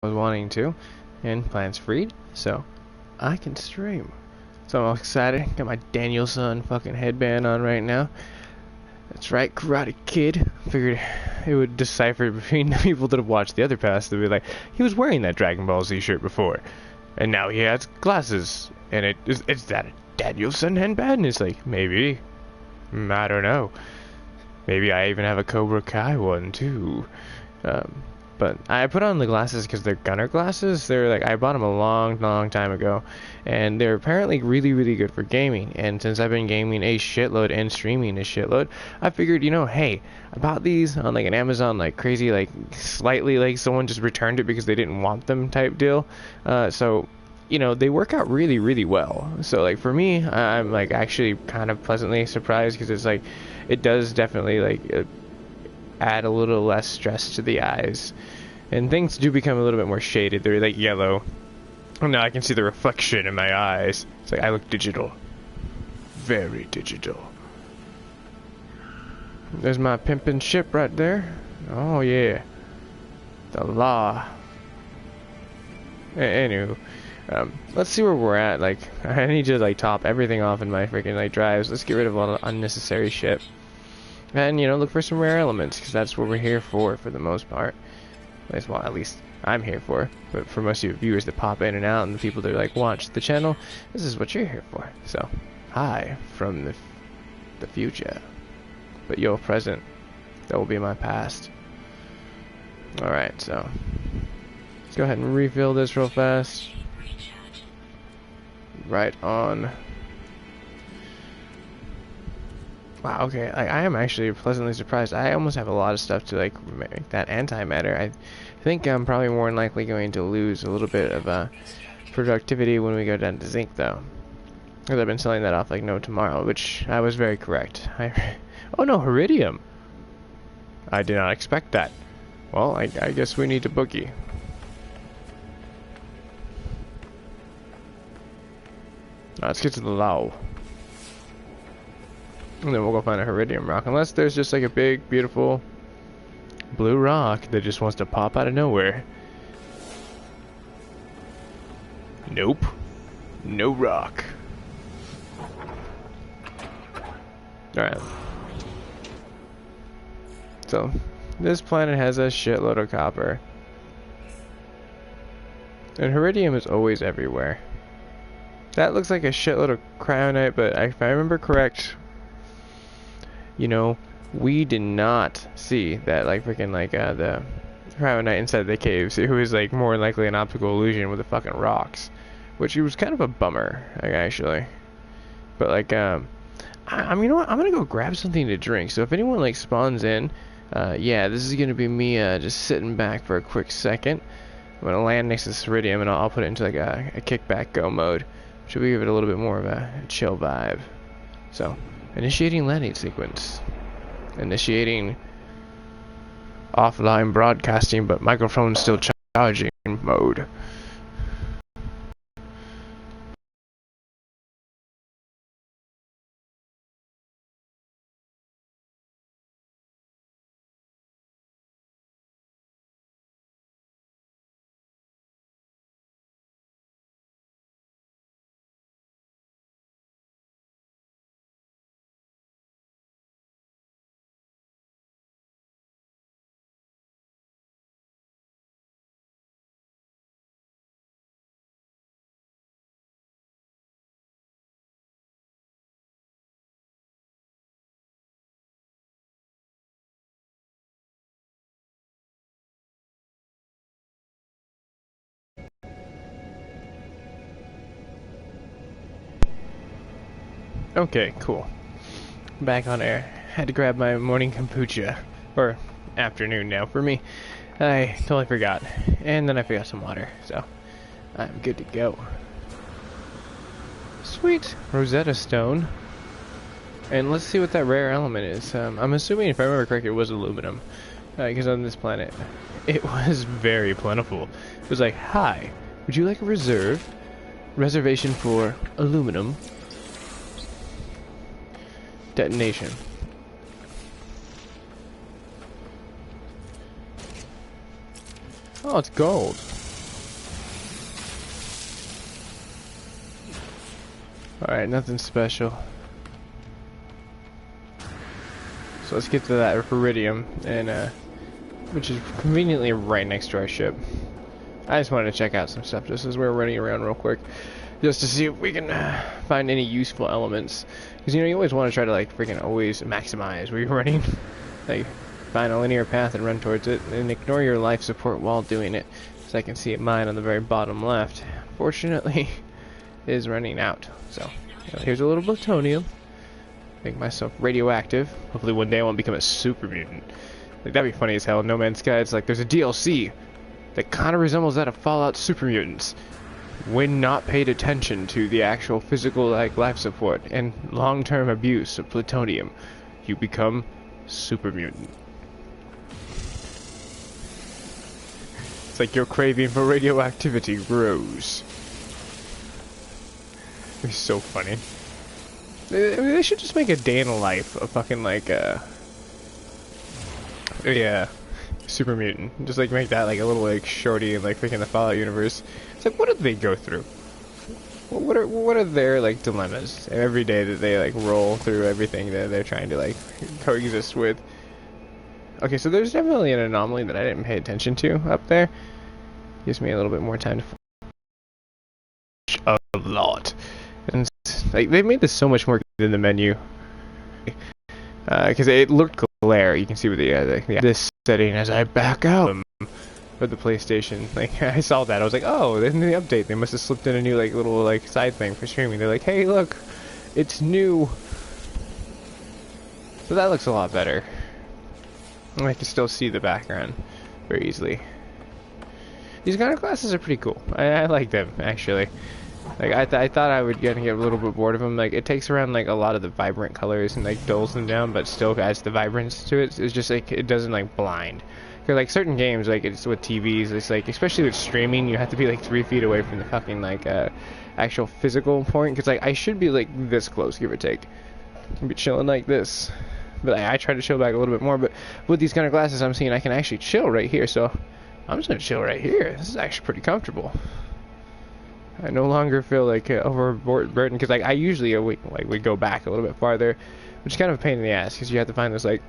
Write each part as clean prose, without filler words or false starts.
was wanting to, and plans freed, so I can stream. So I'm excited. Got my Danielson fucking headband on right now. That's right, Karate Kid. Figured it would decipher between the people that have watched the other past. They'd be like, he was wearing that Dragon Ball Z shirt before, and now he has glasses, and it's that a Danielson headband? And it's like, maybe. I don't know. Maybe I even have a Cobra Kai one too. But I put on the glasses because they're gunner glasses. They're like, I bought them a long time ago, and they're apparently really good for gaming. And since I've been gaming a shitload and streaming a shitload, I figured, hey, I bought these on like an Amazon like crazy, like slightly like someone just returned it because they didn't want them type deal. So they work out really well. So like for me, I'm like actually kind of pleasantly surprised because it's like it does definitely like add a little less stress to the eyes, and things do become a little bit more shaded. They're like yellow. Now I can see the reflection in my eyes. It's like I look digital, very digital. There's my pimpin' ship right there. Oh yeah, the law. Anywho, let's see where we're at. Like I need to like top everything off in my freaking like drives. Let's get rid of all the unnecessary shit. And, look for some rare elements, because that's what we're here for the most part. Well, at least I'm here for. But for most of you viewers that pop in and out, and the people that, like, watch the channel, this is what you're here for. So, hi, from the future. But your present, that will be my past. Alright, so, let's go ahead and refill this real fast. Right on. Wow, okay, I am actually pleasantly surprised. I almost have a lot of stuff to, like, make that antimatter. I think I'm probably more than likely going to lose a little bit of productivity when we go down to zinc, though. Because I've been selling that off like no tomorrow, which I was very correct. Oh no, Iridium! I did not expect that. Well, I guess we need to boogie. Let's get to the low. And then we'll go find a Iridium rock. Unless there's just like a big, beautiful blue rock that just wants to pop out of nowhere. Nope. No rock. Alright. So, this planet has a shitload of copper. And Iridium is always everywhere. That looks like a shitload of cryonite, but if I remember correct, we did not see that, like, freaking, like, the cryonite inside the cave. So it was, like, more likely an optical illusion with the fucking rocks. Which was kind of a bummer, actually. But, like, you know what? I'm gonna go grab something to drink. So if anyone, like, spawns in, yeah, this is gonna be me, just sitting back for a quick second. I'm gonna land next to this Iridium, and I'll put it into, like, a kickback go mode. Which will give it a little bit more of a chill vibe. So, initiating landing sequence. Initiating offline broadcasting, but microphone still charging mode. Okay, cool. Back on air. Had to grab my morning kombucha. Or afternoon now for me. I totally forgot. And then I forgot some water, so I'm good to go. Sweet! Rosetta Stone. And let's see what that rare element is. I'm assuming, if I remember correctly, it was aluminum. Because on this planet, it was very plentiful. It was like, hi, would you like a reservation for aluminum? Detonation. Oh, it's gold. Alright, nothing special. So let's get to that Iridium, and which is conveniently right next to our ship. I just wanted to check out some stuff just as we were running around real quick, just to see if we can find any useful elements. Because you know, you always want to try to like freaking always maximize where you're running. Like find a linear path and run towards it, and ignore your life support while doing it. So I can see mine on the very bottom left. Fortunately, is running out. So here's a little plutonium. Make myself radioactive. Hopefully one day I won't become a super mutant. Like that'd be funny as hell. No Man's Sky. It's like there's a DLC that kind of resembles that of Fallout Super Mutants. When not paid attention to the actual physical like life support and long-term abuse of plutonium, you become super mutant. It's like your craving for radioactivity grows. It'd be so funny. They should just make a day in the life of fucking like yeah, super mutant. Just like make that like a little like shorty in like freaking the Fallout universe. It's like what did they go through? What are their like dilemmas every day that they like roll through everything that they're trying to like coexist with? Okay, so there's definitely an anomaly that I didn't pay attention to up there. Gives me a little bit more time to a lot. And like they made this so much more than the menu, because it looked glare. You can see with the this setting as I back out of the PlayStation. Like I saw that, I was like, oh, in the update they must have slipped in a new like little like side thing for streaming. They're like, hey, look, it's new. So that looks a lot better. I can still see the background very easily. These kind of glasses are pretty cool. I like them actually. Like I thought I would get a little bit bored of them. Like it takes around like a lot of the vibrant colors and like dulls them down, but still adds the vibrance to it. It's just like it doesn't like blind. Cause like certain games, like it's with TVs, it's like especially with streaming, you have to be like 3 feet away from the fucking like actual physical point. Cause like I should be like this close, give or take. I'd be chilling like this, but I try to chill back a little bit more. But with these kind of glasses, I'm seeing I can actually chill right here. So I'm just gonna chill right here. This is actually pretty comfortable. I no longer feel like overburdened because like I usually would go back a little bit farther, which is kind of a pain in the ass because you have to find this like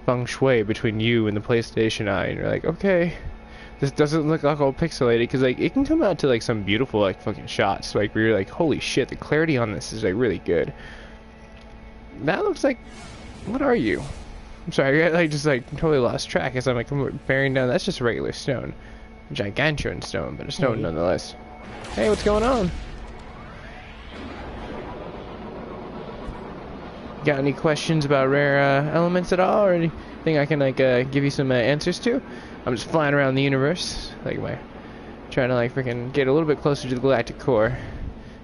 feng shui between you and the PlayStation Eye, and you're like, okay, this doesn't look like all pixelated because like it can come out to like some beautiful like fucking shots like where you're like, holy shit, the clarity on this is like really good. That looks like, what are you? I'm sorry, I just like totally lost track as I'm like bearing down. That's just a regular stone, a gigantuan stone, but a stone nonetheless. Hey, what's going on? Got any questions about rare elements at all, or anything I can like give you some answers to? I'm just flying around the universe, like trying to like freaking get a little bit closer to the galactic core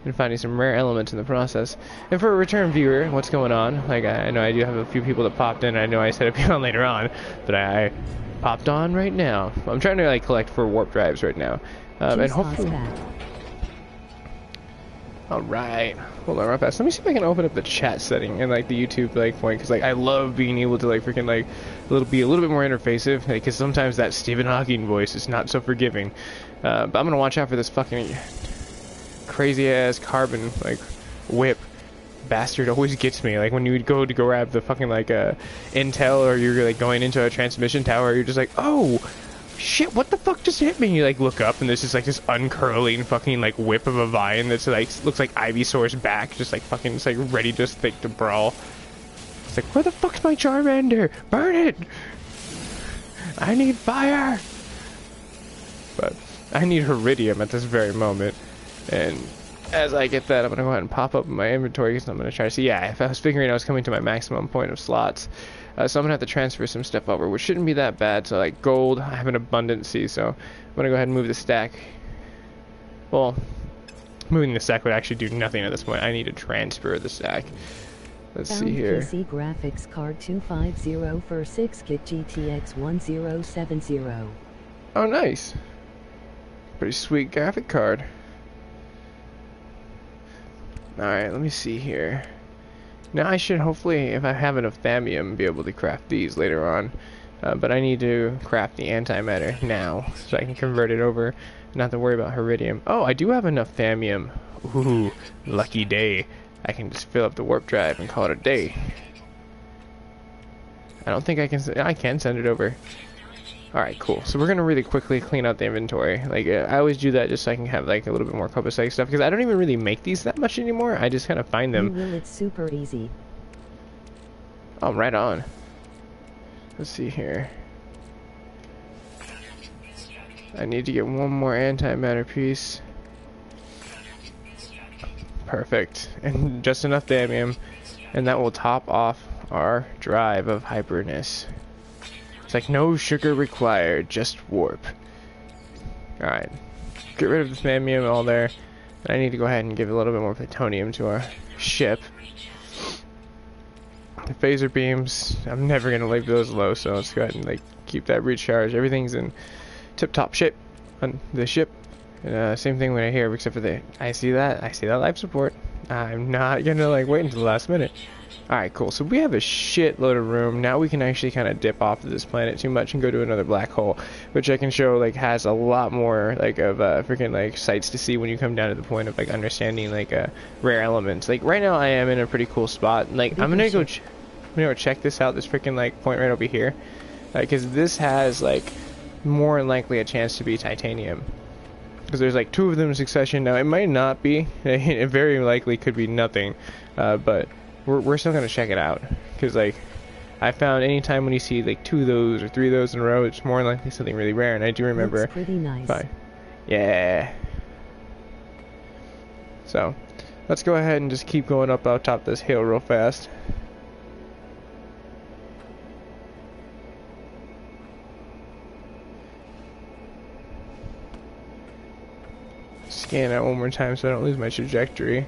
and finding some rare elements in the process. And for a return viewer, what's going on? Like I know I do have a few people that popped in. I know I said it'd be on later on, but I popped on right now. I'm trying to like collect for warp drives right now, and hopefully. Alright, hold on real fast. Let me see if I can open up the chat setting and like the YouTube like point, because like I love being able to like freaking like be a little bit more interfacive, because sometimes that Stephen Hawking voice is not so forgiving. But I'm gonna watch out for this fucking crazy ass carbon like whip bastard. Always gets me. Like when you would go to grab the fucking like intel, or you're like going into a transmission tower, you're just like, oh shit, what the fuck just hit me? You like look up and there's just like this uncurling fucking like whip of a vine that's like looks like Ivysaur's back, just like fucking it's like ready just like to brawl. It's like, where the fuck's my Charmander? Burn it! I need fire! But I need Iridium at this very moment, and as I get that, I'm gonna go ahead and pop up my inventory because I'm gonna try to see. Yeah, if I was figuring I was coming to my maximum point of slots, so I'm gonna have to transfer some stuff over, which shouldn't be that bad. So like gold, I have an abundancy, so I'm gonna go ahead and move the stack. Well, moving the stack would actually do nothing at this point. I need to transfer the stack. Let's see here. PC graphics card 250 for 6 gig GTX 1070. Oh, nice. Pretty sweet graphic card. Alright, let me see here. Now I should hopefully, if I have enough thallium, be able to craft these later on. But I need to craft the antimatter now, so I can convert it over, not to worry about Iridium. Oh, I do have enough thallium. Ooh, lucky day. I can just fill up the warp drive and call it a day. I don't think I can send it over. Alright, cool. So we're gonna really quickly clean out the inventory. Like, I always do that just so I can have, like, a little bit more copacetic stuff, because I don't even really make these that much anymore. I just kind of find them. You will, it's super easy. Oh, right on. Let's see here. I need to get one more antimatter piece. Perfect. And just enough damnium, and that will top off our drive of hyperness. It's like no sugar required, just warp. Alright. Get rid of this damnium all there. And I need to go ahead and give a little bit more plutonium to our ship. The phaser beams, I'm never gonna leave those low, so let's go ahead and like keep that recharge. Everything's in tip-top shape on the ship. And same thing right here, except for the I see that life support. I'm not gonna like wait until the last minute. Alright, cool. So we have a shitload of room. Now we can actually kind of dip off of this planet too much and go to another black hole, which I can show like has a lot more like of freaking like sights to see when you come down to the point of like understanding like rare elements. Like right now I am in a pretty cool spot. Like I'm gonna go check this out. This freaking like point right over here, because this has like more than likely a chance to be titanium. Because there's like 2 of them in succession. Now it might not be. It very likely could be nothing, but we're still gonna check it out, because like I found anytime when you see like 2 of those or 3 of those in a row, it's more likely something really rare. And I do remember. Looks pretty nice. Yeah. So let's go ahead and just keep going up out top this hill real fast. Scan it one more time so I don't lose my trajectory.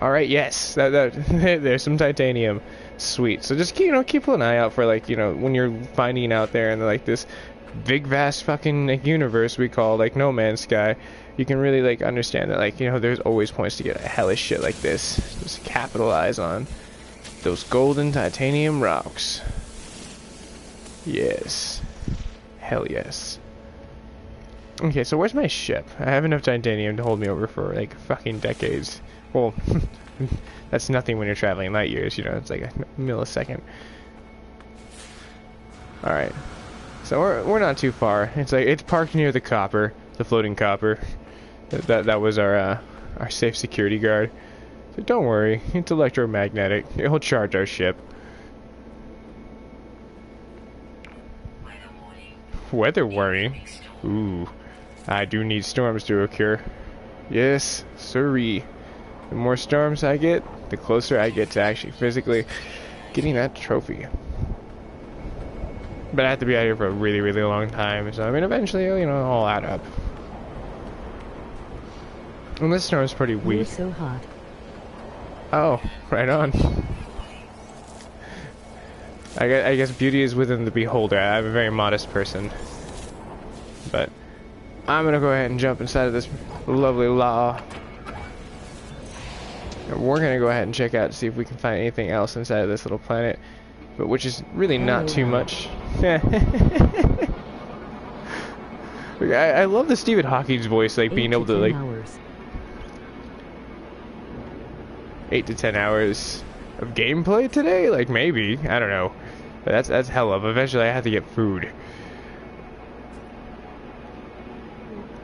Alright, yes, there's some titanium. Sweet. So just keep an eye out for like, when you're finding out there in like this big vast fucking like, universe we call like No Man's Sky, you can really like understand that like, there's always points to get a hellish shit like this. Just capitalize on those golden titanium rocks. Yes. Hell yes. Okay, so where's my ship? I have enough titanium to hold me over for like fucking decades. Well, that's nothing when you're traveling light years, it's like a millisecond. Alright. So we're not too far. It's parked near the copper, the floating copper. That was our safe security guard. So don't worry, it's electromagnetic. It'll charge our ship. Weather warning? Ooh. I do need storms to occur. Yes, sirree. The more storms I get, the closer I get to actually physically getting that trophy. But I have to be out here for a really, really long time, so I mean eventually it'll all add up. And this storm's pretty weak. You're so hot. Oh, right on. I guess beauty is within the beholder. I'm a very modest person. But I'm gonna go ahead and jump inside of this lovely law. And we're gonna go ahead and check out to see if we can find anything else inside of this little planet, but which is really not too much. I love the Stephen Hawking's voice, like being able to like 8 to 10 hours of gameplay today. Like maybe, I don't know. But that's hell of. Eventually, I have to get food.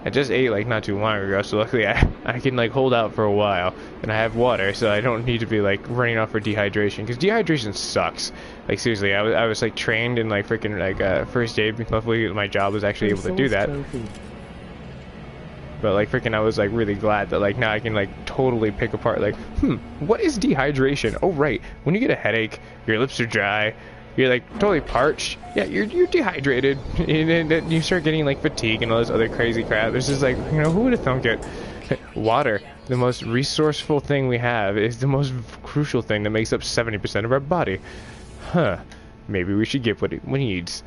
I just ate like not too long ago, so luckily I can like hold out for a while, and I have water, so I don't need to be like running off for dehydration, because dehydration sucks. Like seriously, I was like trained in like freaking like first aid. Luckily my job was actually able to do that. But like freaking I was like really glad that like now I can like totally pick apart like what is dehydration? Oh right, when you get a headache, your lips are dry, you're like totally parched. Yeah, you're dehydrated, and then you start getting like fatigue and all this other crazy crap. It's just like, who would have thunk it? Water, the most resourceful thing we have, is the most crucial thing that makes up 70% of our body. Huh? Maybe we should get what it needs.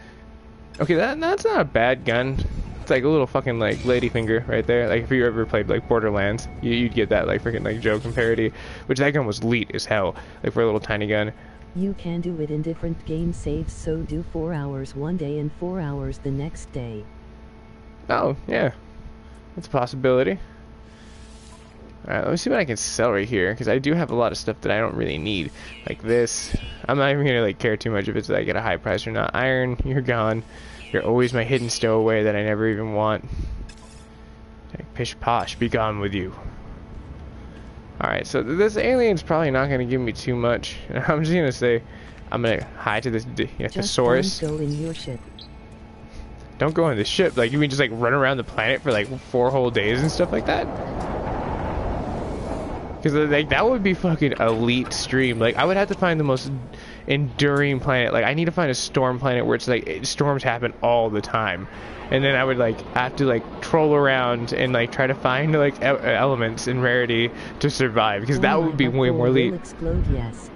Okay, that's not a bad gun. It's like a little fucking like ladyfinger right there. Like if you ever played like Borderlands, you'd get that like freaking like joke and parody. Which that gun was elite as hell. Like for a little tiny gun. You can do it in different game saves, so do 4 hours one day and 4 hours the next day. Oh, yeah. That's a possibility. Alright, let me see what I can sell right here, because I do have a lot of stuff that I don't really need. Like this. I'm not even gonna like care too much if it's like at a high price or not. Iron, you're gone. You're always my hidden stowaway that I never even want. Like, pish posh, be gone with you. Alright, so this alien's probably not gonna give me too much. I'm just gonna say, I'm gonna hi to this thesaurus. Don't go in your ship. Don't go in the ship. Like, you mean just like run around the planet for like 4 whole days and stuff like that? Because like that would be fucking elite stream. Like I would have to find the most enduring planet. Like I need to find a storm planet where it's like storms happen all the time, and then I would like have to like troll around and like try to find like elements and rarity to survive. Because that would be way more elite. Explode, yes.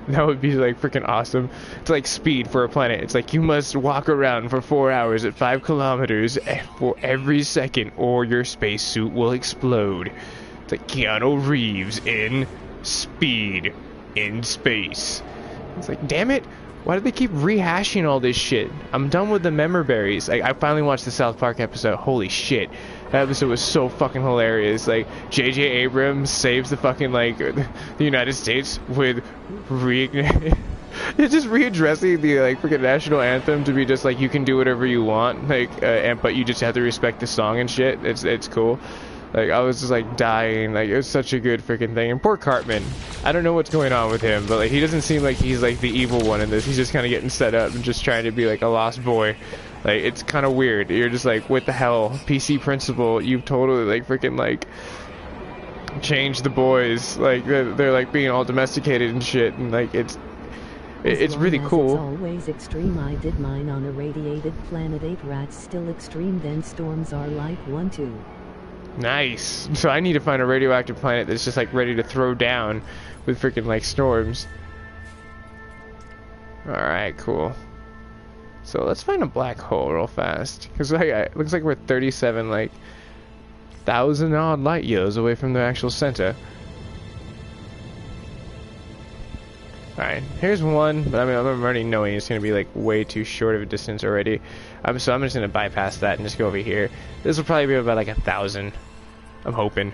That would be like freaking awesome. It's like speed for a planet. It's like you must walk around for 4 hours at 5 kilometers for every second, or your spacesuit will explode. It's like Keanu Reeves in Speed in space. It's like, damn it, why do they keep rehashing all this shit? I'm done with the member berries. Like, I finally watched the South Park episode. Holy shit, that episode was so fucking hilarious. Like, J.J. Abrams saves the fucking like the United States with it's just readdressing the like freaking national anthem to be just like, you can do whatever you want, like but you just have to respect the song and shit. It's cool. Like, I was just, like, dying. Like, it was such a good freaking thing. And poor Cartman. I don't know what's going on with him, but, like, he doesn't seem like he's, like, the evil one in this. He's just kind of getting set up and just trying to be, like, a lost boy. Like, it's kind of weird. You're just, like, what the hell? PC principal, you've totally, like, freaking, like, changed the boys. Like, they're like, being all domesticated and shit. And, like, it's really cool. It's always extreme. I did mine on a radiated planet. 8 rats still extreme. Then storms are like 1, 2. Nice. So I need to find a radioactive planet that's just like ready to throw down with freaking like storms. Alright, cool. So let's find a black hole real fast. Because like, it looks like we're 37 like 1,000 odd light years away from the actual center. Alright, here's one, but I mean, I'm already knowing it's going to be like way too short of a distance already. So I'm just going to bypass that and just go over here. This will probably be about like 1,000. I'm hoping.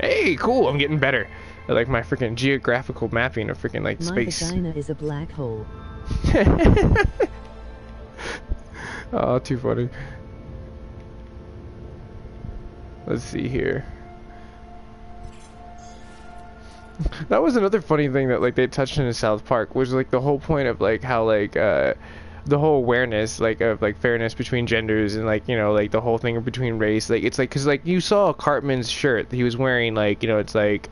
Hey, cool, I'm getting better. I like my freaking geographical mapping of freaking like space. My vagina is a black hole. Oh, too funny. Let's see here. That was another funny thing that like they touched in South Park, was like the whole point of like how like the whole awareness like of like fairness between genders and like, you know, like the whole thing between race. Like it's like, because like you saw Cartman's shirt that he was wearing, like, you know, it's like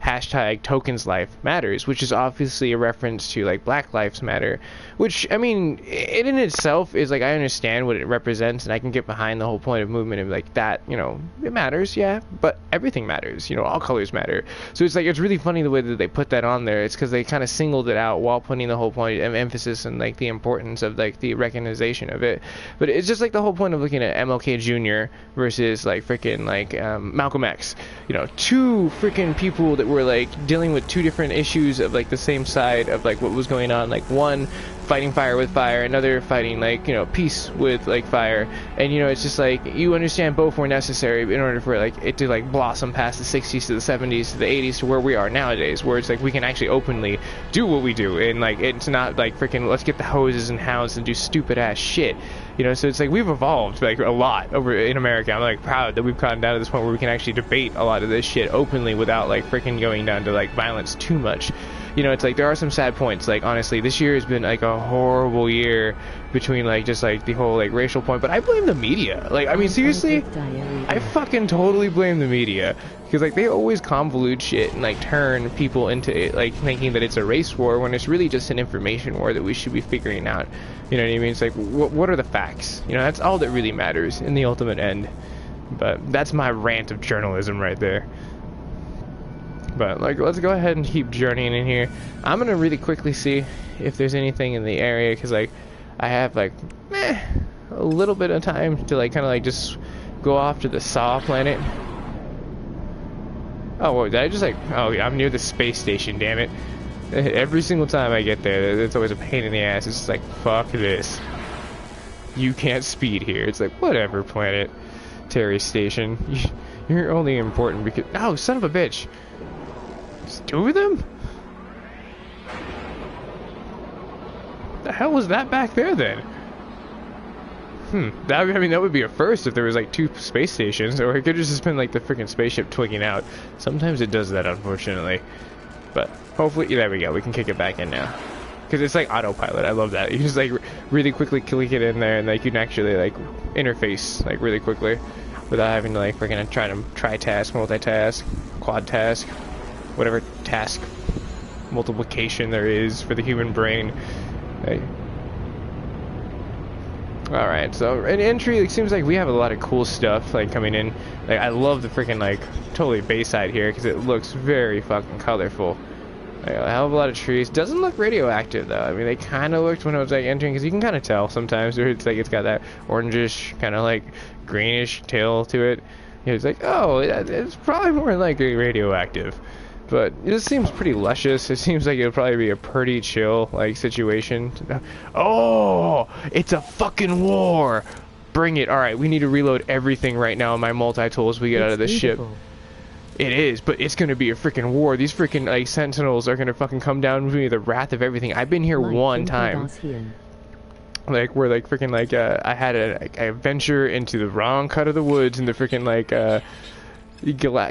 hashtag tokens life matters, which is obviously a reference to like Black Lives Matter, which I mean it in itself is like, I understand what it represents and I can get behind the whole point of movement of like that, you know, it matters, yeah, but everything matters, you know, all colors matter. So it's like, it's really funny the way that they put that on there. It's because they kind of singled it out while putting the whole point of emphasis and like the importance of like the recognition of it. But it's just like the whole point of looking at MLK Jr. versus like freaking like Malcolm X, you know, two freaking people that were like dealing with two different issues of like the same side of like what was going on. Like one fighting fire with fire, another fighting like, you know, peace with like fire. And you know, it's just like, you understand both were necessary in order for like it to like blossom past the 60s to the 70s to the 80s to where we are nowadays, where it's like we can actually openly do what we do, and like it's not like freaking let's get the hoses and hounds and do stupid ass shit, you know. So it's like we've evolved like a lot over in America. I'm like proud that we've gotten down to this point where we can actually debate a lot of this shit openly without like freaking going down to like violence too much. You know, it's like there are some sad points. Like honestly, this year has been like a horrible year between like just like the whole like racial point, but I blame the media. Like I mean seriously, I fucking totally blame the media, because like they always convolute shit and like turn people into it, like thinking that it's a race war when it's really just an information war that we should be figuring out. You know what I mean? It's like what are the facts? You know, that's all that really matters in the ultimate end. But that's my rant of journalism right there. But like, let's go ahead and keep journeying in here. I'm gonna really quickly see if there's anything in the area, because like I have like a little bit of time to like kind of like just go off to the Saw planet. Oh, what, did I just like, oh yeah, I'm near the space station, damn it. Every single time I get there, it's always a pain in the ass. It's just like, fuck this, you can't speed here. It's like, whatever, planet. military station. You're only important because... Oh, son of a bitch. There's two of them? The hell was that back there then? I mean, that would be a first if there was like two space stations, or it could have just been like the freaking spaceship twigging out. Sometimes it does that, unfortunately. But hopefully, there we go. We can kick it back in now. Because it's like autopilot. I love that. You just like really quickly click it in there, and like you can actually like interface like really quickly without having to like freaking try to tri-task, multitask, quad task, whatever task multiplication there is for the human brain. Like, alright, so in entry, it seems like we have a lot of cool stuff like coming in. Like, I love the freaking like totally Bayside here because it looks very fucking colorful. Like, a hell of a lot of trees. Doesn't look radioactive though. I mean, they kind of looked when I was like entering, because you can kind of tell sometimes where it's like it's got that orangish kind of like greenish tail to it. It's like, oh, it's probably more likely radioactive. But it seems pretty luscious. It seems like it'll probably be a pretty chill like situation. Oh, it's a fucking war! Bring it! All right, we need to reload everything right now in my multi-tool as we get out of this ship. It is, but it's gonna be a freaking war. These freaking like sentinels are gonna fucking come down with me, the wrath of everything. I've been here one time. Like where like freaking like I had a venture into the wrong cut of the woods in the freaking like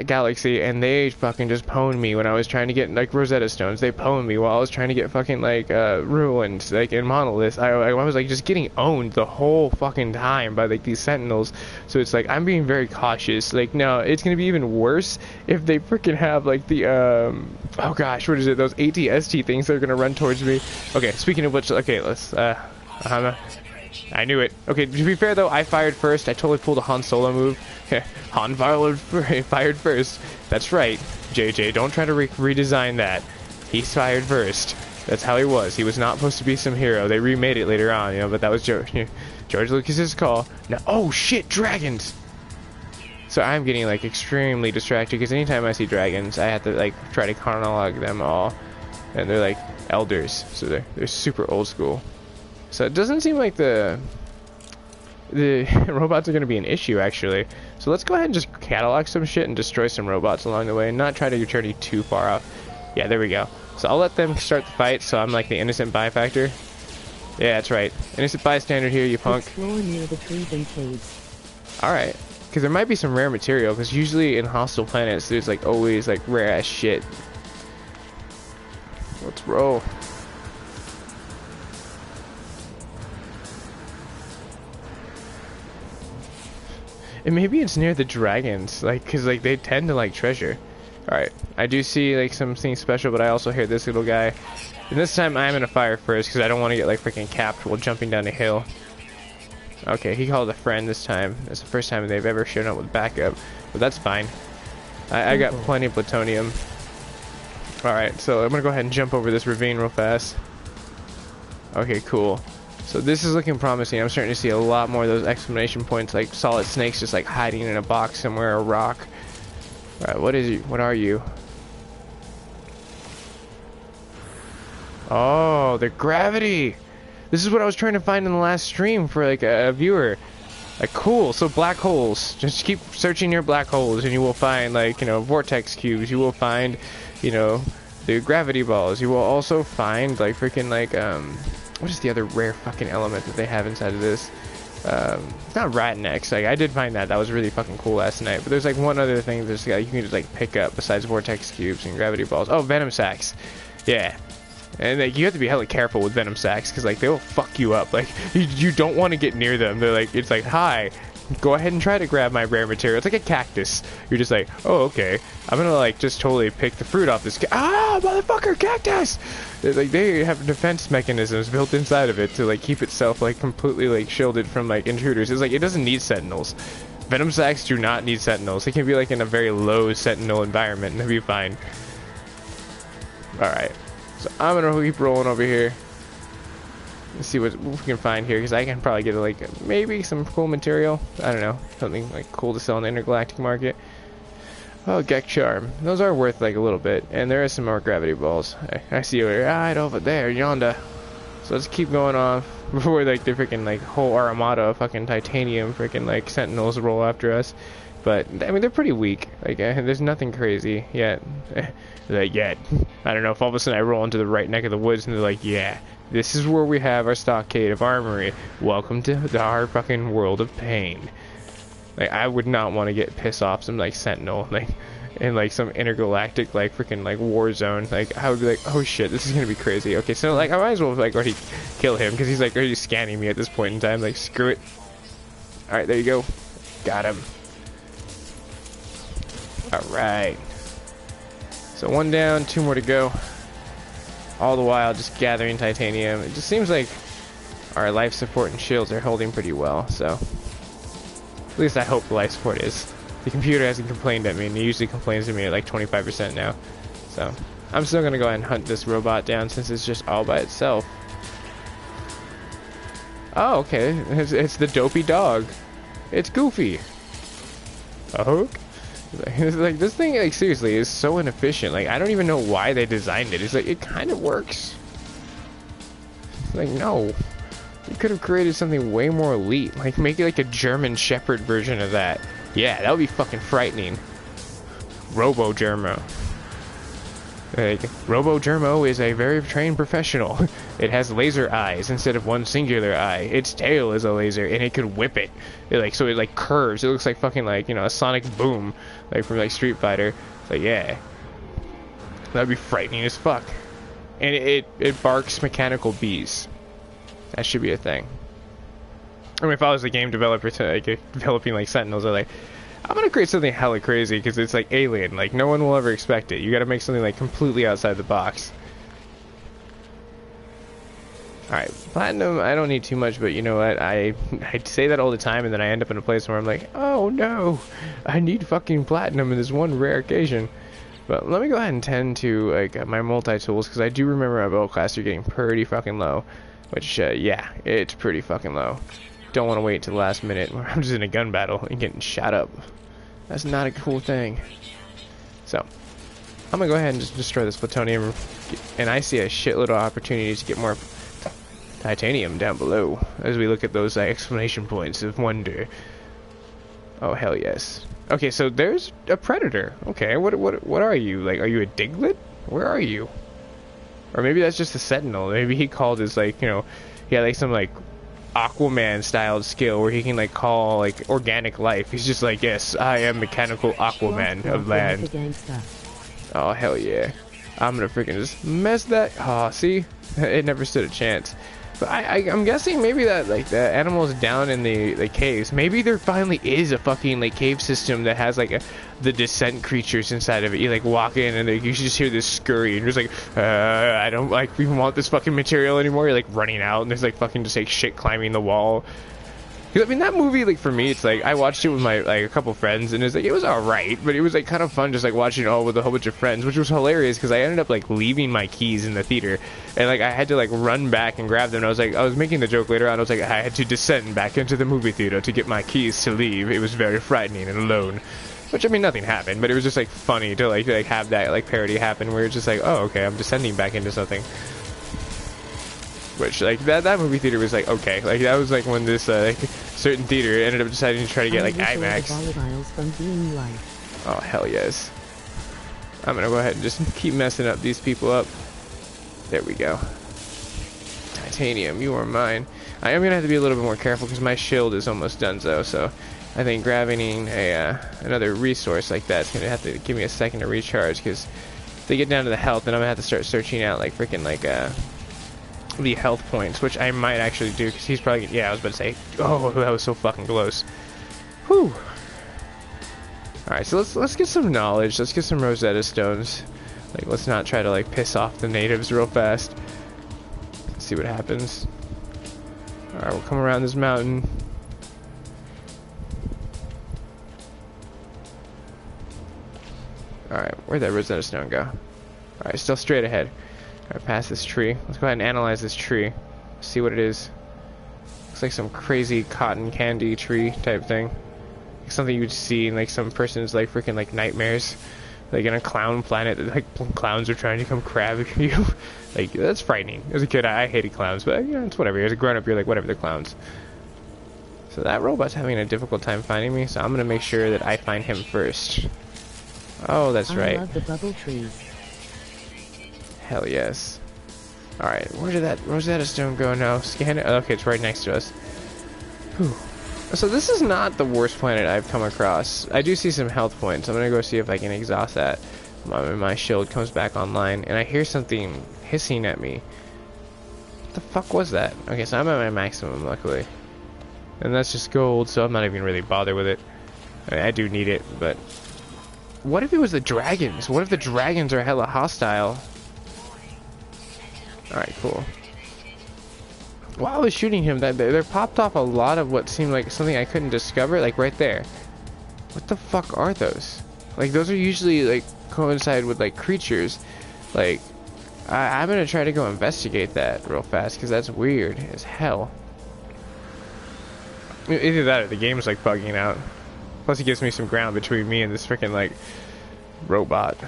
galaxy, and they fucking just pwned me when I was trying to get like Rosetta Stones. They pwned me while I was trying to get fucking like ruins like in monoliths. I was like just getting owned the whole fucking time by like these sentinels. So it's like I'm being very cautious. Like now it's gonna be even worse if they freaking have like the oh gosh, what is it, those ATST things that are gonna run towards me. Okay, speaking of which, okay, let's I knew it. Okay, to be fair though, I fired first. I totally pulled a Han Solo move. Han fired first. That's right, JJ. Don't try to redesign that. He fired first. That's how he was. He was not supposed to be some hero. They remade it later on, you know, but that was George Lucas's call. Now, oh shit, dragons! So I'm getting like extremely distracted because anytime I see dragons, I have to like try to chronologue them all, and they're like elders, so they're super old school. So it doesn't seem like the robots are going to be an issue, actually. So let's go ahead and just catalog some shit and destroy some robots along the way and not try to journey too far off. Yeah, there we go. So I'll let them start the fight, so I'm like the innocent byfactor. Yeah, that's right. Innocent bystander here, you punk. Explore near the trees and caves. Alright. Because there might be some rare material, because usually in hostile planets there's like always like rare ass shit. Let's roll. And maybe it's near the dragons, like, cause like they tend to like treasure. All right, I do see like something special, but I also hear this little guy. And this time I'm gonna fire first, cause I don't want to get like freaking capped while jumping down a hill. Okay, he called a friend this time. It's the first time they've ever shown up with backup, but that's fine. I got plenty of plutonium. All right, so I'm gonna go ahead and jump over this ravine real fast. Okay, cool. So this is looking promising. I'm starting to see a lot more of those exclamation points, like solid snakes just like hiding in a box somewhere, a rock. Alright, what is you? What are you? Oh, the gravity! This is what I was trying to find in the last stream for like a viewer. Like, cool, so black holes. Just keep searching your black holes and you will find like, you know, vortex cubes. You will find, you know, the gravity balls. You will also find like freaking like what is the other rare fucking element that they have inside of this? It's not rat necks. Like, I did find that. That was really fucking cool last night. But there's like one other thing that's you can just like pick up besides vortex cubes and gravity balls. Oh, venom sacs. Yeah. And like you have to be hella careful with venom sacs because like they will fuck you up. Like you don't want to get near them. They're like, it's like, hi, go ahead and try to grab my rare material. It's like a cactus. You're just like, oh, okay. I'm gonna like just totally pick the fruit off this. Ah, motherfucker, cactus! Like they have defense mechanisms built inside of it to like keep itself like completely like shielded from like intruders. It's like it doesn't need sentinels. Venom sacs do not need sentinels. It can be like in a very low sentinel environment and it'll be fine. All right, so I'm gonna keep rolling over here. Let's see what we can find here, because I can probably get like maybe some cool material. I don't know, something like cool to sell in the intergalactic market. Oh, Gek Charm. Those are worth like a little bit, and there is some more gravity balls. I see you right over there, yonder. So let's keep going off before like the freaking like whole armada of fucking titanium freaking like sentinels roll after us. But I mean they're pretty weak. Like there's nothing crazy yet. Like yet. I don't know if all of a sudden I roll into the right neck of the woods and they're like, yeah, this is where we have our stockade of armory. Welcome to our fucking world of pain. Like I would not want to get pissed off some like sentinel like in like some intergalactic like freaking like war zone. Like I would be like, oh shit, this is gonna be crazy. Okay, so like I might as well like already kill him because he's like already scanning me at this point in time. Like screw it. All right, there you go. Got him. All right. So one down, 2 more to go. All the while just gathering titanium. It just seems like our life support and shields are holding pretty well. So at least I hope the life support is. The computer hasn't complained at me, and it usually complains to me at like 25% now. So I'm still gonna go ahead and hunt this robot down since it's just all by itself. Oh, okay. It's the dopey dog. It's Goofy. A hook? It's like this thing, like seriously, is so inefficient. Like I don't even know why they designed it. It's like it kind of works. It's like no, you could have created something way more elite. Like make it like a German Shepherd version of that. Yeah, that would be fucking frightening. Robo Germo. Like, Robo Germo is a very trained professional. It has laser eyes instead of one singular eye. Its tail is a laser, and it could whip it. So it like curves. It looks like fucking like, you know, a sonic boom, like from like Street Fighter. So yeah, that'd be frightening as fuck. And it barks mechanical bees. That should be a thing. I mean, if I was a game developer to like developing like Sentinels, I'm like, I'm gonna create something hella crazy because it's like alien. Like no one will ever expect it. You got to make something like completely outside the box. All right, platinum. I don't need too much, but you know what? I say that all the time, and then I end up in a place where I'm like, oh no, I need fucking platinum in this one rare occasion. But let me go ahead and tend to like my multi-tools because I do remember my build class are getting pretty fucking low. Which yeah, it's pretty fucking low. Don't want to wait till the last minute where I'm just in a gun battle and getting shot up. That's not a cool thing. So I'm gonna go ahead and just destroy this plutonium, and I see a shitload of opportunities to get more titanium down below as we look at those exclamation points of wonder. Oh hell yes. Okay, so there's a predator. Okay, what are you? Like, are you a Diglett? Where are you? Or maybe that's just a sentinel. Maybe he called his like, you know, he had like some like Aquaman styled skill where he can like call like organic life. He's just like, yes, I am mechanical Aquaman of land. Oh hell yeah. I'm gonna freaking just mess that. Oh, see, it never stood a chance. But I'm guessing maybe that like the animals down in the caves, maybe there finally is a fucking like cave system that has like the descent creatures inside of it. You like walk in and you just hear this scurry and you're just like, I don't like even want this fucking material anymore. You're like running out and there's like fucking just like shit climbing the wall. Cause, I mean that movie, like for me, it's like I watched it with my like a couple friends and it's like it was alright, but it was like kind of fun just like watching it all with a whole bunch of friends, which was hilarious because I ended up like leaving my keys in the theater and like I had to like run back and grab them. And I was making the joke later on. I was like, I had to descend back into the movie theater to get my keys to leave. It was very frightening and alone. Which I mean nothing happened, but it was just like funny to like have that like parody happen where it's just like, oh okay, I'm descending back into something. Which like that movie theater was like okay, like that was like when this like certain theater ended up deciding to try to get like IMAX. Oh hell yes! I'm gonna go ahead and just keep messing up these people up. There we go. Titanium, you are mine. I am gonna have to be a little bit more careful because my shield is almost done so. So I think grabbing a another resource like that's gonna have to give me a second to recharge because if they get down to the health, then I'm gonna have to start searching out like freaking like the health points, which I might actually do because he's probably, yeah, I was about to say, oh that was so fucking close. Whew. Alright, so let's get some knowledge. Let's get some Rosetta Stones. Like let's not try to like piss off the natives real fast. Let's see what happens. Alright, we'll come around this mountain. Alright, where'd that Rosetta Stone go? Alright, still straight ahead. Alright, past this tree. Let's go ahead and analyze this tree. See what it is. Looks like some crazy cotton candy tree type thing. Like something you'd see in like some person's like freaking like nightmares. like in a clown planet, like clowns are trying to come crab you. Like, that's frightening. As a kid, I hated clowns, but you know, it's whatever. As a grown-up, you're like, whatever, they're clowns. So that robot's having a difficult time finding me, so I'm gonna make sure that I find him first. Oh, that's right. I love the bubble trees. Hell yes. Alright, where did that Rosetta Stone go now? Scan it. Oh, okay, it's right next to us. Whew. So this is not the worst planet I've come across. I do see some health points. I'm gonna go see if I can exhaust that. My shield comes back online, and I hear something hissing at me. What the fuck was that? Okay, so I'm at my maximum, luckily. And that's just gold, so I'm not even really bothered with it. I do need it, but... What if it was the dragons? What if the dragons are hella hostile? Alright, cool. While I was shooting him, there popped off a lot of what seemed like something I couldn't discover, like right there. What the fuck are those? Like, those are usually, like, coincide with, like, creatures. Like, I'm gonna try to go investigate that real fast, because that's weird as hell. Either that or the game's, like, bugging out. Plus, it gives me some ground between me and this freaking, like, robot.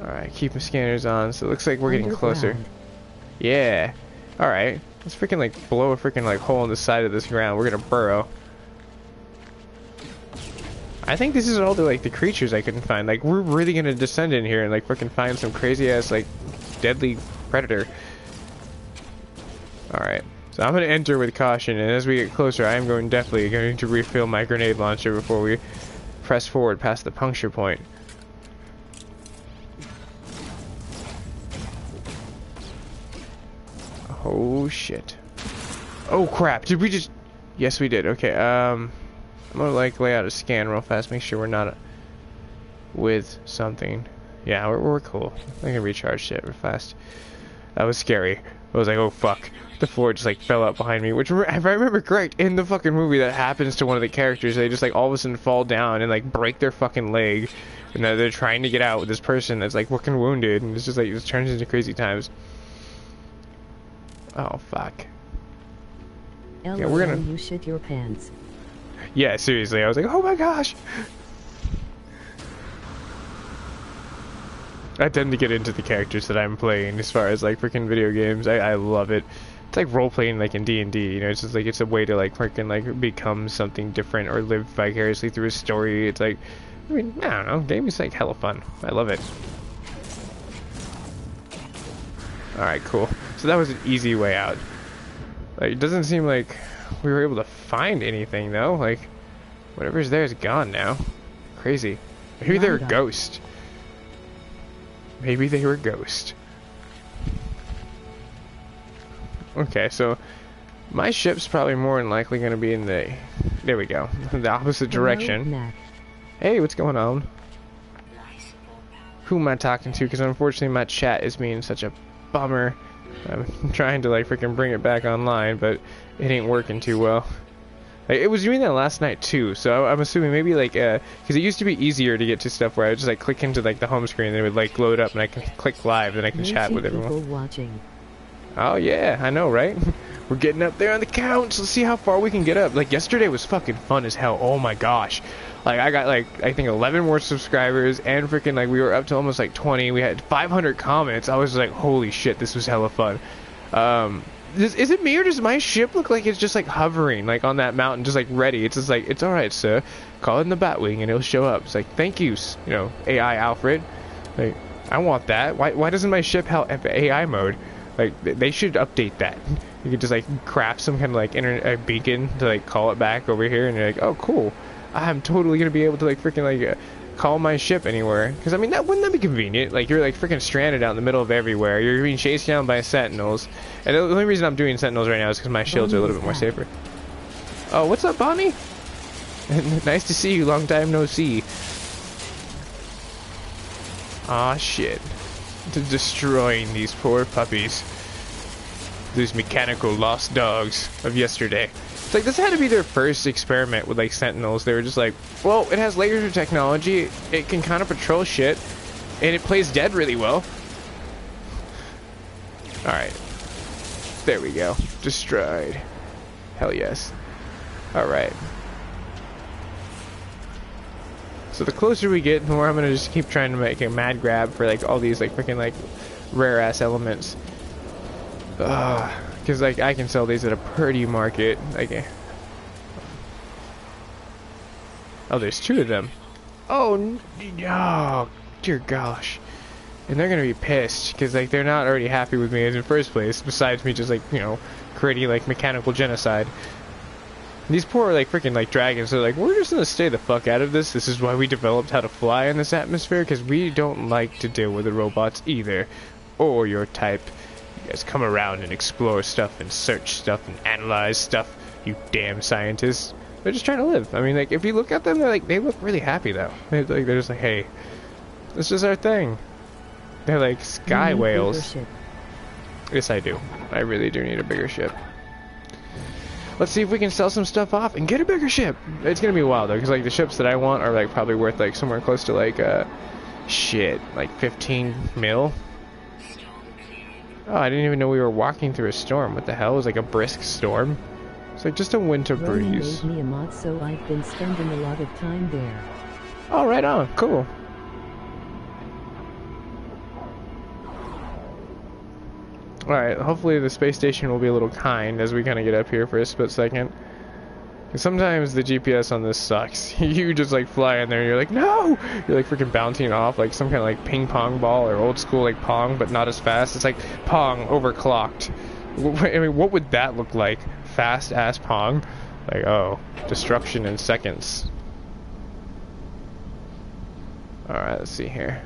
Alright, keep the scanners on, so it looks like we're getting closer. Yeah. Alright. Let's freaking like blow a freaking like hole in the side of this ground. We're gonna burrow. I think this is all the like the creatures I couldn't find. Like, we're really gonna descend in here and like freaking find some crazy ass like deadly predator. Alright. So I'm gonna enter with caution, and as we get closer I am definitely going to refill my grenade launcher before we press forward past the puncture point. Oh shit. Oh crap, did we just... Yes we did, okay, I'm gonna like lay out a scan real fast, make sure we're not with something. Yeah, we're cool. I can recharge shit real fast. That was scary. I was like, oh fuck. The floor just like fell out behind me, which if I remember correct, in the fucking movie that happens to one of the characters. They just like all of a sudden fall down and like break their fucking leg, and they're trying to get out with this person that's like fucking wounded, and it's just like, it turns into crazy times. Oh fuck. LOL, yeah, we're gonna... You shit your pants. Yeah, seriously, I was like, oh my gosh. I tend to get into the characters that I'm playing as far as like freaking video games. I love it. It's like role playing like in D&D, you know, it's just like it's a way to like freaking like become something different or live vicariously through a story. It's like, I mean, I don't know, gaming's like hella fun. I love it. Alright, cool. So that was an easy way out. Like, it doesn't seem like we were able to find anything though. Like, whatever's there is gone now. Crazy. Maybe they're a ghost. Maybe they were a ghost. Okay, so my ship's probably more than likely going to be in the... There we go. The opposite direction. Hey, what's going on? Who am I talking to? Because unfortunately my chat is being such a bummer. I'm trying to like freaking bring it back online, but it ain't working too well. Like, it was doing that last night too, so I'm assuming maybe like because it used to be easier to get to stuff where I would just like click into like the home screen and it would like load up and I can click live and I can chat with everyone. Watching. Oh yeah, I know, right? We're getting up there on the counts. Let's see how far we can get up. Like, yesterday was fucking fun as hell. Oh my gosh. Like, I got like, I think 11 more subscribers, and freaking like we were up to almost like 20. We had 500 comments. I was like, holy shit, this was hella fun. Is it me, or does my ship look like it's just like hovering like on that mountain, just like ready? It's just like, it's alright, sir. Call it in the Batwing and it'll show up. It's like, thank you, you know, AI Alfred. Like, I want that. Why doesn't my ship have AI mode? Like, they should update that. You could just like craft some kind of like internet beacon to like call it back over here, and you're like, oh cool, I'm totally gonna be able to like freaking like call my ship anywhere. Because I mean, wouldn't that be convenient? Like, you're like freaking stranded out in the middle of everywhere. You're being chased down by sentinels, and the only reason I'm doing sentinels right now is because my shields are a little bit more safer. Oh, what's up, Bonnie? Nice to see you. Long time no see. Aw, shit. Destroying these poor puppies. These mechanical lost dogs of yesterday. It's like, this had to be their first experiment with like sentinels. They were just like, well, it has laser technology, it can kind of patrol shit, and it plays dead really well. Alright. There we go. Destroyed. Hell yes. Alright. So the closer we get, the more I'm gonna just keep trying to make a mad grab for like all these like freaking like rare ass elements. Because like I can sell these at a pretty market. Like, oh, there's two of them. Oh, oh, dear gosh. And they're gonna be pissed because like they're not already happy with me in the first place. Besides me just like, you know, creating like mechanical genocide. These poor like freaking like dragons, they're like, we're just gonna stay the fuck out of this. This is why we developed how to fly in this atmosphere, because we don't like to deal with the robots either, or your type. You guys come around and explore stuff and search stuff and analyze stuff, you damn scientists. They're just trying to live. I mean, like, if you look at them, they're like, they look really happy though. They're just like, hey, this is our thing. They're like sky whales. Yes, I do. I really do need a bigger ship. Let's see if we can sell some stuff off and get a bigger ship. It's gonna be wild though, because like the ships that I want are like probably worth like somewhere close to like shit, like 15 mil. Oh, I didn't even know we were walking through a storm. What the hell? It was like a brisk storm. It's like just a winter breeze. Made me a mod, so I've been spending a lot of time there. Oh, right on. Cool. Alright, hopefully the space station will be a little kind as we kind of get up here for a split second. Sometimes the GPS on this sucks. You just like fly in there and you're like, no! You're like freaking bouncing off like some kind of like ping pong ball or old school like Pong, but not as fast. It's like Pong overclocked. I mean, what would that look like? Fast ass Pong? Like, oh, destruction in seconds. Alright, let's see here.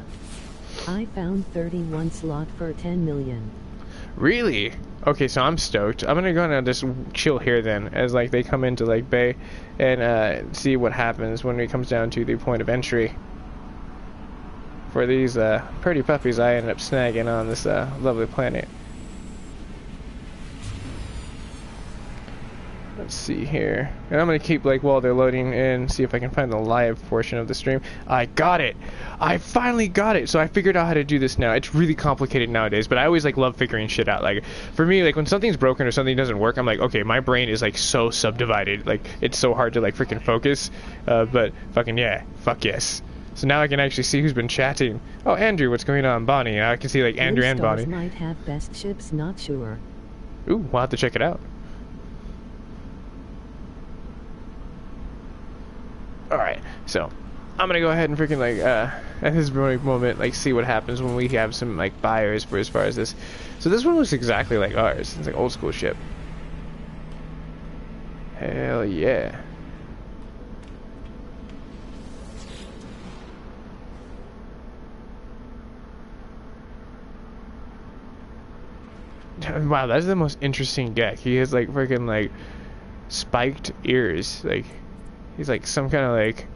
I found 31 slot for 10 million. Really? Okay, so I'm stoked. I'm gonna go and just chill here then, as like they come into like Bay, and see what happens when it comes down to the point of entry. For these pretty puppies I ended up snagging on this lovely planet. Let's see here. And I'm gonna keep like while they're loading in, see if I can find the live portion of the stream. I got it! I finally got it! So I figured out how to do this now. It's really complicated nowadays, but I always like love figuring shit out. Like for me, like when something's broken or something doesn't work, I'm like, okay, my brain is like so subdivided. Like it's so hard to like freaking focus. But fucking yeah, fuck yes. So now I can actually see who's been chatting. Oh, Andrew, what's going on? Bonnie. I can see like Andrew and Bonnie. Might have best ships, not sure. Ooh, we'll have to check it out. Alright, so I'm gonna go ahead and freaking like at this moment like see what happens when we have some like buyers for as far as this. So this one looks exactly like ours. It's like old school ship. Hell yeah. Wow, that's the most interesting deck. He has like freaking like spiked ears, like he's like some kind of like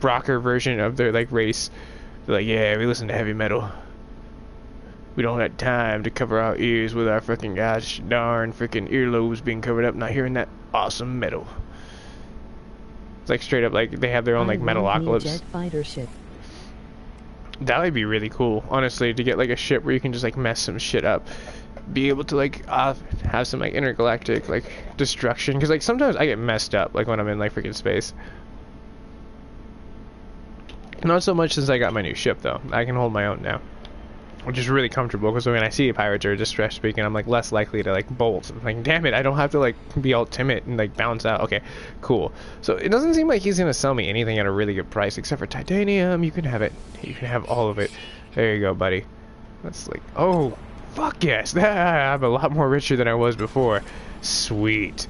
rocker version of their like race. They're like, yeah, we listen to heavy metal. We don't have time to cover our ears with our fucking gosh darn freaking earlobes being covered up, not hearing that awesome metal. It's like straight up like they have their own like metalocalypse. Jet fighter ship. That would be really cool, honestly, to get like a ship where you can just like mess some shit up. Be able to like have some like intergalactic like destruction, because like sometimes I get messed up like when I'm in like freaking space. Not so much since I got my new ship though. I can hold my own now, which is really comfortable, because when I see pirates or distress speaking, I'm like less likely to like bolt. I'm like, damn it, I don't have to like be all timid and like bounce out. Okay, cool. So it doesn't seem like he's gonna sell me anything at a really good price except for titanium. You can have it. You can have all of it. There you go, buddy. That's like, oh fuck yes. I'm a lot more richer than I was before. Sweet.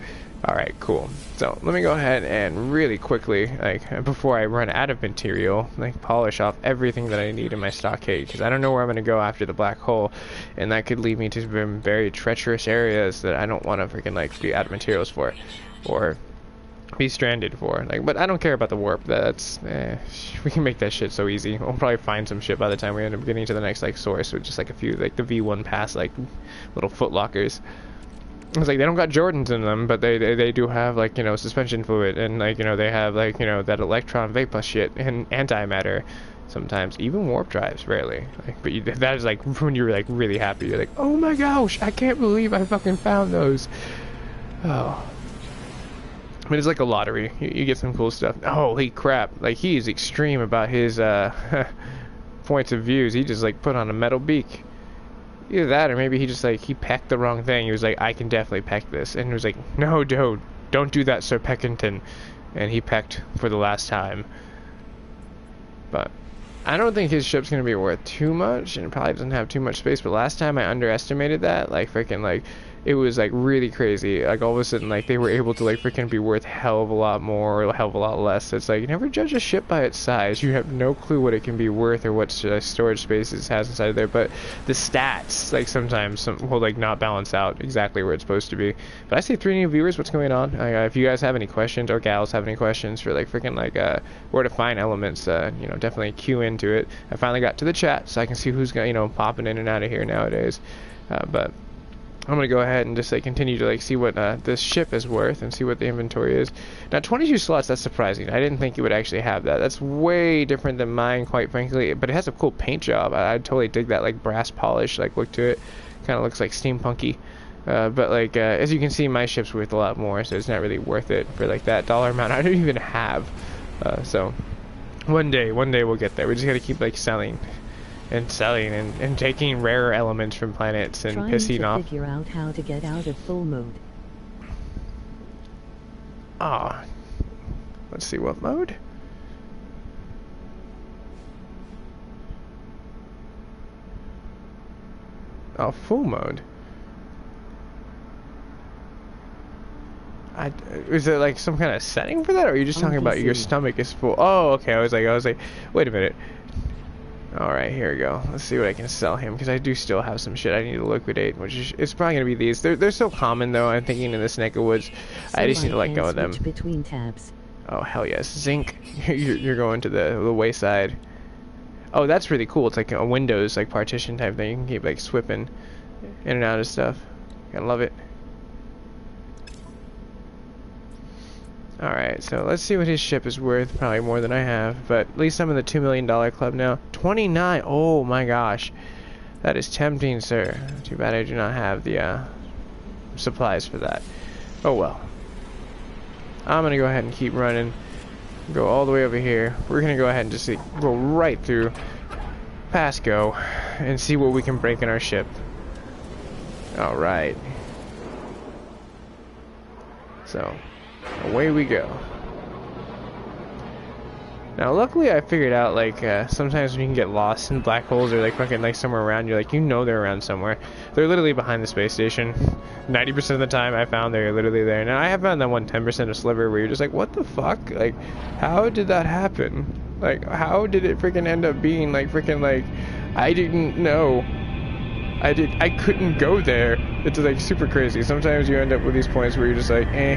Alright, cool. So let me go ahead and really quickly, like before I run out of material, like polish off everything that I need in my stockade, because I don't know where I'm going to go after the black hole, and that could lead me to some very treacherous areas that I don't want to freaking like be out of materials for, or be stranded for. Like, but I don't care about the warp. That's we can make that shit so easy. We'll probably find some shit by the time we end up getting to the next like source with just like a few like the V1 pass like little foot lockers. It's like they don't got Jordans in them, but they do have like, you know, suspension fluid, and like, you know, they have like, you know, that electron vapor shit and antimatter. Sometimes even warp drives, rarely. Like, but that is like when you're like really happy. You're like, oh my gosh, I can't believe I fucking found those. Oh. I mean, it's like a lottery. You get some cool stuff. Holy crap! Like, he is extreme about his points of views. He just like put on a metal beak. Either that, or maybe he just like he pecked the wrong thing. He was like, I can definitely peck this, and he was like, no, don't do that, Sir Peckington. And he pecked for the last time. But I don't think his ship's gonna be worth too much, and it probably doesn't have too much space. But last time I underestimated that, like freaking like. It was like really crazy. Like all of a sudden, like they were able to like freaking be worth hell of a lot more, or hell of a lot less. So it's like, never judge a ship by its size. You have no clue what it can be worth or what storage space it has inside of there. But the stats, like sometimes will like not balance out exactly where it's supposed to be. But I see 3 new viewers. What's going on? If you guys have any questions, or gals have any questions for like freaking like where to find elements, you know, definitely queue into it. I finally got to the chat, so I can see who's you know, popping in and out of here nowadays. But I'm gonna go ahead and just like continue to like see what this ship is worth and see what the inventory is. Now 22 slots, that's surprising. I didn't think it would actually have that. That's way different than mine, quite frankly, but it has a cool paint job. I totally dig that like brass polish like look to it. Kind of looks like steampunky. But like as you can see, my ship's worth a lot more, so it's not really worth it for like that dollar amount I don't even have. So one day we'll get there. We just gotta keep like selling and taking rare elements from planets and pissing off. Figure out how to get out of full mode. Let's see what mode. Full mode. Is there like some kind of setting for that, or are you just talking about your stomach is full? Oh, okay. I was like, wait a minute. Alright, here we go. Let's see what I can sell him, because I do still have some shit I need to liquidate, which is, it's probably going to be these. They're so common, though, I'm thinking in this neck of woods. I just need to let go of them. Between tabs. Oh, hell yes. Zinc, you're going to the wayside. Oh, that's really cool. It's like a Windows, like, partition type thing. You can keep, like, swipping in and out of stuff. I love it. Alright, so let's see what his ship is worth. Probably more than I have, but at least I'm in the $2 million club now. 29! Oh my gosh. That is tempting, sir. Too bad I do not have the supplies for that. Oh well. I'm gonna go ahead and keep running. Go all the way over here. We're gonna go ahead and just go right through Pasco and see what we can break in our ship. Alright. So, away we go. Now, luckily, I figured out, like, sometimes when you can get lost in black holes or, like, fucking, like, somewhere around, you're like, you know they're around somewhere. They're literally behind the space station. 90% of the time I found they're literally there. Now, I have found that 10% of sliver where you're just like, what the fuck? Like, how did that happen? Like, how did it freaking end up being, like, freaking, like, I didn't know. I couldn't go there. It's, like, super crazy. Sometimes you end up with these points where you're just like, eh.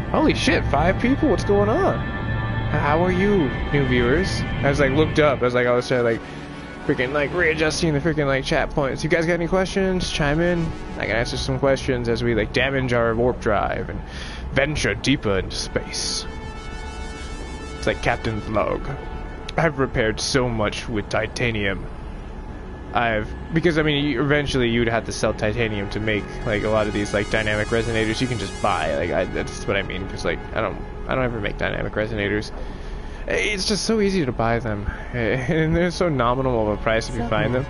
Holy shit, 5 people? What's going on? How are you, new viewers? I was like looked up. I was trying to like freaking like readjusting the freaking like chat points. You guys got any questions? Chime in. I can answer some questions as we like damage our warp drive and venture deeper into space. It's like Captain's log. I've repaired so much with titanium. Because I mean, eventually you'd have to sell titanium to make like a lot of these like dynamic resonators. You can just buy. Like that's what I mean. Because like I don't ever make dynamic resonators. It's just so easy to buy them, and they're so nominal of a price if you find them.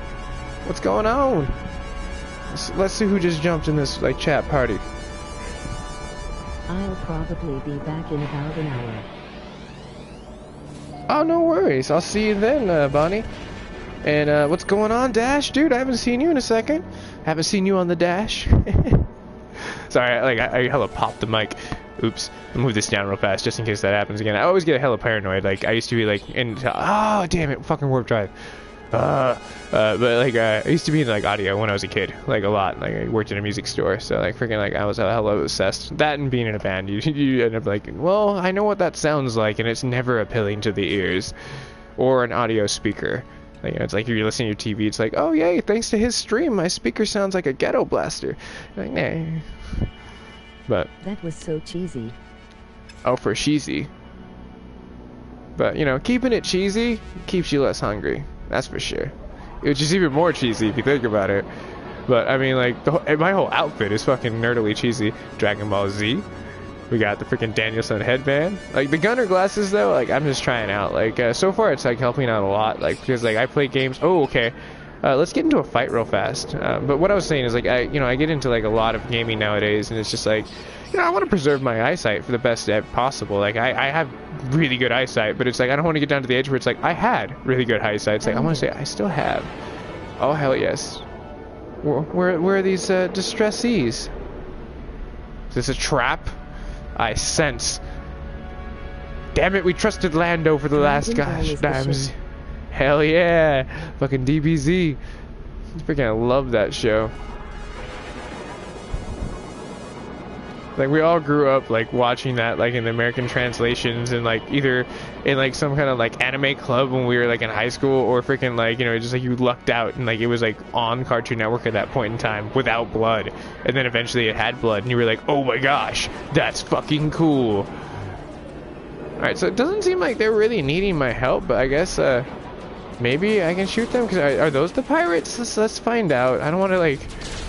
What's going on? Let's see who just jumped in this like chat party. I'll probably be back in about an hour. Oh, no worries. I'll see you then, Bonnie. And what's going on, Dash? Dude, I haven't seen you in a second. Haven't seen you on the Dash. Sorry, I hella popped the mic. Oops. I'll move this down real fast just in case that happens again. I always get hella paranoid. Like, I used to be like, oh, damn it, fucking warp drive. But like, I used to be in like audio when I was a kid, like a lot. Like, I worked in a music store, so like, freaking like, I was hella obsessed. That and being in a band, you end up like, well, I know what that sounds like, and it's never appealing to the ears. Or an audio speaker. Like, you know, it's like you're listening to your TV, it's like, oh yay, thanks to his stream, my speaker sounds like a ghetto blaster. Like, nah. But that was so cheesy. Oh, for cheesy. But, you know, keeping it cheesy keeps you less hungry. That's for sure. Which is even more cheesy if you think about it. But, I mean, like, my whole outfit is fucking nerdily cheesy. Dragon Ball Z. We got the freaking Danielson headband. Like, the gunner glasses, though, like, I'm just trying out. Like, so far, it's, like, helping out a lot. Like, because, like, I play games. Oh, okay. Let's get into a fight real fast. But what I was saying is, like, I get into, like, a lot of gaming nowadays, and it's just, like, I want to preserve my eyesight for the best possible. Like, I have really good eyesight, but it's, like, I don't want to get down to the edge where it's, like, I had really good eyesight. It's, like, I want to say I still have. Oh, hell yes. Where are these, distressees? Is this a trap? I sense. Damn it, we trusted Lando for the last gosh times. Hell yeah. Fucking DBZ. Freaking I love that show. Like, we all grew up, like, watching that, like, in the American translations and, like, either in, like, some kind of, like, anime club when we were, like, in high school, or freaking, like, you know, just, like, you lucked out and, like, it was, like, on Cartoon Network at that point in time without blood. And then eventually it had blood and you were like, oh my gosh, that's fucking cool. Alright, so it doesn't seem like they're really needing my help, but I guess, maybe I can shoot them? Because are those the pirates? Let's find out. I don't want to, like,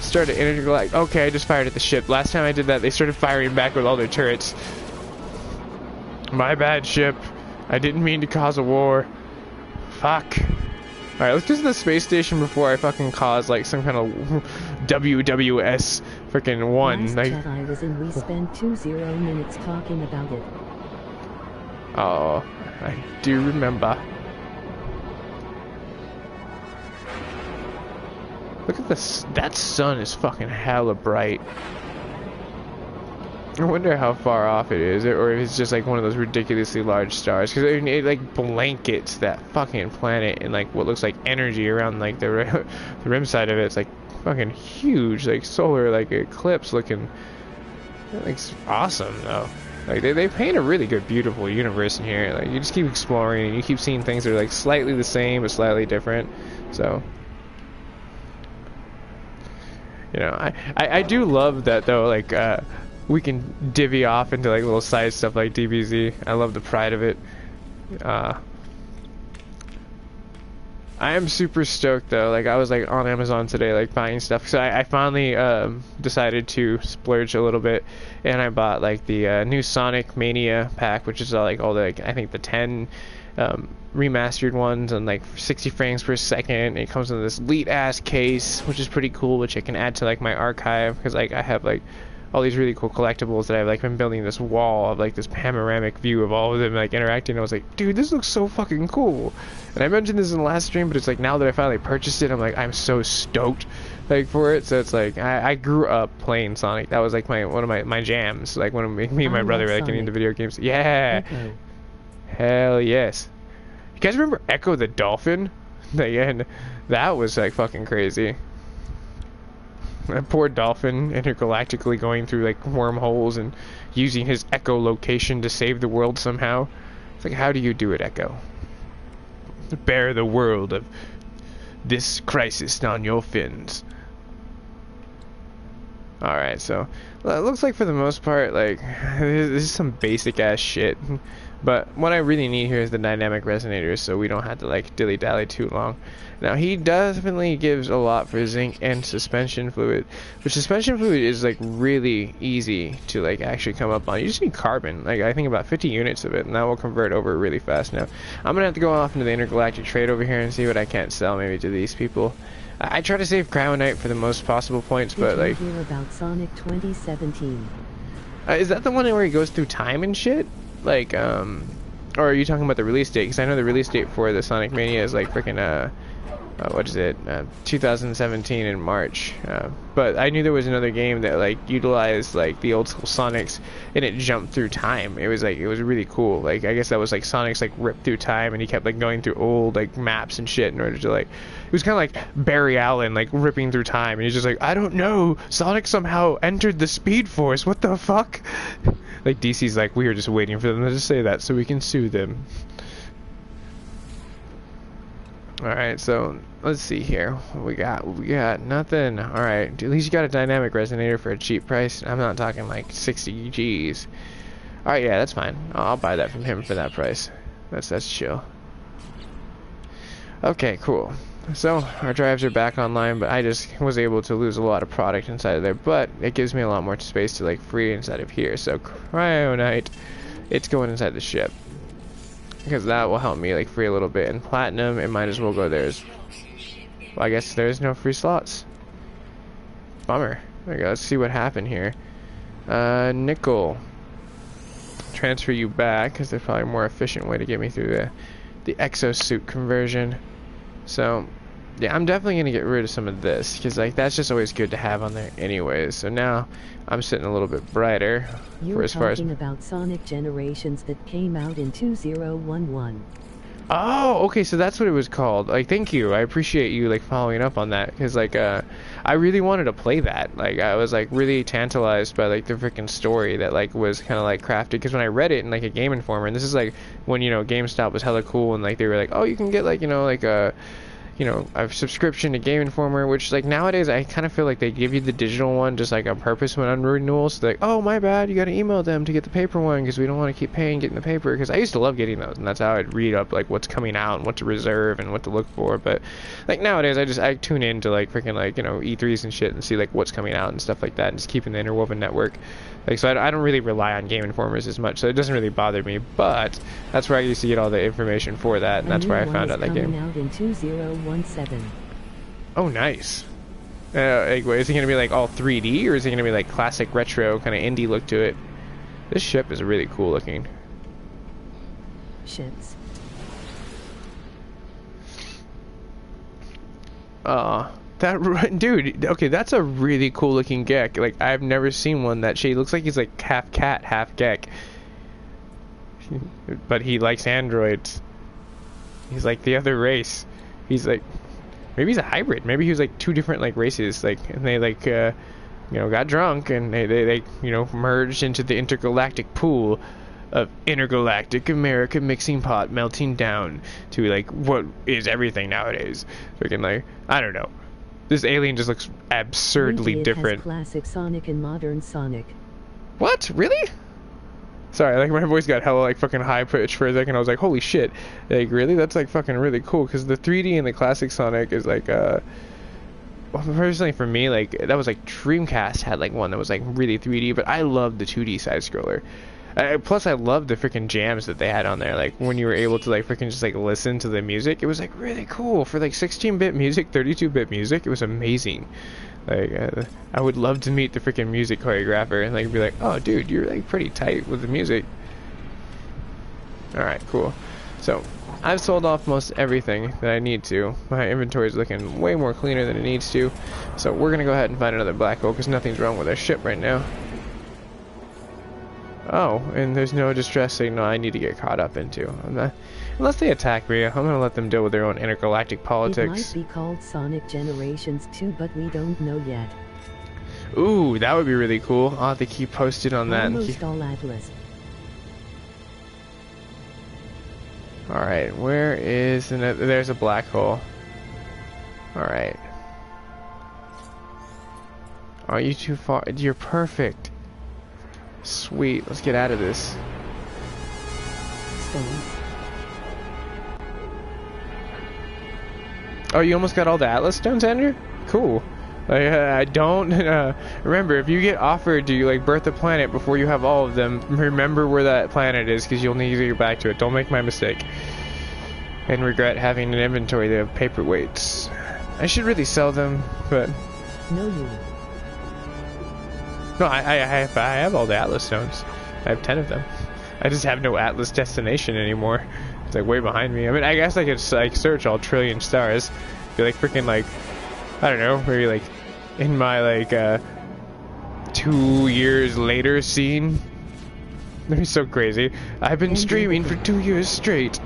start an intergalactic. Okay, I just fired at the ship. Last time I did that, they started firing back with all their turrets. My bad, ship. I didn't mean to cause a war. Fuck. Alright, let's get to the space station before I fucking cause, like, some kind of WWS freaking one. Last like, Jedi was in. We spent 20 minutes talking about it. Oh, I do remember. Look at this. That sun is fucking hella bright. I wonder how far off it is, or if it's just like one of those ridiculously large stars. Because it like blankets that fucking planet in like what looks like energy around like the rim side of it. It's like fucking huge, like solar like eclipse looking. That looks awesome though. Like they paint a really good, beautiful universe in here. Like you just keep exploring and you keep seeing things that are like slightly the same but slightly different. So. You know, I do love that though, like, we can divvy off into like little side stuff like DBZ. I love the pride of it. I am super stoked though, like I was like on Amazon today like buying stuff, so I finally decided to splurge a little bit, and I bought like the new Sonic Mania pack, which is like all the, like, I think the 10 remastered ones and like 60 frames per second. It comes in this elite ass case, which is pretty cool, which I can add to like my archive, because like I have like all these really cool collectibles that I've like been building this wall of like this panoramic view of all of them like interacting. I was like, dude, this looks so fucking cool. And I mentioned this in the last stream, but it's like now that I finally purchased it, I'm like, I'm so stoked like for it. So it's like I grew up playing Sonic. That was like one of my jams, like when me and my brother were like getting into video games. Yeah. Okay. Hell yes. You guys remember Echo the Dolphin? Again, that was like fucking crazy. That poor dolphin intergalactically going through like wormholes and using his echolocation to save the world somehow. It's like, how do you do it, Echo? Bear the world of this crisis on your fins. Alright, so it looks like for the most part, like, this is some basic ass shit. But what I really need here is the dynamic resonators, so we don't have to like dilly-dally too long. Now he definitely gives a lot for zinc and suspension fluid, but suspension fluid is like really easy to like actually come up on. You just need carbon, like I think about 50 units of it, and that will convert over really fast. Now I'm gonna have to go off into the intergalactic trade over here and see what I can't sell maybe to these people. I try to save Cryonite for the most possible points, but like. Did you hear about Sonic 2017? Is that the one where he goes through time and shit? Like, or are you talking about the release date? Because I know the release date for the Sonic Mania is like freaking, what is it? 2017 in March. But I knew there was another game that like utilized like the old school Sonics and it jumped through time. It was like, it was really cool. Like, I guess that was like Sonic's like ripped through time and he kept like going through old like maps and shit in order to like, it was kind of like Barry Allen like ripping through time, and he's just like, I don't know, Sonic somehow entered the Speed Force, what the fuck? Like DC's like, we were just waiting for them to say that so we can sue them. Alright, so let's see here. What we got nothing. Alright, at least you got a dynamic resonator for a cheap price. I'm not talking like 60 G's. Alright, yeah, that's fine. I'll buy that from him for that price. That's chill. Okay, cool. So our drives are back online, but I just was able to lose a lot of product inside of there. But it gives me a lot more space to like free inside of here. So cryonite, it's going inside the ship because that will help me like free a little bit. And platinum, it might as well go there. Well, I guess there's no free slots. Bummer. There we go. Let's see what happened here. Nickel. Transfer you back because there's probably a more efficient way to get me through the exosuit conversion. So yeah, I'm definitely gonna get rid of some of this because like that's just always good to have on there anyways. So now I'm sitting a little bit brighter. You were talking about Sonic Generations that came out in 2011. Oh, okay, so that's what it was called. Like, thank you. I appreciate you like following up on that because like I really wanted to play that. Like I was like really tantalized by like the freaking story that like was kind of like crafted because when I read it in like a Game Informer, and this is like when GameStop was hella cool and like they were like, "Oh, you can get like like a a subscription to Game Informer," which like nowadays I kind of feel like they give you the digital one just like on purpose when on renewal. So like, oh my bad, you got to email them to get the paper one because we don't want to keep paying getting the paper. Because I used to love getting those, and that's how I'd read up like what's coming out and what to reserve and what to look for. But like nowadays I tune into like freaking like E3s and shit and see like what's coming out and stuff like that and just keeping the interwoven network. Like so I don't really rely on Game Informers as much, so it doesn't really bother me. But that's where I used to get all the information for that, and that's where I found out that game. Out in 2017. Oh, nice. Like, is it gonna be like all 3D, or is it gonna be like classic retro kind of indie look to it? This ship is really cool looking. Ships. That dude. Okay, that's a really cool looking Gek. Like I've never seen one that shade. Looks like he's like half cat, half Gek. But he likes androids. He's like the other race. He's like, maybe he's a hybrid. Maybe he was like two different like races. Like, and they like, got drunk and they merged into the intergalactic pool of intergalactic America mixing pot melting down to like what is everything nowadays. Freaking like, I don't know. This alien just looks absurdly different. Has classic Sonic and modern Sonic. What? Really? Sorry, like my voice got hella like fucking high pitched for a second. I was like, holy shit. Like really? That's like fucking really cool because the 3D and the classic Sonic is like well, personally for me, like that was like Dreamcast had like one that was like really 3D, but I loved the 2D side scroller. Plus I loved the freaking jams that they had on there, like when you were able to like freaking just like listen to the music. It was like really cool for like 16-bit music, 32-bit music. It was amazing. Like I would love to meet the freaking music choreographer and like be like, oh dude, you're like pretty tight with the music. Alright, cool. So I've sold off most everything that I need to. My inventory is looking way more cleaner than it needs to. So we're gonna go ahead and find another black hole because nothing's wrong with our ship right now. Oh, and there's no distress signal I need to get caught up into. Unless they attack me, I'm gonna let them deal with their own intergalactic politics. It might be called Sonic Generations 2, but we don't know yet. Ooh, that would be really cool. I'll have to keep posted on that. Almost all Atlas. Alright, where is... There's a black hole. Alright. Are you too far? You're perfect. Sweet, let's get out of this. Stone. Oh, you almost got all the Atlas stones, Andrew? Cool. I don't remember, if you get offered to like birth a planet before you have all of them, remember where that planet is because you'll need to get back to it. Don't make my mistake and regret having an inventory of paperweights. I should really sell them, but no, you. No, I have all the Atlas stones. I have 10 of them. I just have no Atlas destination anymore. It's like way behind me. I mean, I guess I could like search all trillion stars. Be like freaking like, I don't know, maybe like in my like 2 years later scene. That'd be so crazy. I've been streaming for 2 years straight.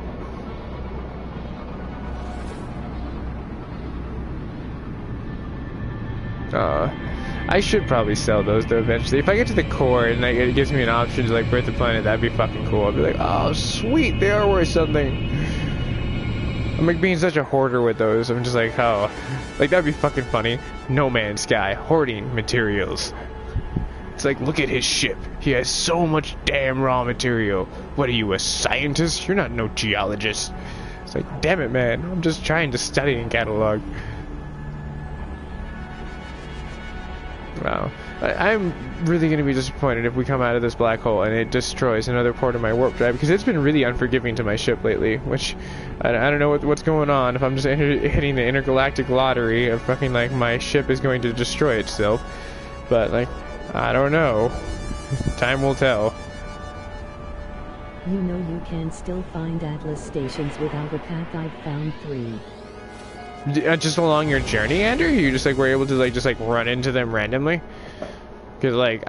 I should probably sell those though eventually. If I get to the core and like, it gives me an option to like birth the planet, that'd be fucking cool. I'd be like, oh sweet, they are worth something. I'm like being such a hoarder with those. I'm just like, oh, like that'd be fucking funny. No Man's Sky, hoarding materials. It's like, look at his ship. He has so much damn raw material. What are you, a scientist? You're not no geologist. It's like, damn it, man. I'm just trying to study and catalog. Wow. I'm really going to be disappointed if we come out of this black hole and it destroys another part of my warp drive, because it's been really unforgiving to my ship lately, which I don't know what's going on. If I'm just hitting the intergalactic lottery of fucking, like, my ship is going to destroy itself. But, like, I don't know. Time will tell. You know you can still find Atlas stations without a path. I've found 3. Just along your journey, Andrew? You just, like, were able to, like, just, like, run into them randomly? Because, like,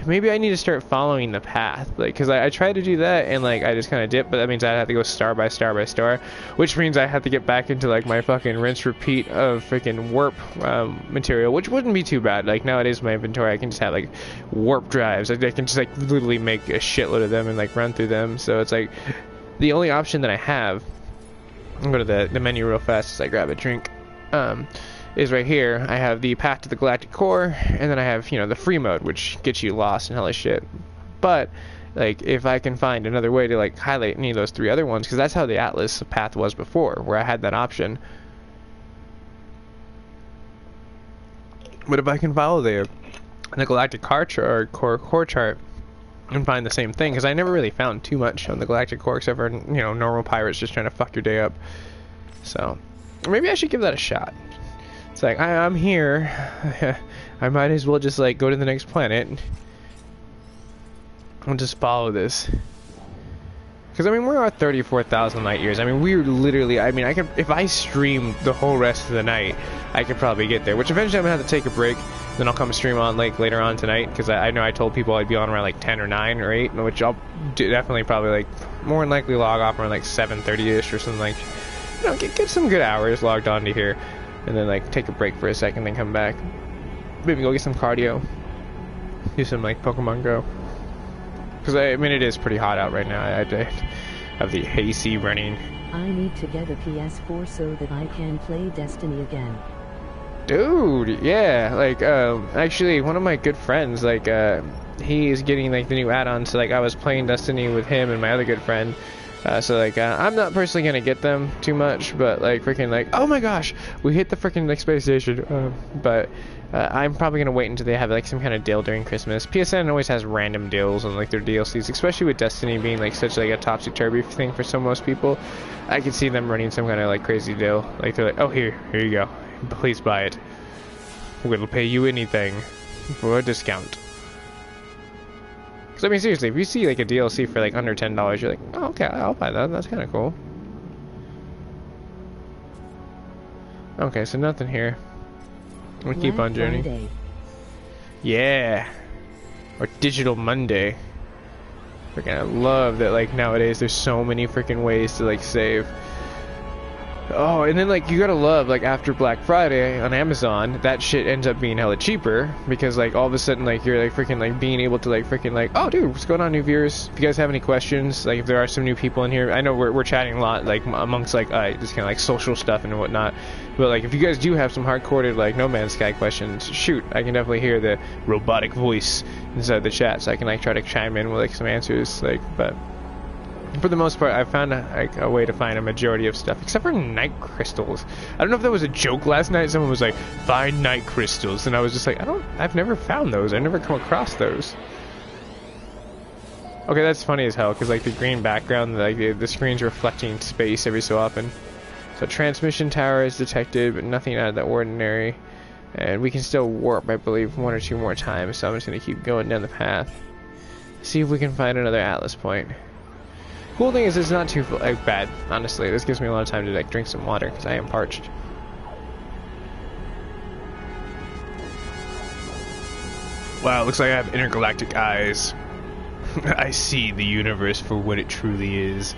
maybe I need to start following the path. Like, because I tried to do that, and, like, I just kind of dipped, but that means I have to go star by star by star, which means I have to get back into, like, my fucking rinse repeat of freaking warp material, which wouldn't be too bad. Like, nowadays in my inventory, I can just have, like, warp drives. Like, I can just, like, literally make a shitload of them and, like, run through them. So it's, like, the only option that I have, I'll go to the menu real fast as I grab a drink, is right here. I have the path to the galactic core, and then I have, you know, the free mode, which gets you lost and hellish shit. But, like, if I can find another way to, like, highlight any of those 3 other ones, because that's how the Atlas path was before, where I had that option. But if I can follow the galactic core chart and find the same thing, because I never really found too much on the galactic core except for, you know, normal pirates just trying to fuck your day up. So maybe I should give that a shot. It's like, I'm here. I might as well just, like, go to the next planet and just follow this. Because, I mean, we're at 34,000 light years. I mean, we're literally, I mean, I could, if I stream the whole rest of the night, I could probably get there. Which eventually I'm going to have to take a break. Then I'll come stream on, like, later on tonight. Because I know I told people I'd be on around, like, 10 or 9 or 8. Which I'll definitely probably, like, more than likely log off around, like, 7:30ish or something, like, you know, get some good hours logged onto here. And then, like, take a break for a second, then come back. Maybe go get some cardio. Do some, like, Pokemon Go. Because, I mean, it is pretty hot out right now. I have the AC running. I need to get a PS4 so that I can play Destiny again. Dude, yeah. Like, actually, one of my good friends, like, he is getting, like, the new add-ons. So, like, I was playing Destiny with him and my other good friend. So, like, I'm not personally gonna get them too much, but, like, freaking, like, oh my gosh, we hit the freaking, like, space station. But I'm probably gonna wait until they have, like, some kind of deal during Christmas. PSN always has random deals on, like, their DLCs, especially with Destiny being, like, such, like, a topsy-turvy thing for most people. I could see them running some kind of, like, crazy deal. Like, they're like, oh, here you go. Please buy it. We'll pay you anything for a discount. I mean, seriously, if you see, like, a DLC for, like, under $10, you're like, oh, okay, I'll buy that. That's kind of cool. Okay, so nothing here. We'll keep on journey. Friday. Yeah. Or Digital Monday. Freaking, I love that, like, nowadays there's so many freaking ways to, like, save. Oh, and then, like, you gotta love, like, after Black Friday on Amazon, that shit ends up being hella cheaper, because, like, all of a sudden, like, you're, like, freaking, like, being able to, like, freaking, like, oh, dude, what's going on, new viewers? If you guys have any questions, like, if there are some new people in here, I know we're chatting a lot, like, amongst, like, just kind of, like, social stuff and whatnot, but, like, if you guys do have some hardcore, like, No Man's Sky questions, shoot, I can definitely hear the robotic voice inside the chat, so I can, like, try to chime in with, like, some answers, like, but for the most part, I found a way to find a majority of stuff, except for night crystals. I don't know if that was a joke last night. Someone was like, "Find night crystals," and I was just like, I've never found those. I've never come across those. Okay, that's funny as hell, because, like, the green background, like, the screen's reflecting space every so often. So transmission tower is detected, but nothing out of the ordinary. And we can still warp, I believe, 1 or 2 more times, so I'm just going to keep going down the path. See if we can find another Atlas point. Cool thing is it's not too like, bad, honestly. This gives me a lot of time to, like, drink some water, because I am parched. Wow, looks like I have intergalactic eyes. I see the universe for what it truly is.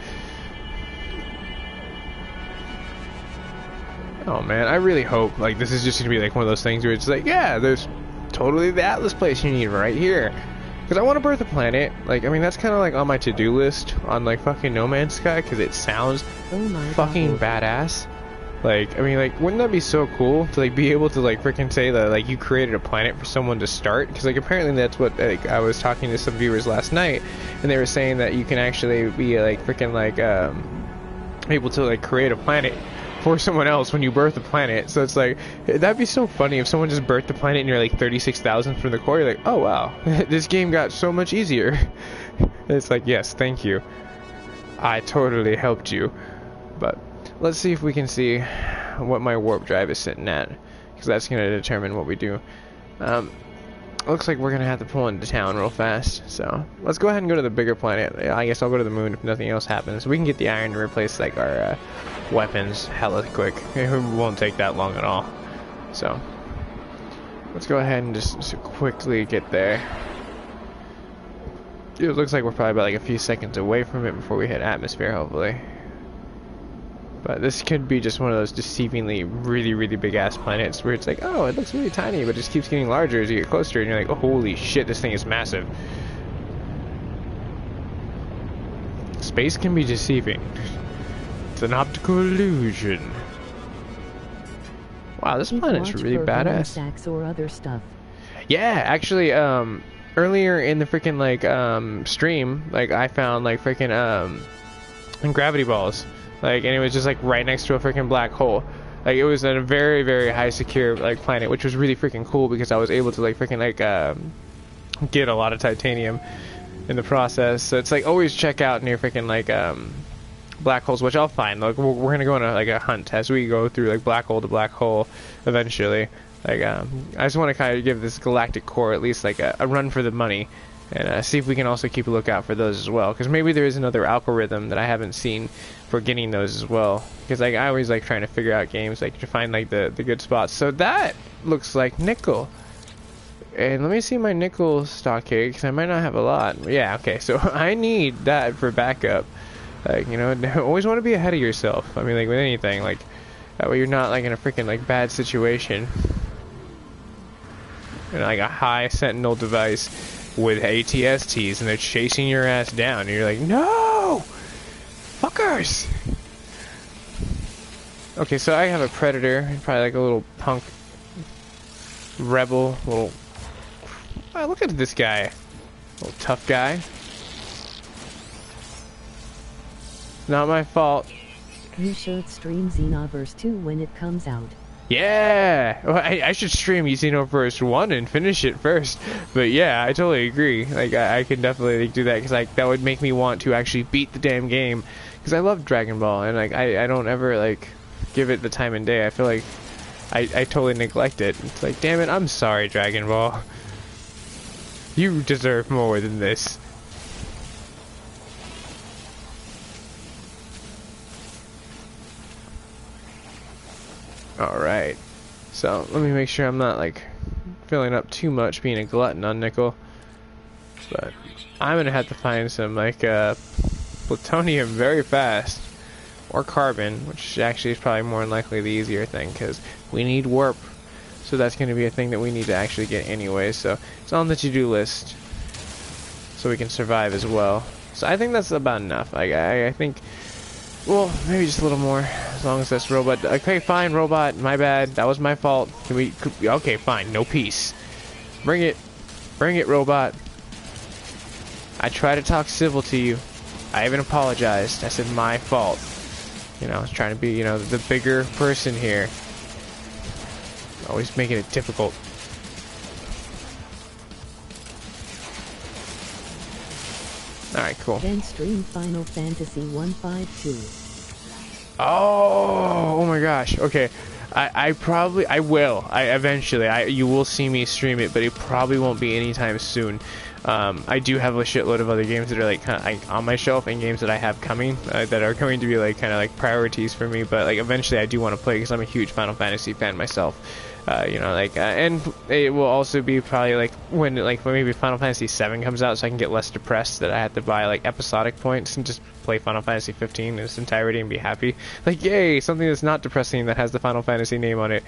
Oh man, I really hope, like, this is just gonna be, like, one of those things where it's like, yeah, there's totally the Atlas place you need right here. Because I want to birth a planet. Like, I mean, that's kind of, like, on my to-do list on, like, fucking No Man's Sky, because it sounds fucking badass. Like, I mean, like, wouldn't that be so cool to, like, be able to, like, freaking say that, like, you created a planet for someone to start? Because, like, apparently that's what, like, I was talking to some viewers last night, and they were saying that you can actually be, like, freaking, like, able to like create a planet for someone else when you birth a planet. So it's like, that'd be so funny if someone just birthed a planet and you're like 36,000 from the core. You're like, oh wow, this game got so much easier. It's like, yes, thank you, I totally helped you. But let's see if we can see what my warp drive is sitting at, because that's going to determine what we do. Looks like we're going to have to pull into town real fast, so let's go ahead and go to the bigger planet. I guess I'll go to the moon if nothing else happens. We can get the iron to replace like our weapons hella quick. It won't take that long at all. So let's go ahead and just quickly get there. It looks like we're probably about like a few seconds away from it before we hit atmosphere, hopefully. But this could be just one of those deceivingly really big ass planets where it's like, oh, it looks really tiny, but it just keeps getting larger as you get closer, and you're like, oh, holy shit, this thing is massive. Space can be deceiving. It's an optical illusion. Wow, this planet's really badass. Stacks or other stuff. Yeah, actually, earlier in the freaking like stream, like I found like freaking gravity balls. Like, and it was just like right next to a freaking black hole. Like, it was a very high secure like planet, which was really freaking cool because I was able to like freaking like get a lot of titanium in the process. So it's like always check out near freaking like black holes, which I'll find. Like we're gonna go on a hunt as we go through like black hole to black hole eventually. Like I just want to kind of give this galactic core at least like a run for the money. And see if we can also keep a lookout for those as well. Because maybe there is another algorithm that I haven't seen for getting those as well. Because like, I always like trying to figure out games like to find like the good spots. So that looks like nickel. And let me see my nickel stock here, because I might not have a lot. Yeah, okay. So I need that for backup. Like, you know, always want to be ahead of yourself. I mean, like with anything. Like, that way you're not like in a freaking like bad situation. And like a high sentinel device with ATSTs, and they're chasing your ass down, and you're like, no! Fuckers! Okay, so I have a predator, probably like a little punk rebel, little... Wow, look at this guy. Little tough guy. Not my fault. You should stream Xenoverse 2 when it comes out. Yeah! Well, I should stream Xenoverse 1 and finish it first. But yeah, I totally agree. Like, I can definitely do that, because like, that would make me want to actually beat the damn game. Because I love Dragon Ball, and like, I don't ever like give it the time and day. I feel like I totally neglect it. It's like, damn it, I'm sorry, Dragon Ball. You deserve more than this. Alright, so let me make sure I'm not like filling up too much being a glutton on nickel, but I'm gonna have to find some like plutonium very fast, or carbon, which actually is probably more than likely the easier thing, because we need warp, so that's going to be a thing that we need to actually get anyway. So it's on the to-do list so we can survive as well. So I think that's about enough. I think, well, maybe just a little more, as long as that's robot. Okay, fine, robot, my bad, that was my fault. Okay, fine, no peace. Bring it, robot. I try to talk civil to you. I even apologized. I said my fault. You know, I was trying to be, you know, the bigger person here. Always making it difficult. Alright, cool. Then stream Final Fantasy 152. Oh my gosh. Okay. I will. You will see me stream it, but it probably won't be anytime soon. I do have a shitload of other games that are like kind of like on my shelf, and games that I have coming that are going to be like kind of like priorities for me. But like eventually, I do want to play because I'm a huge Final Fantasy fan myself. You know, like and it will also be probably like when maybe Final Fantasy 7 comes out, so I can get less depressed that I have to buy like episodic points and just play Final Fantasy 15 in its entirety and be happy. Like, yay, something that's not depressing that has the Final Fantasy name on it.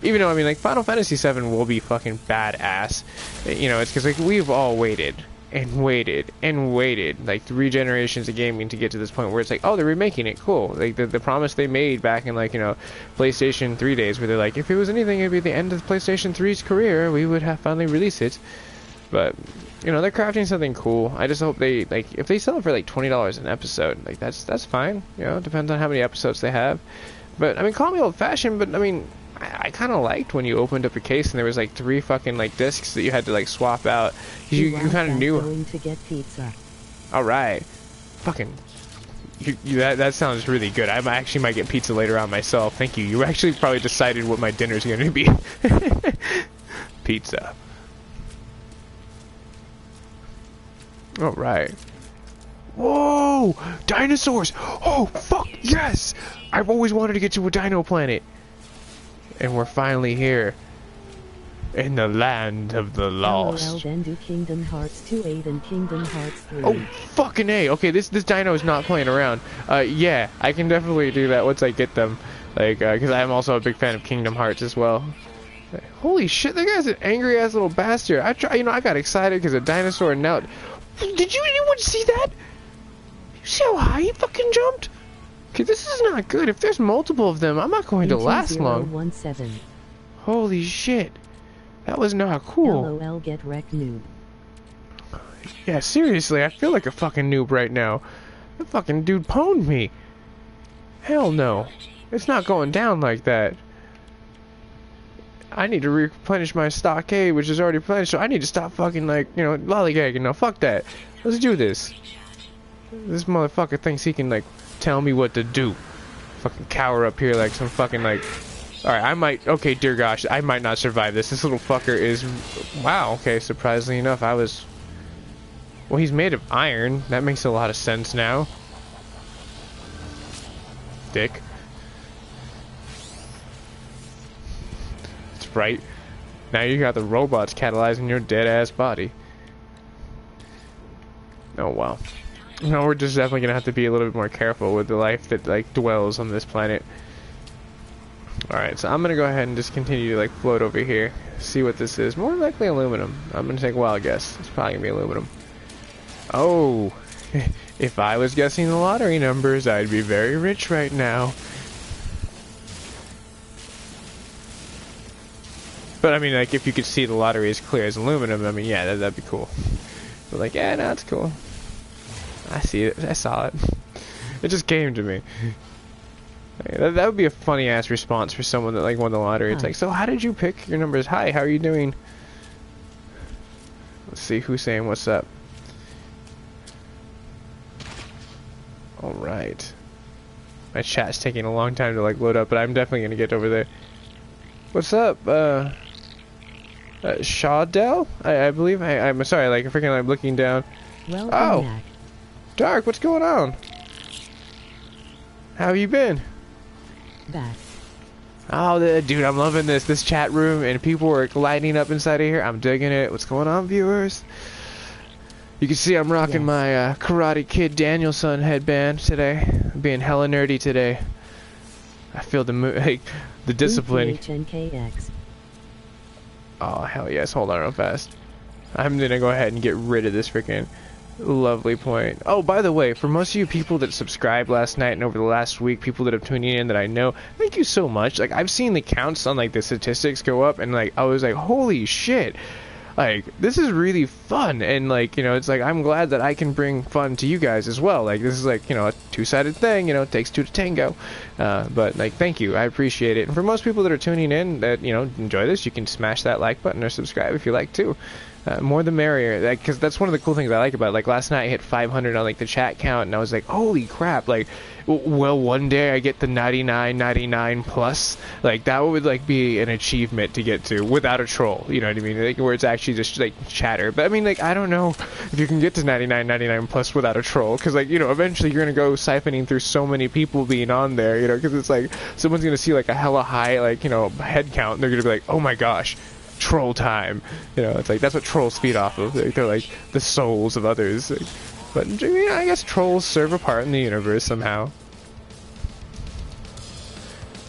Even though, I mean, like, Final Fantasy 7 will be fucking badass. You know, it's because, like, we've all waited and waited and waited, like, 3 generations of gaming to get to this point where it's like, oh, they're remaking it, cool. Like, the promise they made back in, like, you know, PlayStation 3 days, where they're like, if it was anything, it'd be the end of PlayStation 3's career, we would have finally released it. But you know, they're crafting something cool. I just hope they, like, if they sell it for like $20 an episode, like that's fine. You know, it depends on how many episodes they have. But I mean, call me old-fashioned, but I mean, I kind of liked when you opened up a case and there was like 3 fucking like discs that you had to like swap out. You kind of knew. Going to get pizza. All right, fucking. That sounds really good. I actually might get pizza later on myself. Thank you. You actually probably decided what my dinner's going to be. Pizza. All right. Whoa! Dinosaurs! Oh, fuck, yes! I've always wanted to get to a dino planet. And we're finally here. In the land of the lost. LOL, then do Kingdom Hearts 2 and Kingdom Hearts 3. Oh, fucking A. Okay, this dino is not playing around. Yeah, I can definitely do that once I get them. Like, because I'm also a big fan of Kingdom Hearts as well. Holy shit, that guy's an angry-ass little bastard. I got excited because a dinosaur and now... Did anyone see that? You see how high he fucking jumped? Okay, this is not good. If there's multiple of them, I'm not going to last long. 17. Holy shit. That was not cool. LOL, get wrecked, noob. Yeah, seriously, I feel like a fucking noob right now. That fucking dude pwned me. Hell no. It's not going down like that. I need to replenish my stockade, which is already replenished, so I need to stop fucking, like, you know, lollygagging. No, fuck that. Let's do this. This motherfucker thinks he can, like, tell me what to do. Fucking cower up here like some fucking, like... Alright, okay, dear gosh, I might not survive this. This little fucker is... Wow, okay, surprisingly enough, well, he's made of iron. That makes a lot of sense now. Dick. That's right. Now you got the robots catalyzing your dead-ass body. Oh, wow. No, we're just definitely gonna have to be a little bit more careful with the life that, like, dwells on this planet. Alright, so I'm gonna go ahead and just continue to like float over here, see what this is. More likely aluminum. I'm gonna take a wild guess. It's probably gonna be aluminum. Oh, if I was guessing the lottery numbers, I'd be very rich right now. But I mean, like, if you could see the lottery as clear as aluminum, I mean, yeah, that'd be cool. But like, yeah, no, it's cool. I see it. I saw it. It just came to me. That would be a funny ass response for someone that like won the lottery. It's like, so how did you pick your numbers? Hi, how are you doing? Let's see who's saying what's up. All right. My chat's taking a long time to like load up, but I'm definitely gonna get over there. What's up, Shawdell? I believe I'm sorry. Like freaking, I'm looking down. Welcome oh, back. Dark, what's going on? How have you been? Back. Oh, dude, I'm loving this chat room, and people are lighting up inside of here. I'm digging it. What's going on, viewers? You can see I'm rocking my Karate Kid Danielson headband today. I'm being hella nerdy today. I feel the discipline. HNKX. Oh, hell yes. Hold on real fast. I'm gonna go ahead and get rid of this freaking lovely point. Oh, by the way, for most of you people that subscribed last night and over the last week, people that have tuned in that I know, thank you so much. Like, I've seen the counts on like the statistics go up, and like I was like, holy shit, like this is really fun. And like, you know, it's like I'm glad that I can bring fun to you guys as well. Like, this is like, you know, a two-sided thing, you know, it takes two to tango. But like, thank you, I appreciate it. And for most people that are tuning in that, you know, enjoy this, you can smash that like button or subscribe if you like too. More the merrier, because that's one of the cool things I like about it. Like last night I hit 500 on like the chat count, and I was like, holy crap, like, well, one day I get the 99 plus, like that would like be an achievement to get to without a troll, you know what I mean, like, where it's actually just like chatter. But I mean, like, I don't know if you can get to 99 plus without a troll, because like, you know, eventually you're gonna go siphoning through so many people being on there, you know, because it's like someone's gonna see like a hella high, like, you know, head count, and they're gonna be like, oh my gosh, troll time, you know. It's like that's what trolls feed off of. Like, they're like the souls of others. Like, but you know, I guess trolls serve a part in the universe somehow.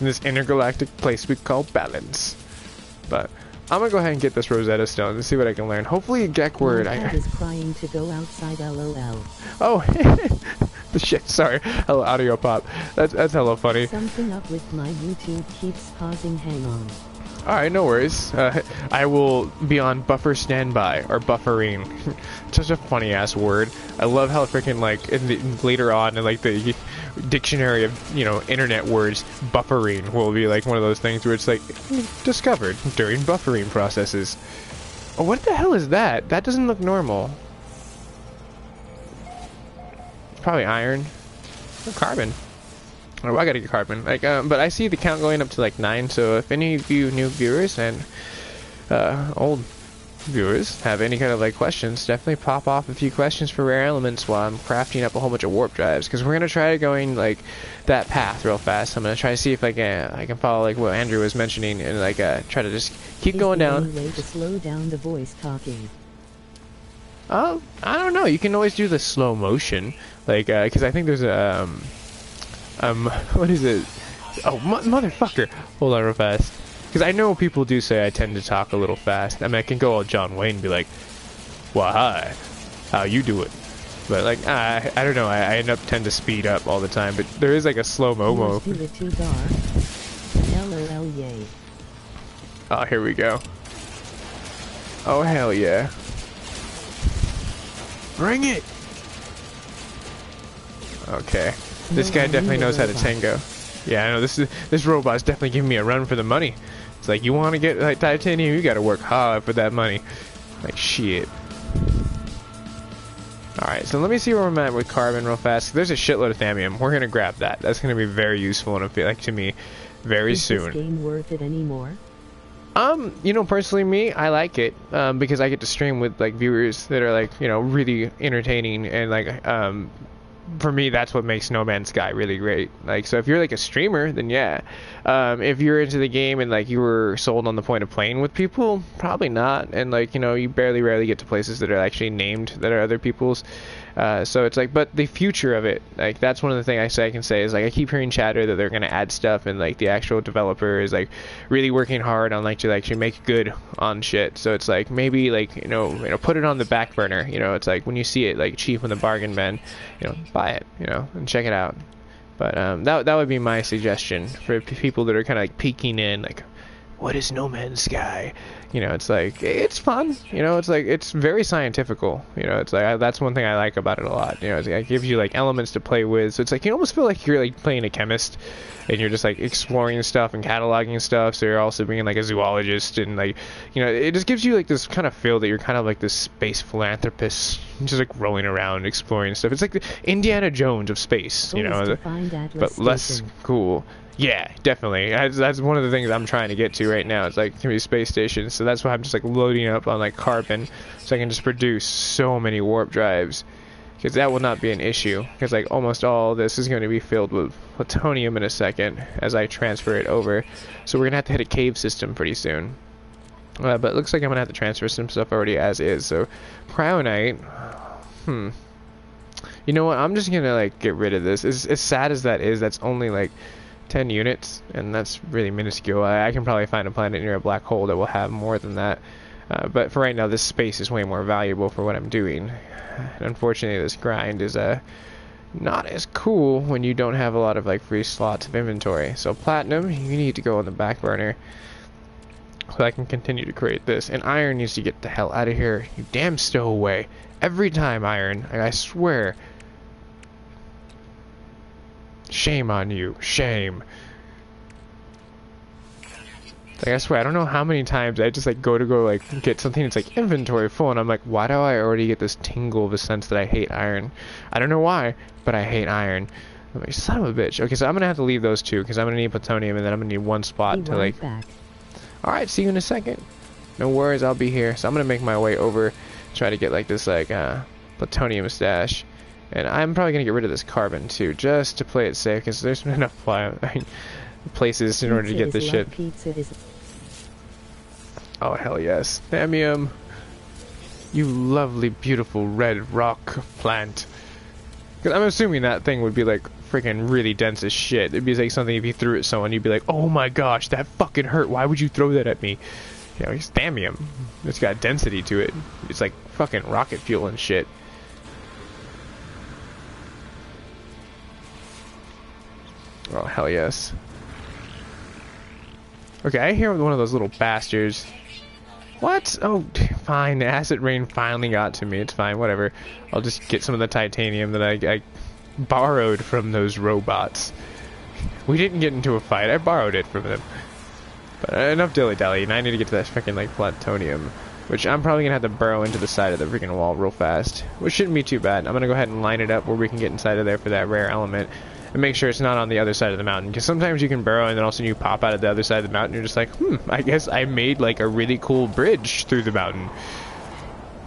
In this intergalactic place we call balance. But I'm gonna go ahead and get this Rosetta Stone and see what I can learn. Hopefully a Gek word. My cat is crying to go outside. LOL. Oh, shit. Sorry. Hello, audio pop. That's hella funny. Something up with my YouTube keeps pausing. Hang on. Alright, no worries. I will be on buffer standby, or buffering. Such a funny ass word. I love how freaking like later on in like the dictionary of, you know, internet words, buffering will be like one of those things where it's like discovered during buffering processes. Oh, what the hell is that? That doesn't look normal. It's probably iron or carbon. Oh, I gotta get carbon. Like, but I see the count going up to like 9. So if any of you new viewers and old viewers have any kind of like questions, definitely pop off a few questions for rare elements while I'm crafting up a whole bunch of warp drives. Because we're gonna try going like that path real fast. I'm gonna try to see if I can follow like what Andrew was mentioning and like try to just keep going down. Is there any way to slow down the voice talking? I don't know. You can always do the slow motion, like because I think there's a what is it? Oh, motherfucker! Hold on real fast. Because I know people do say I tend to talk a little fast. I mean, I can go all John Wayne and be like, "Why, hi, how you doing?" But like, I don't know. I end up tend to speed up all the time. But there is like a slow mo. Oh, here we go. Oh hell yeah! Bring it! Okay. This guy definitely knows how to tango. Yeah, I know, this robot's definitely giving me a run for the money. It's like, you want to get like titanium, you gotta work hard for that money. Like, shit. Alright, so let me see where I'm at with carbon real fast. There's a shitload of thammium. We're gonna grab that. That's gonna be very useful and I feel like to me very soon. Is this game worth it anymore? You know, personally me, I like it, because I get to stream with like viewers that are like, you know, really entertaining and like, for me, that's what makes No Man's Sky really great. Like, so if you're like a streamer, then yeah. If you're into the game and like you were sold on the point of playing with people, probably not. And like, you know, you rarely get to places that are actually named that are other people's. So it's like, but the future of it, like that's one of the things I can say is like I keep hearing chatter that they're gonna add stuff and like the actual developer is like really working hard on like to actually make good on shit. So it's like maybe like you know put it on the back burner. You know, it's like when you see it like cheap in the bargain bin, you know, buy it, you know, and check it out. But that would be my suggestion for people that are kind of like peeking in like, what is No Man's Sky? You know, it's like, it's fun. You know, it's like, it's very scientifical. You know, it's like, that's one thing I like about it a lot. You know, it gives you like elements to play with. So it's like, you almost feel like you're like playing a chemist and you're just like exploring stuff and cataloging stuff. So you're also being like a zoologist and like, you know, it just gives you like this kind of feel that you're kind of like this space philanthropist, just like rolling around exploring stuff. It's like the Indiana Jones of space, you know, but less cool. Yeah, definitely. That's one of the things I'm trying to get to right now. It's like can be space stations, so that's why I'm just like loading up on like carbon, so I can just produce so many warp drives, because that will not be an issue. Because like almost all this is going to be filled with plutonium in a second as I transfer it over. So we're gonna have to hit a cave system pretty soon. But it looks like I'm gonna have to transfer some stuff already as is. So cryonite. You know what? I'm just gonna like get rid of this. As sad as that is, that's only like 10 units, and that's really minuscule. I can probably find a planet near a black hole that will have more than that. But for right now, this space is way more valuable for what I'm doing. And unfortunately, this grind is not as cool when you don't have a lot of like free slots of inventory. So platinum, you need to go on the back burner so I can continue to create this. And iron needs to get the hell out of here. You damn stowaway. Every time, iron. I swear. Shame on you. Shame. Like, I swear, I don't know how many times I just like go like get something that's like inventory full and I'm like, why do I already get this tingle of a sense that I hate iron? I don't know why, but I hate iron. I'm like, son of a bitch. Okay, so I'm gonna have to leave those two because I'm gonna need plutonium and then I'm gonna need one spot to like Alright, see you in a second. No worries, I'll be here. So I'm gonna make my way over, try to get like this like plutonium stash. And I'm probably going to get rid of this carbon too, just to play it safe, because there's enough places in order to get this shit. Oh, hell yes. Thammium. You lovely, beautiful red rock plant. Because I'm assuming that thing would be like freaking really dense as shit. It'd be like something if you threw it at someone, you'd be like, oh my gosh, that fucking hurt. Why would you throw that at me? You know, it's thammium. It's got density to it. It's like fucking rocket fuel and shit. Oh, hell yes. Okay, I hear one of those little bastards. What? Oh, fine. The acid rain finally got to me. It's fine. Whatever. I'll just get some of the titanium that I borrowed from those robots. We didn't get into a fight. I borrowed it from them. But enough dilly-dallying. I need to get to that freaking, like, plutonium. Which I'm probably going to have to burrow into the side of the freaking wall real fast. Which shouldn't be too bad. I'm going to go ahead and line it up where we can get inside of there for that rare element. And make sure it's not on the other side of the mountain. Because sometimes you can burrow and then all of a sudden you pop out of the other side of the mountain and you're just like, I guess I made like a really cool bridge through the mountain.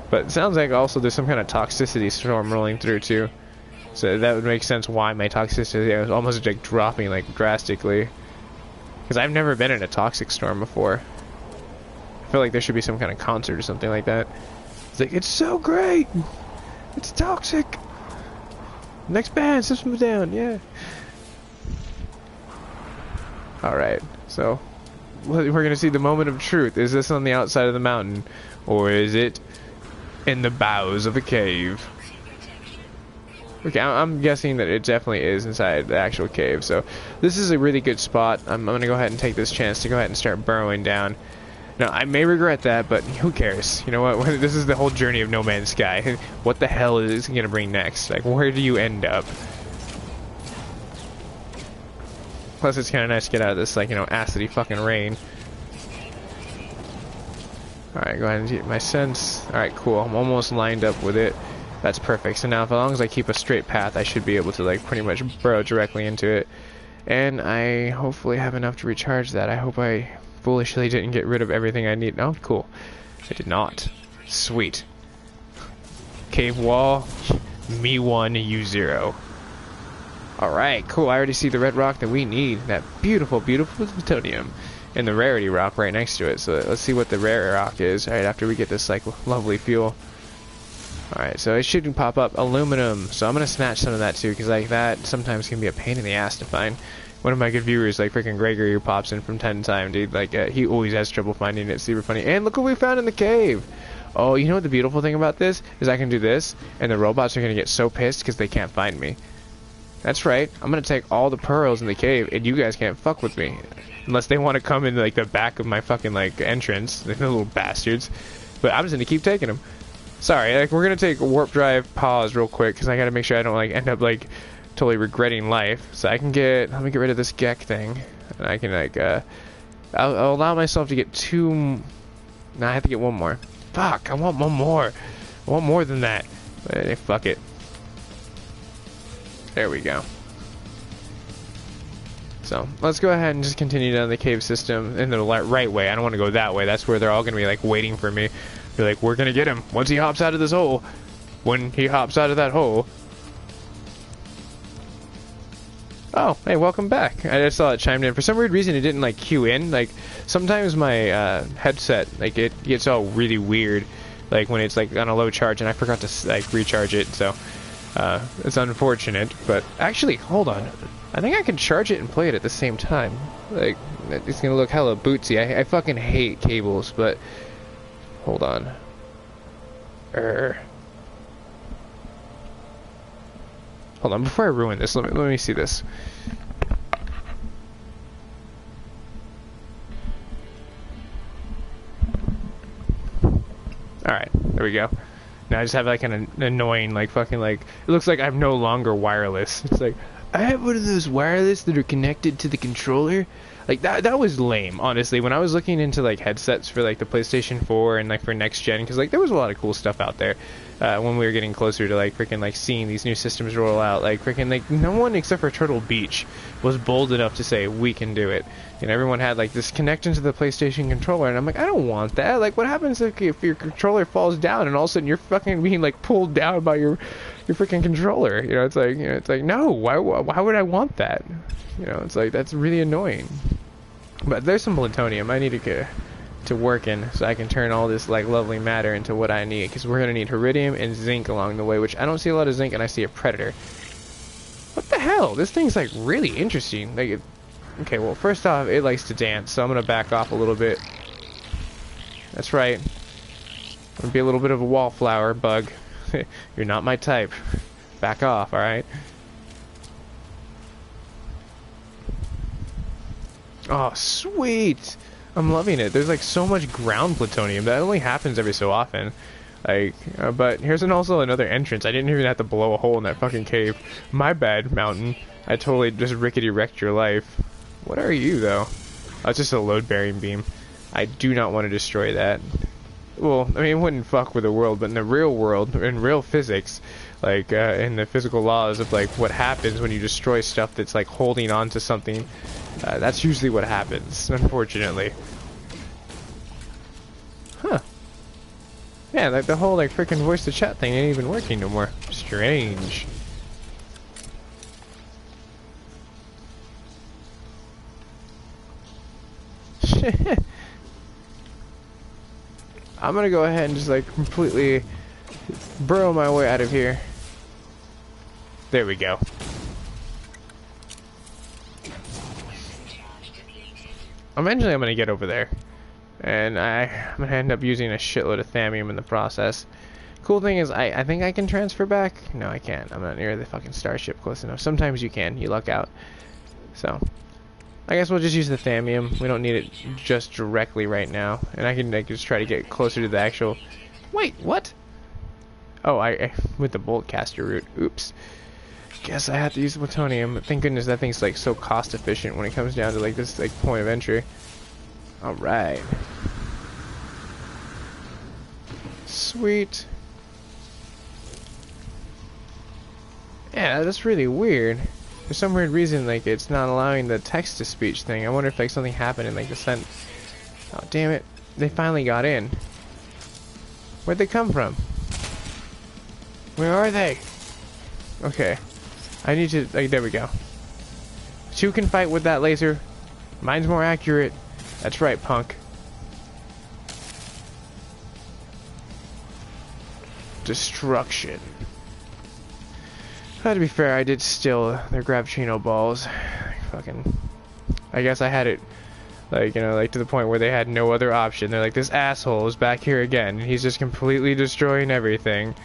But it sounds like also there's some kind of toxicity storm rolling through too. So that would make sense why my toxicity was almost like dropping like drastically. Because I've never been in a toxic storm before. I feel like there should be some kind of concert or something like that. It's like, it's so great! It's toxic! Next band, system down, yeah. Alright, so we're gonna see the moment of truth. Is this on the outside of the mountain? Or is it in the bowels of a cave? Okay, I'm guessing that it definitely is inside the actual cave. So this is a really good spot. I'm gonna go ahead and take this chance to go ahead and start burrowing down. Now, I may regret that, but who cares? You know what? This is the whole journey of No Man's Sky. What the hell is it going to bring next? Like, where do you end up? Plus, it's kind of nice to get out of this, like, you know, acidy fucking rain. Alright, go ahead and get my sense. Alright, cool. I'm almost lined up with it. That's perfect. So now, as long as I keep a straight path, I should be able to, like, pretty much burrow directly into it. And I hopefully have enough to recharge that. I hope I foolishly didn't get rid of everything I need. Oh, cool. I did not. Sweet. Cave wall. Me 1, you 0. Alright, cool. I already see the red rock that we need. That beautiful, beautiful plutonium. And the rarity rock right next to it. So let's see what the rare rock is. Alright, after we get this, like, lovely fuel. Alright, so it shouldn't pop up aluminum. So I'm going to snatch some of that too, because, like, that sometimes can be a pain in the ass to find. One of my good viewers, like freaking Gregory, who pops in from time to time, dude, like, he always has trouble finding it. It's super funny. And look what we found in the cave! Oh, you know what the beautiful thing about this is? I can do this, and the robots are going to get so pissed because they can't find me. That's right. I'm going to take all the pearls in the cave, and you guys can't fuck with me. Unless they want to come in, like, the back of my fucking, like, entrance. The little bastards. But I'm just going to keep taking them. Sorry, like, we're going to take a warp drive pause real quick, because I got to make sure I don't, like, end up, like, totally regretting life. So I can get, let me get rid of this Gek thing, and I can, like, I'll allow myself to get 2, no, I have to get 1 more. Fuck, I want 1 more. I want more than that. But, fuck it. There we go. So, let's go ahead and just continue down the cave system in the right way. I don't want to go that way. That's where they're all going to be, like, waiting for me. They're like, we're going to get him once he hops out of this hole. When he hops out of that hole. Oh, hey, welcome back. I just saw it chimed in. For some weird reason, it didn't, like, cue in. Like, sometimes my headset, like, it gets all really weird, like, when it's, like, on a low charge, and I forgot to, like, recharge it, so it's unfortunate. But, actually, hold on. I think I can charge it and play it at the same time. Like, it's gonna look hella bootsy. I fucking hate cables, but... Hold on. Hold on, before I ruin this, let me see this. Alright, there we go. Now I just have like an annoying, like fucking like, it looks like I'm no longer wireless. It's like, I have one of those wireless that are connected to the controller. Like, that was lame, honestly. When I was looking into, like, headsets for, like, the PlayStation 4 and, like, for next gen, because, like, there was a lot of cool stuff out there when we were getting closer to, like, freaking, like, seeing these new systems roll out. Like, freaking, like, no one except for Turtle Beach was bold enough to say, we can do it. And everyone had, like, this connection to the PlayStation controller, and I'm like, I don't want that. Like, what happens if your controller falls down and all of a sudden you're fucking being, like, pulled down by your freaking controller? You know, it's like, no, why would I want that? You know, it's like, that's really annoying. But there's some plutonium I need to get to work in so I can turn all this, like, lovely matter into what I need. Because we're going to need iridium and zinc along the way, which I don't see a lot of zinc, and I see a predator. What the hell? This thing's, like, really interesting. Like, okay, well, first off, it likes to dance, so I'm going to back off a little bit. That's right. I'm going to be a little bit of a wallflower, bug. You're not my type. Back off, alright? Oh, sweet! I'm loving it. There's like so much ground plutonium. That only happens every so often. Like, but here's also another entrance. I didn't even have to blow a hole in that fucking cave. My bad, mountain. I totally just rickety wrecked your life. What are you, though? Oh, it's just a load-bearing beam. I do not want to destroy that. Well, I mean, it wouldn't fuck with the world, but in the real world, in real physics, like, in the physical laws of, like, what happens when you destroy stuff that's, like, holding on to something, that's usually what happens, unfortunately. Huh. Yeah, like, the whole, like, freaking voice-to-chat thing ain't even working no more. Strange. I'm gonna go ahead and just like completely burrow my way out of here. There we go. Eventually I'm gonna get over there. And I'm gonna end up using a shitload of thallium in the process. Cool thing is I think I can transfer back. No, I can't. I'm not near the fucking starship close enough. Sometimes you can. You luck out. So I guess we'll just use the thallium. We don't need it just directly right now. And I can like, just try to get closer to the actual... Wait, what? Oh, I with the bolt caster route. Oops. Guess I have to use the plutonium. Thank goodness that thing's like so cost efficient when it comes down to like this like point of entry. Alright. Sweet. Yeah, that's really weird. For some weird reason, like, it's not allowing the text-to-speech thing. I wonder if, like, something happened in, like, the sent... Oh, damn it. They finally got in. Where'd they come from? Where are they? Okay. I need to... Like, there we go. Two can fight with that laser. Mine's more accurate. That's right, punk. Destruction. To be fair, I did steal their Gravchino balls. Fucking... I guess I had it, like, you know, like to the point where they had no other option. They're like, this asshole is back here again, and he's just completely destroying everything.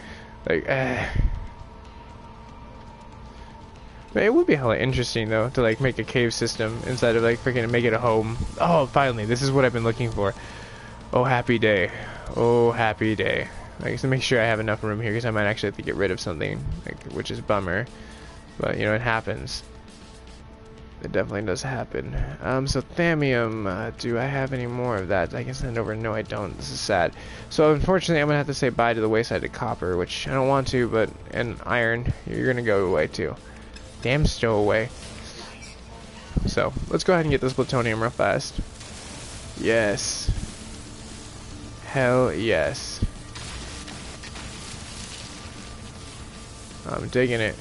Like, But it would be hella interesting, though, to, like, make a cave system instead of, like, freaking make it a home. Oh, finally, this is what I've been looking for. Oh, happy day. Oh, happy day. I guess to make sure I have enough room here, because I might actually have to get rid of something, like, which is a bummer. But, you know, it happens. It definitely does happen. So thallium, do I have any more of that I can send over? No, I don't. This is sad. So, unfortunately, I'm going to have to say bye to the wayside copper, which I don't want to, but, and iron, you're going to go away, too. Damn stowaway. So, let's go ahead and get this plutonium real fast. Yes. Hell yes. I'm digging it.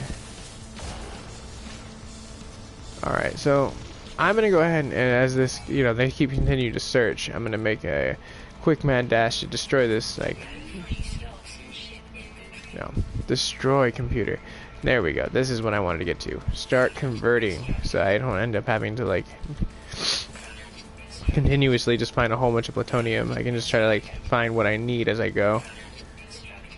Alright, so I'm gonna go ahead and as this, you know, they keep continuing to search, I'm gonna make a quick mad dash to destroy this, like, no, destroy computer. There we go. This is what I wanted to get to. Start converting, so I don't end up having to, like, continuously just find a whole bunch of plutonium. I can just try to, like, find what I need as I go.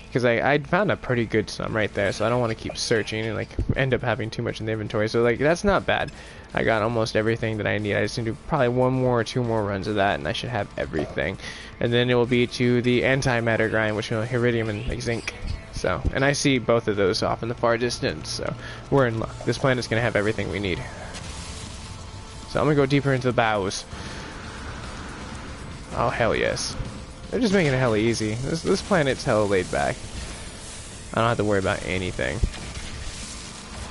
Because I found a pretty good sum right there, so I don't want to keep searching and, like, end up having too much in the inventory. So, like, that's not bad. I got almost everything that I need. I just need to do probably one more or two more runs of that, and I should have everything. And then it will be to the antimatter grind, which will iridium and, like, zinc. So, and I see both of those off in the far distance, so we're in luck. This planet's going to have everything we need. So I'm going to go deeper into the bowels. Oh, hell yes. They're just making it hella easy. This planet's hella laid back. I don't have to worry about anything.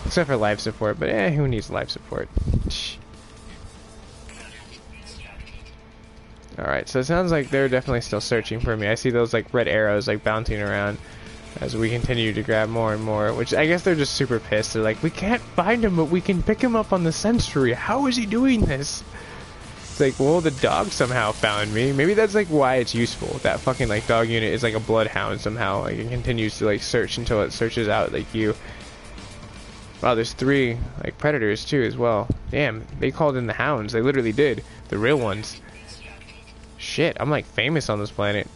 Except for life support, but who needs life support? Alright, so it sounds like they're definitely still searching for me. I see those like red arrows like bouncing around as we continue to grab more and more, which I guess they're just super pissed. They're like, we can't find him, but we can pick him up on the sensory. How is he doing this? It's like, well, the dog somehow found me. Maybe that's like why it's useful. That fucking like dog unit is like a bloodhound somehow. Like it continues to like search until it searches out like you. Wow, there's 3 like predators too as well. Damn, they called in the hounds. They literally did. The real ones. Shit, I'm like famous on this planet.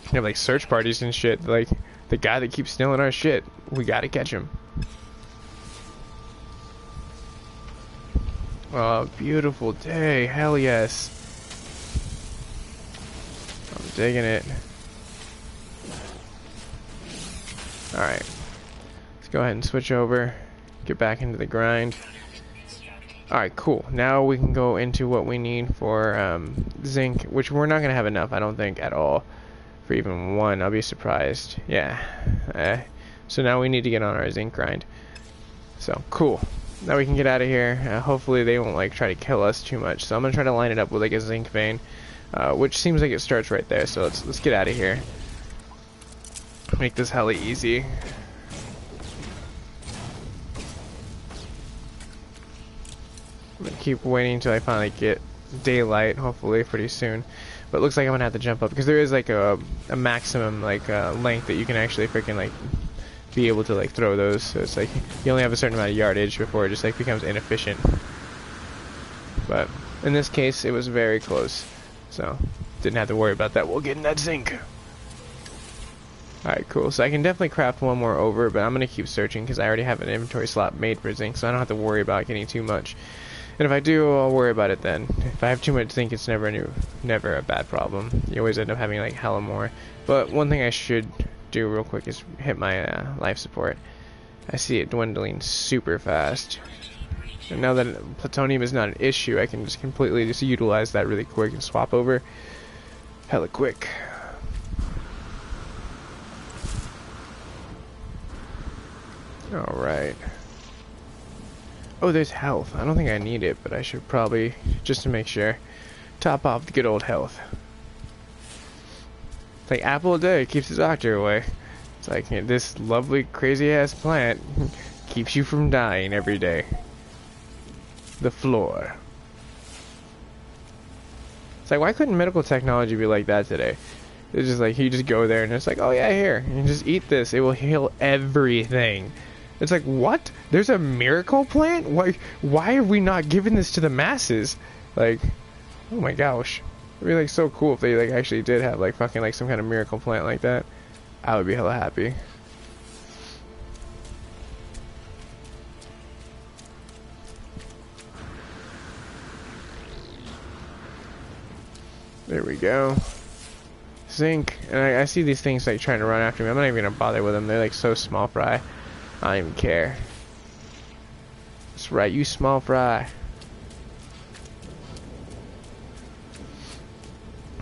They have like search parties and shit. Like the guy that keeps stealing our shit. We gotta catch him. Oh, beautiful day. Hell yes. I'm digging it. Alright. Let's go ahead and switch over. Get back into the grind. Alright, cool. Now we can go into what we need for zinc, which we're not going to have enough, I don't think, at all. For even one. I'll be surprised. Yeah. So now we need to get on our zinc grind. So, cool. Now we can get out of here. Hopefully they won't like try to kill us too much. So I'm gonna try to line it up with like a zinc vein, which seems like it starts right there. So let's get out of here. Make this hella easy. I'm gonna keep waiting until I finally get daylight. Hopefully pretty soon. But it looks like I'm gonna have to jump up because there is like a maximum like length that you can actually freaking like be able to like throw those, so it's like you only have a certain amount of yardage before it just like becomes inefficient. But in this case it was very close, so didn't have to worry about that. We'll get in that zinc. Alright, cool. So I can definitely craft one more over, but I'm gonna keep searching because I already have an inventory slot made for zinc, so I don't have to worry about getting too much. And if I do, I'll worry about it then. If I have too much zinc, it's never a bad problem. You always end up having like hella more. But one thing I should do real quick is hit my life support. I see it dwindling super fast, and now that plutonium is not an issue, I can just completely just utilize that really quick and swap over hella quick. Alright. Oh, there's health. I don't think I need it, but I should probably, just to make sure, top off the good old health. It's like apple a day keeps the doctor away. It's like this lovely crazy ass plant keeps you from dying every day. The floor. It's like, why couldn't medical technology be like that today? It's just like you just go there and it's like, oh yeah, here, you just eat this, it will heal everything. It's like, what? There's a miracle plant? Why are we not giving this to the masses? Like, oh my gosh. It'd be like so cool if they like actually did have like fucking like some kind of miracle plant like that. I would be hella happy. There we go. Zinc. And I see these things like trying to run after me. I'm not even gonna bother with them. They're like so small fry. I don't even care. That's right, you small fry.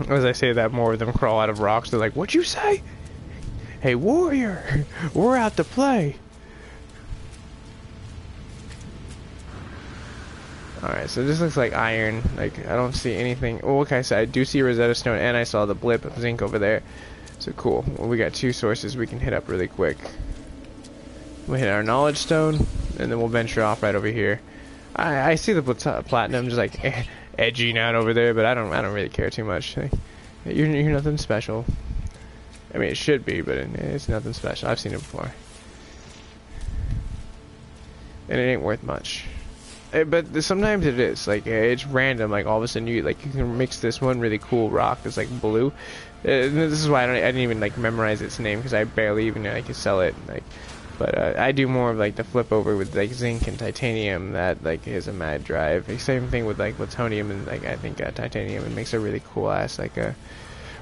As I say that, more of them crawl out of rocks. They're like, what'd you say? Hey, warrior, we're out to play. Alright, so this looks like iron. Like, I don't see anything. Oh, okay, so I do see Rosetta Stone, and I saw the blip of zinc over there. So cool. Well, we got two sources we can hit up really quick. We'll hit our knowledge stone, and then we'll venture off right over here. I see the platinum just like edging out over there, but I don't really care too much. You're nothing special. I mean, it should be, but it's nothing special. I've seen it before, and it ain't worth much. But sometimes it is. Like, it's random. Like, all of a sudden you can mix this one really cool rock that's like blue. This is why I didn't even like memorize its name, because I barely even could sell it. Like, but I do more of like the flip over with like zinc and titanium. That like is a mad drive. Same thing with like plutonium and like I think titanium. It makes a really cool ass like a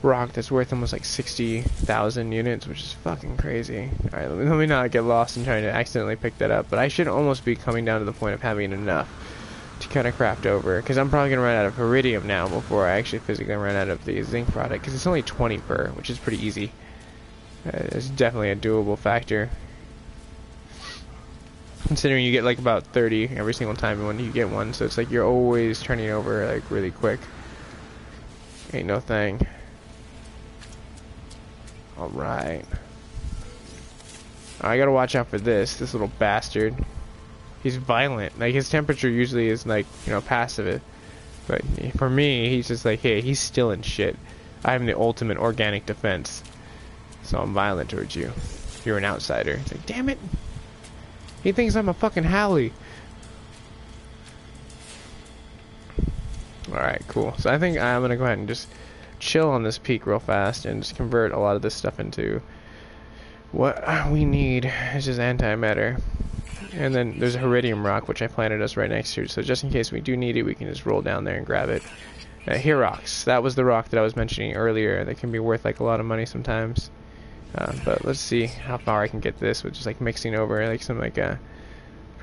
rock that's worth almost like 60,000 units, which is fucking crazy. Alright, let me not get lost in trying to accidentally pick that up, but I should almost be coming down to the point of having enough to kind of craft over, because I'm probably going to run out of iridium now before I actually physically run out of the zinc product, because it's only 20 per, which is pretty easy. It's definitely a doable factor, considering you get like about 30 every single time when you get one, so it's like you're always turning over like really quick. Ain't no thing. Alright. I gotta watch out for this little bastard. He's violent. Like, his temperature usually is like, you know, passive. But for me, he's just like, hey, he's stealing shit. I'm the ultimate organic defense. So I'm violent towards you. You're an outsider. It's like, damn it. He thinks I'm a fucking Hallie. Alright, cool. So I think I'm gonna go ahead and just chill on this peak real fast and just convert a lot of this stuff into what we need. It's just antimatter. And then there's a Heridium rock, which I planted us right next to, so just in case we do need it, we can just roll down there and grab it. Herox, that was the rock that I was mentioning earlier that can be worth like a lot of money sometimes. But let's see how far I can get this with just like mixing over like some like freaking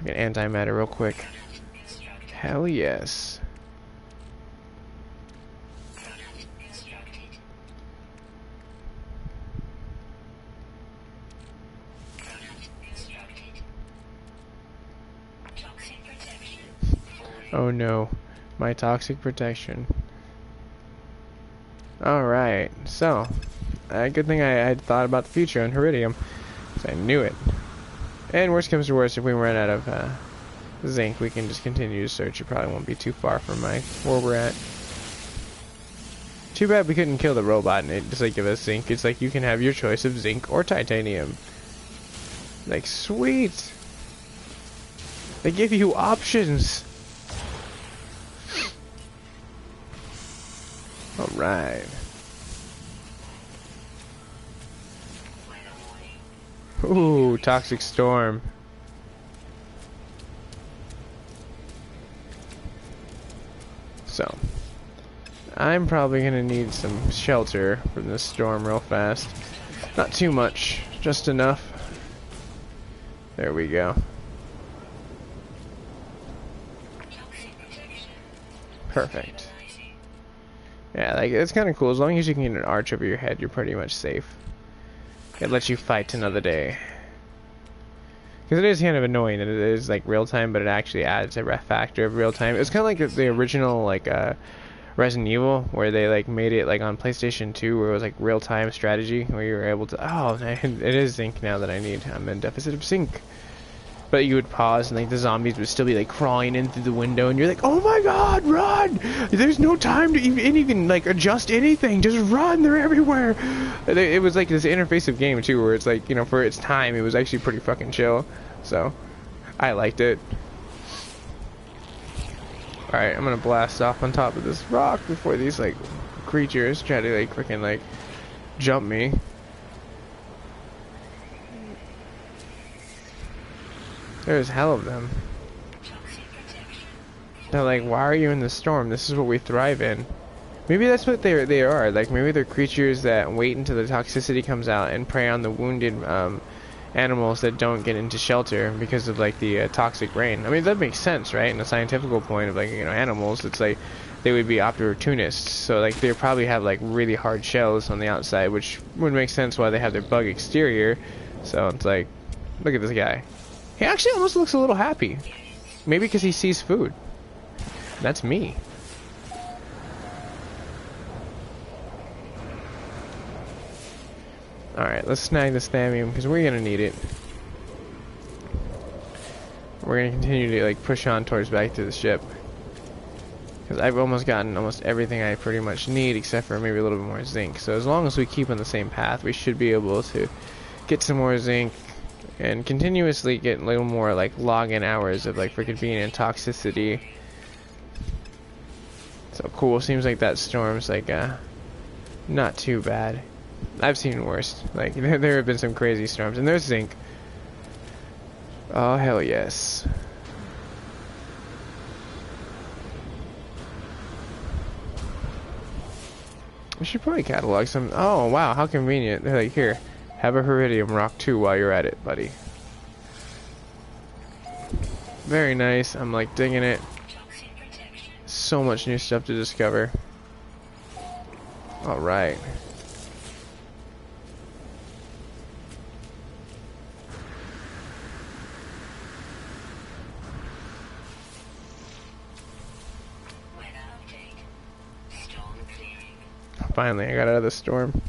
antimatter real quick. Hell yes. Oh no, my toxic protection. Alright, so, good thing I had thought about the future on Heridium, because I knew it. And worst comes to worst, if we run out of zinc, we can just continue to search. It probably won't be too far from where we're at. Too bad we couldn't kill the robot and it just like give us zinc. It's like you can have your choice of zinc or titanium. Like, sweet! They give you options! Alright. Ooh, toxic storm. So, I'm probably gonna need some shelter from this storm real fast. Not too much, just enough. There we go. Perfect. Yeah, like, it's kind of cool. As long as you can get an arch over your head, you're pretty much safe. It lets you fight another day. Because it is kind of annoying that it is, like, real-time, but it actually adds a factor of real-time. It's kind of like the original, like, Resident Evil, where they, like, made it, like, on PlayStation 2, where it was, like, real-time strategy, where you were able to... Oh, it is zinc now that I need. I'm in deficit of zinc. But you would pause and like the zombies would still be like crawling in through the window and you're like, oh my god, run! There's no time to even like adjust anything, just run, they're everywhere! It was like this interface game too, where it's like, you know, for its time, it was actually pretty fucking chill. So, I liked it. Alright, I'm gonna blast off on top of this rock before these like creatures try to like freaking like jump me. There's hell of them. They're like, why are you in the storm? This is what we thrive in. Maybe that's what they are. Like, maybe they're creatures that wait until the toxicity comes out and prey on the wounded animals that don't get into shelter because of like the toxic rain. I mean, that makes sense, right? In a scientific point of like, you know, animals, it's like they would be opportunists. So like they probably have like really hard shells on the outside, which would make sense why they have their bug exterior. So it's like, look at this guy. He actually almost looks a little happy. Maybe because he sees food. That's me. Alright, let's snag this thallium because we're gonna need it. We're gonna continue to like push on towards back to the ship. Because I've almost gotten almost everything I pretty much need except for maybe a little bit more zinc. So as long as we keep on the same path, we should be able to get some more zinc and continuously get a little more like login hours of like freaking being in toxicity. So cool. Seems like that storm's like not too bad. I've seen worse. Like there have been some crazy storms, and there's zinc. Oh hell yes. We should probably catalog some. Oh wow, how convenient. They're like, here, have a Heridium rock too while you're at it, buddy. Very nice. I'm like digging it. So much new stuff to discover. Alright. Finally, I got out of the storm.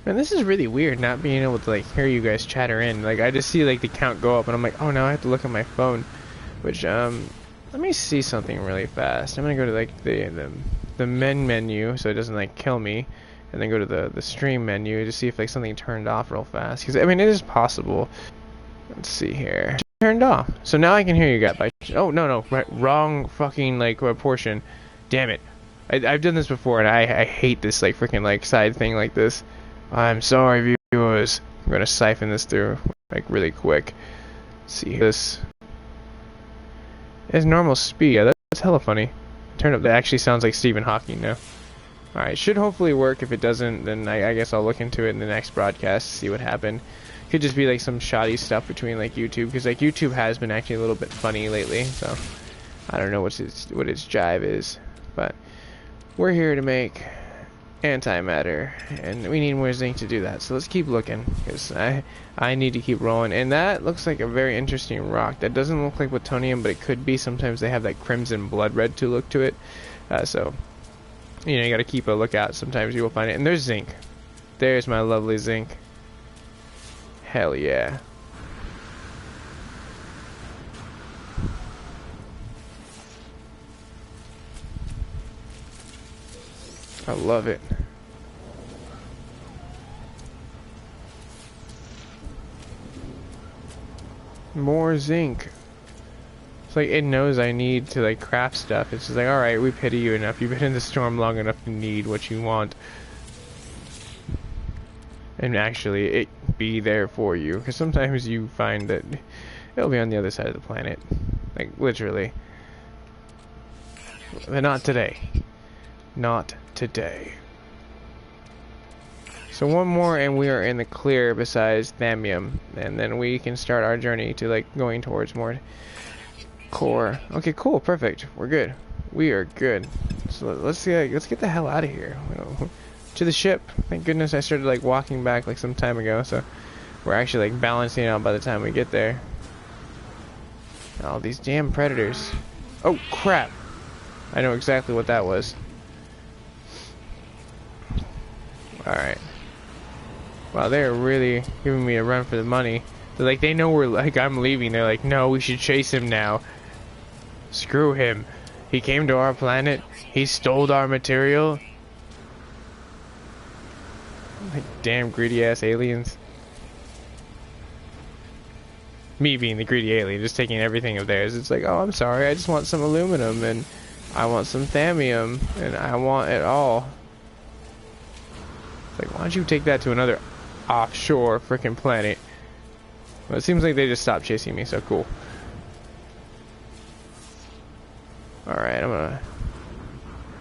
Man, this is really weird not being able to like hear you guys chatter in. Like I just see like the count go up and I'm like, oh no, I have to look at my phone. Which let me see something really fast. I'm gonna go to like the menu so it doesn't like kill me, and then go to the stream menu to see if like something turned off real fast. Because I mean it is possible. Let's see here. Turned off. So now I can hear you guys. Oh no, right, wrong fucking like portion. Damn it. I've done this before, and I hate this like freaking like side thing like this. I'm sorry, viewers. I'm gonna siphon this through like really quick. Let's see this. It's normal speed. Yeah, that's hella funny. Turn up. That actually sounds like Stephen Hawking now. All right, should hopefully work. If it doesn't, then I guess I'll look into it in the next broadcast, see what happened. Could just be like some shoddy stuff between like YouTube, because like YouTube has been actually a little bit funny lately. So I don't know what its jive is, but we're here to make antimatter, and we need more zinc to do that. So let's keep looking, because I need to keep rolling. And that looks like a very interesting rock. That doesn't look like plutonium, but it could be. Sometimes they have that crimson blood red to look to it. So you know, you got to keep a lookout. Sometimes you will find it. And there's zinc. There's my lovely zinc. Hell yeah. I love it. More zinc. It's like it knows I need to like craft stuff. It's just like, alright, we pity you enough. You've been in the storm long enough to need what you want. And actually it be there for you. Because sometimes you find that it'll be on the other side of the planet. Like literally. But not today. Not today. So one more and we are in the clear besides thallium. And then we can start our journey to like going towards more core. Okay, cool, perfect. We're good. We are good. So let's get the hell out of here. To the ship. Thank goodness I started like walking back like some time ago, so we're actually like balancing out by the time we get there. Oh, these damn predators. Oh crap. I know exactly what that was. Alright. Wow, they're really giving me a run for the money. They're like, they know we're like, I'm leaving. They're like, no, we should chase him now. Screw him. He came to our planet. He stole our material. Like, damn greedy ass aliens. Me being the greedy alien, just taking everything of theirs. It's like, oh, I'm sorry, I just want some aluminum, and I want some thallium, and I want it all. It's like, why don't you take that to another offshore freaking planet? Well, it seems like they just stopped chasing me, so cool. Alright, I'm gonna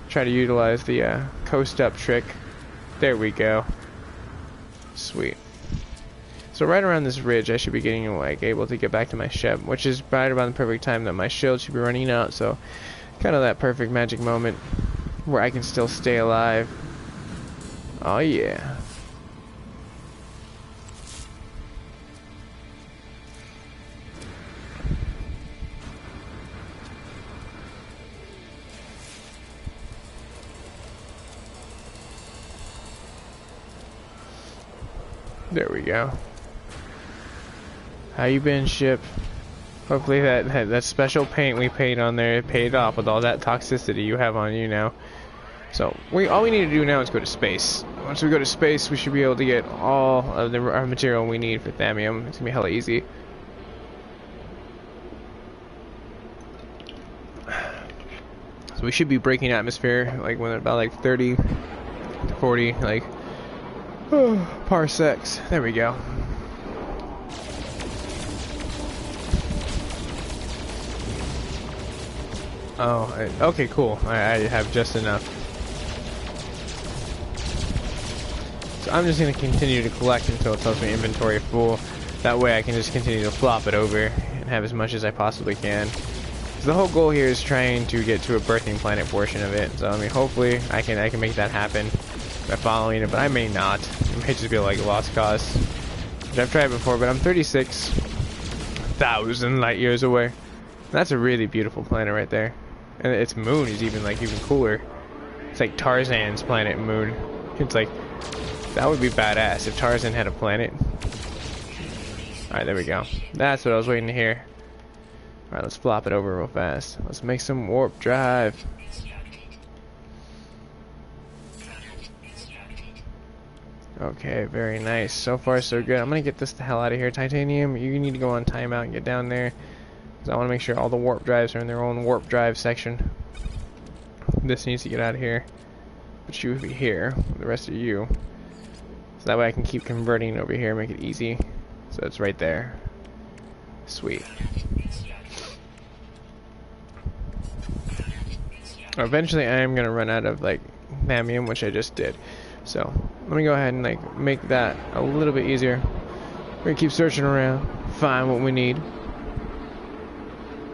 try to utilize the coast up trick. There we go. Sweet. So right around this ridge I should be getting like able to get back to my ship, which is right about the perfect time that my shield should be running out, so kind of that perfect magic moment where I can still stay alive. Oh yeah. There we go. How you been, ship? Hopefully that special paint we paid on there paid off with all that toxicity you have on you now. So all we need to do now is go to space. Once we go to space, we should be able to get all of our material we need for thallium. It's gonna be hella easy. So we should be breaking atmosphere like when about like 30 to 40 like parsecs. There we go. Oh, okay, cool. I have just enough. So I'm just going to continue to collect until it tells me inventory full. That way I can just continue to flop it over and have as much as I possibly can. So the whole goal here is trying to get to a birthing planet portion of it. So I mean, hopefully I can make that happen by following it, but I may not. It may just be like a lost cause. Which I've tried before, but I'm 36,000 light years away. That's a really beautiful planet right there. And its moon is even cooler. It's like Tarzan's planet moon. It's like, that would be badass if Tarzan had a planet. Alright, there we go. That's what I was waiting to hear. Alright, let's flop it over real fast. Let's make some warp drive. Okay, very nice. So far, so good. I'm gonna get this the hell out of here. Titanium, you need to go on timeout and get down there. Because I want to make sure all the warp drives are in their own warp drive section. this needs to get out of here. But you would be here, the rest of you. So that way I can keep converting over here, make it easy. So it's right there. Sweet. Eventually I am gonna run out of like Thamium, which I just did. So let me go ahead and like make that a little bit easier. We're gonna keep searching around, find what we need.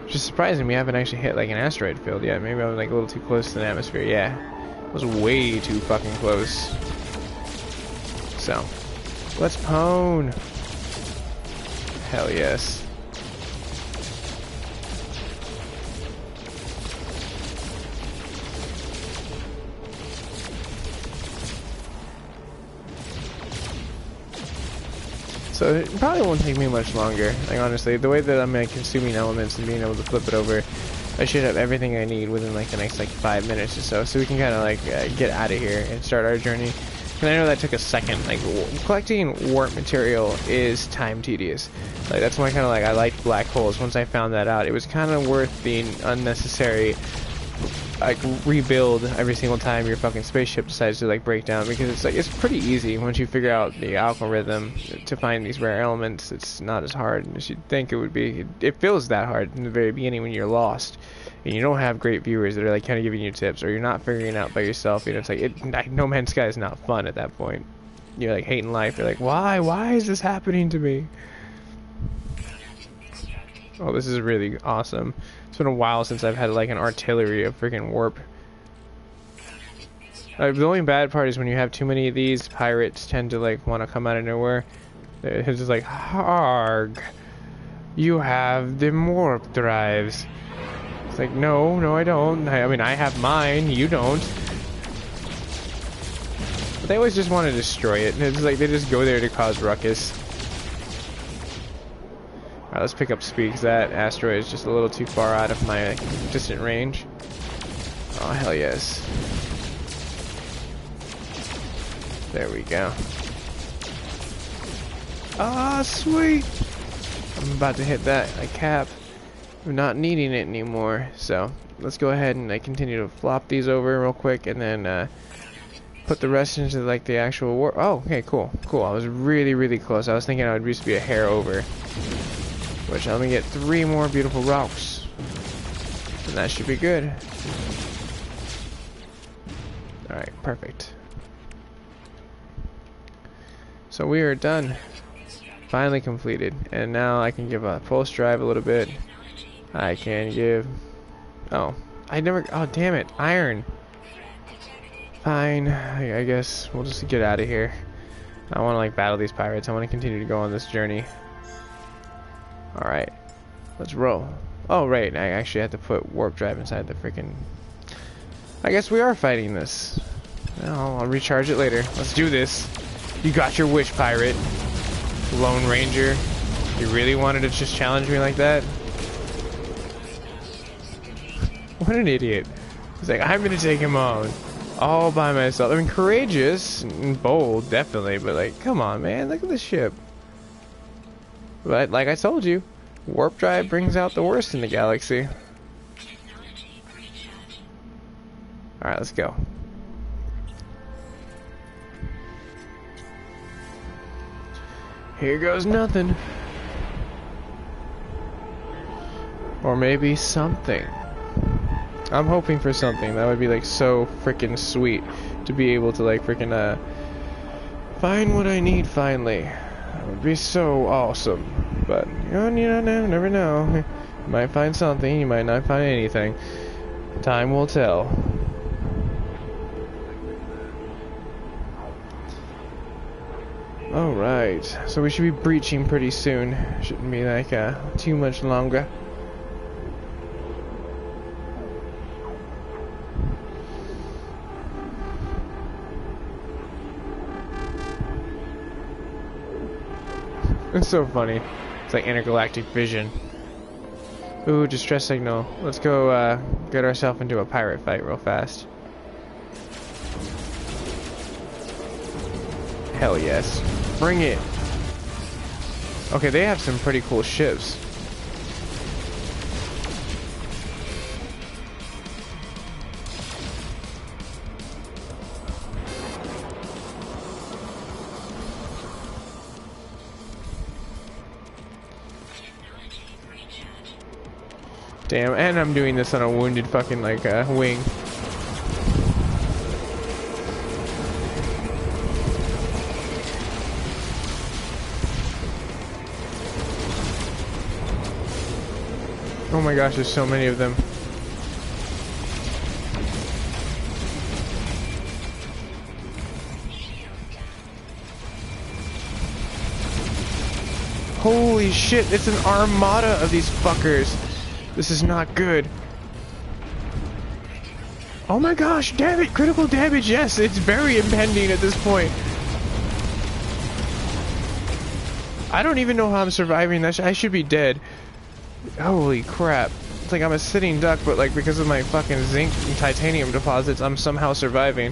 Which is surprising, we haven't actually hit like an asteroid field yet. Maybe I was like a little too close to the atmosphere. Yeah, it was way too fucking close. So let's pwn. Hell yes. So it probably won't take me much longer. Like honestly, the way that I'm like consuming elements and being able to flip it over, I should have everything I need within like the next like 5 minutes or so. So we can kind of like get out of here and start our journey. And I know that took a second. Like collecting warp material is time tedious. Like that's why kind of like I liked black holes. Once I found that out, it was kind of worth the unnecessary like rebuild every single time your fucking spaceship decides to like break down, because it's like it's pretty easy once you figure out the algorithm to find these rare elements. It's not as hard as you'd think it would be. It feels that hard in the very beginning when you're lost and you don't have great viewers that are like kind of giving you tips, or you're not figuring it out by yourself. You know, it's like No Man's Sky is not fun at that point. You're like hating life. You're like, why is this happening to me? Oh, this is really awesome. It's been a while since I've had like an artillery of freaking warp. The only bad part is when you have too many of these, pirates tend to like want to come out of nowhere. It's just like, harg, you have the warp drives. It's like, no I don't. I mean, I have mine, you don't. But they always just want to destroy it. It's like they just go there to cause ruckus. Alright, let's pick up speed, because that asteroid is just a little too far out of my distant range. Oh, hell yes. There we go. Ah, sweet! I'm about to hit that cap. I'm not needing it anymore, so let's go ahead and continue to flop these over real quick, and then put the rest into like the actual warp. Oh, okay, cool. I was really close. I was thinking I would just be a hair over. Which, let me get 3 more beautiful rocks. And that should be good. Alright, perfect. So we are done. Finally completed. And now I can give a pulse drive a little bit. I can give... Oh, damn it. Iron. Fine. I guess we'll just get out of here. I don't want to like battle these pirates. I want to continue to go on this journey. Alright, let's roll. Oh, right, I actually had to put warp drive inside the freaking... I guess we are fighting this. Well, I'll recharge it later. Let's do this. You got your wish, pirate. Lone Ranger. You really wanted to just challenge me like that? What an idiot. He's like, I'm gonna take him on. All by myself. I mean, courageous and bold, definitely, but like, come on, man, look at this ship. But like I told you, warp drive brings out the worst in the galaxy. Alright, let's go. Here goes nothing. Or maybe something. I'm hoping for something. That would be like so freaking sweet to be able to like freaking find what I need finally. It would be so awesome, but you never know. You might find something, you might not find anything. Time will tell. Alright, so we should be breaching pretty soon. Shouldn't be like too much longer. It's so funny. It's like intergalactic vision. Ooh, distress signal. Let's go get ourselves into a pirate fight real fast. Hell yes. Bring it. Okay, they have some pretty cool ships. Damn, and I'm doing this on a wounded fucking, like, wing. Oh my gosh, there's so many of them. Holy shit, it's an armada of these fuckers. This is not good. Oh my gosh, damn it, critical damage, yes, it's very impending at this point. I don't even know how I'm surviving that. I should be dead. Holy crap. It's like I'm a sitting duck, but like because of my fucking zinc and titanium deposits, I'm somehow surviving.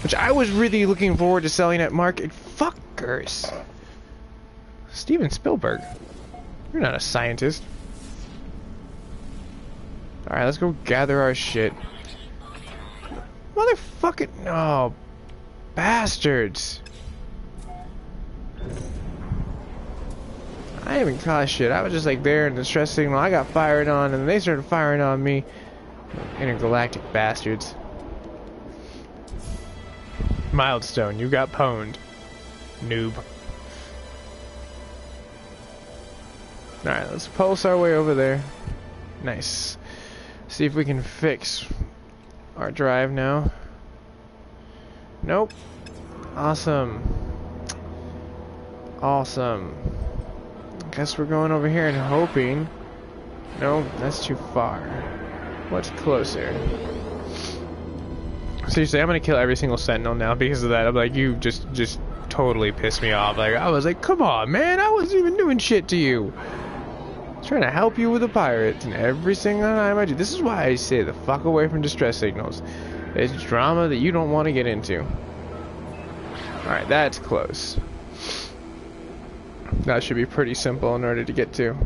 Which I was really looking forward to selling at market. Fuckers. Steven Spielberg. You're not a scientist. Alright, let's go gather our shit. Motherfucking... Oh, bastards. I didn't even cause shit. I was just like there in the stress signal. I got fired on and they started firing on me. Intergalactic bastards. Milestone, you got pwned. Noob. Alright, let's pulse our way over there. Nice. See if we can fix our drive now. Nope. Awesome. Awesome. Guess we're going over here and hoping. No, that's too far. What's closer? Seriously, I'm gonna kill every single sentinel now because of that. I'm like, you just totally pissed me off. Like, I was like, come on, man, I wasn't even doing shit to you. I was trying to help you with the pirates, and every single time I do. This is why I say the fuck away from distress signals. It's drama that you don't want to get into. Alright, that's close. That should be pretty simple in order to get to.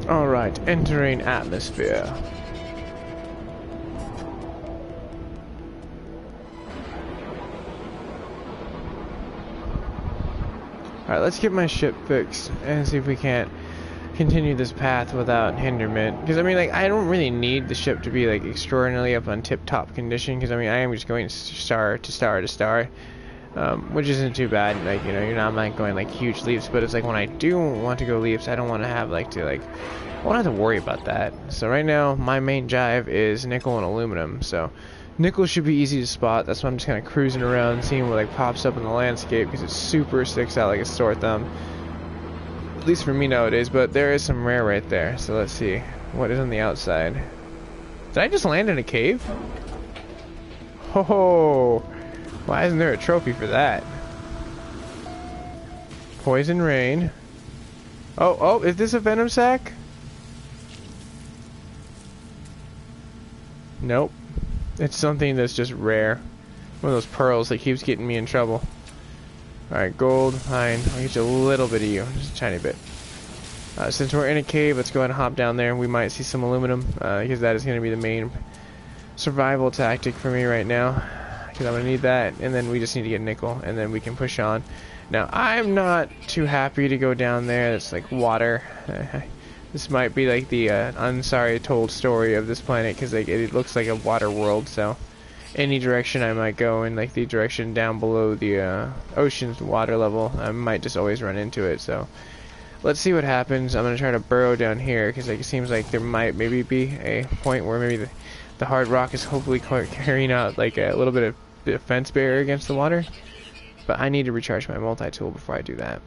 Alright, entering atmosphere. Alright, let's get my ship fixed and see if we can't continue this path without hinderment. Because, I mean, like, I don't really need the ship to be, like, extraordinarily up on tip-top condition. Because, I mean, I am just going star to star to star. Which isn't too bad. Like, you know, you're not, like, going, like, huge leaps. But it's like, when I do want to go leaps, I don't want to have, like, I won't have to worry about that. So right now, my main jive is nickel and aluminum. So nickel should be easy to spot. That's why I'm just kind of cruising around, seeing what like pops up in the landscape, because it super sticks out like a sore thumb. At least for me nowadays. But there is some rare right there. So let's see what is on the outside. Did I just land in a cave? Ho! Why isn't there a trophy for that? Poison rain. Oh! Is this a venom sac? Nope. It's something that's just rare. One of those pearls that keeps getting me in trouble. Alright, gold, fine. I'll get you a little bit of you. Just a tiny bit. Since we're in a cave, let's go ahead and hop down there. We might see some aluminum. Because that is going to be the main survival tactic for me right now. Because I'm going to need that. And then we just need to get nickel. And then we can push on. Now, I'm not too happy to go down there. It's like water. This might be like the unsorry told story of this planet, because like it looks like a water world. So any direction I might go in, like the direction down below the ocean's water level, I might just always run into it. So let's see what happens. I'm gonna try to burrow down here, because like it seems like there might maybe be a point where maybe the hard rock is hopefully carrying out like a little bit of defense barrier against the water. But I need to recharge my multi-tool before I do that.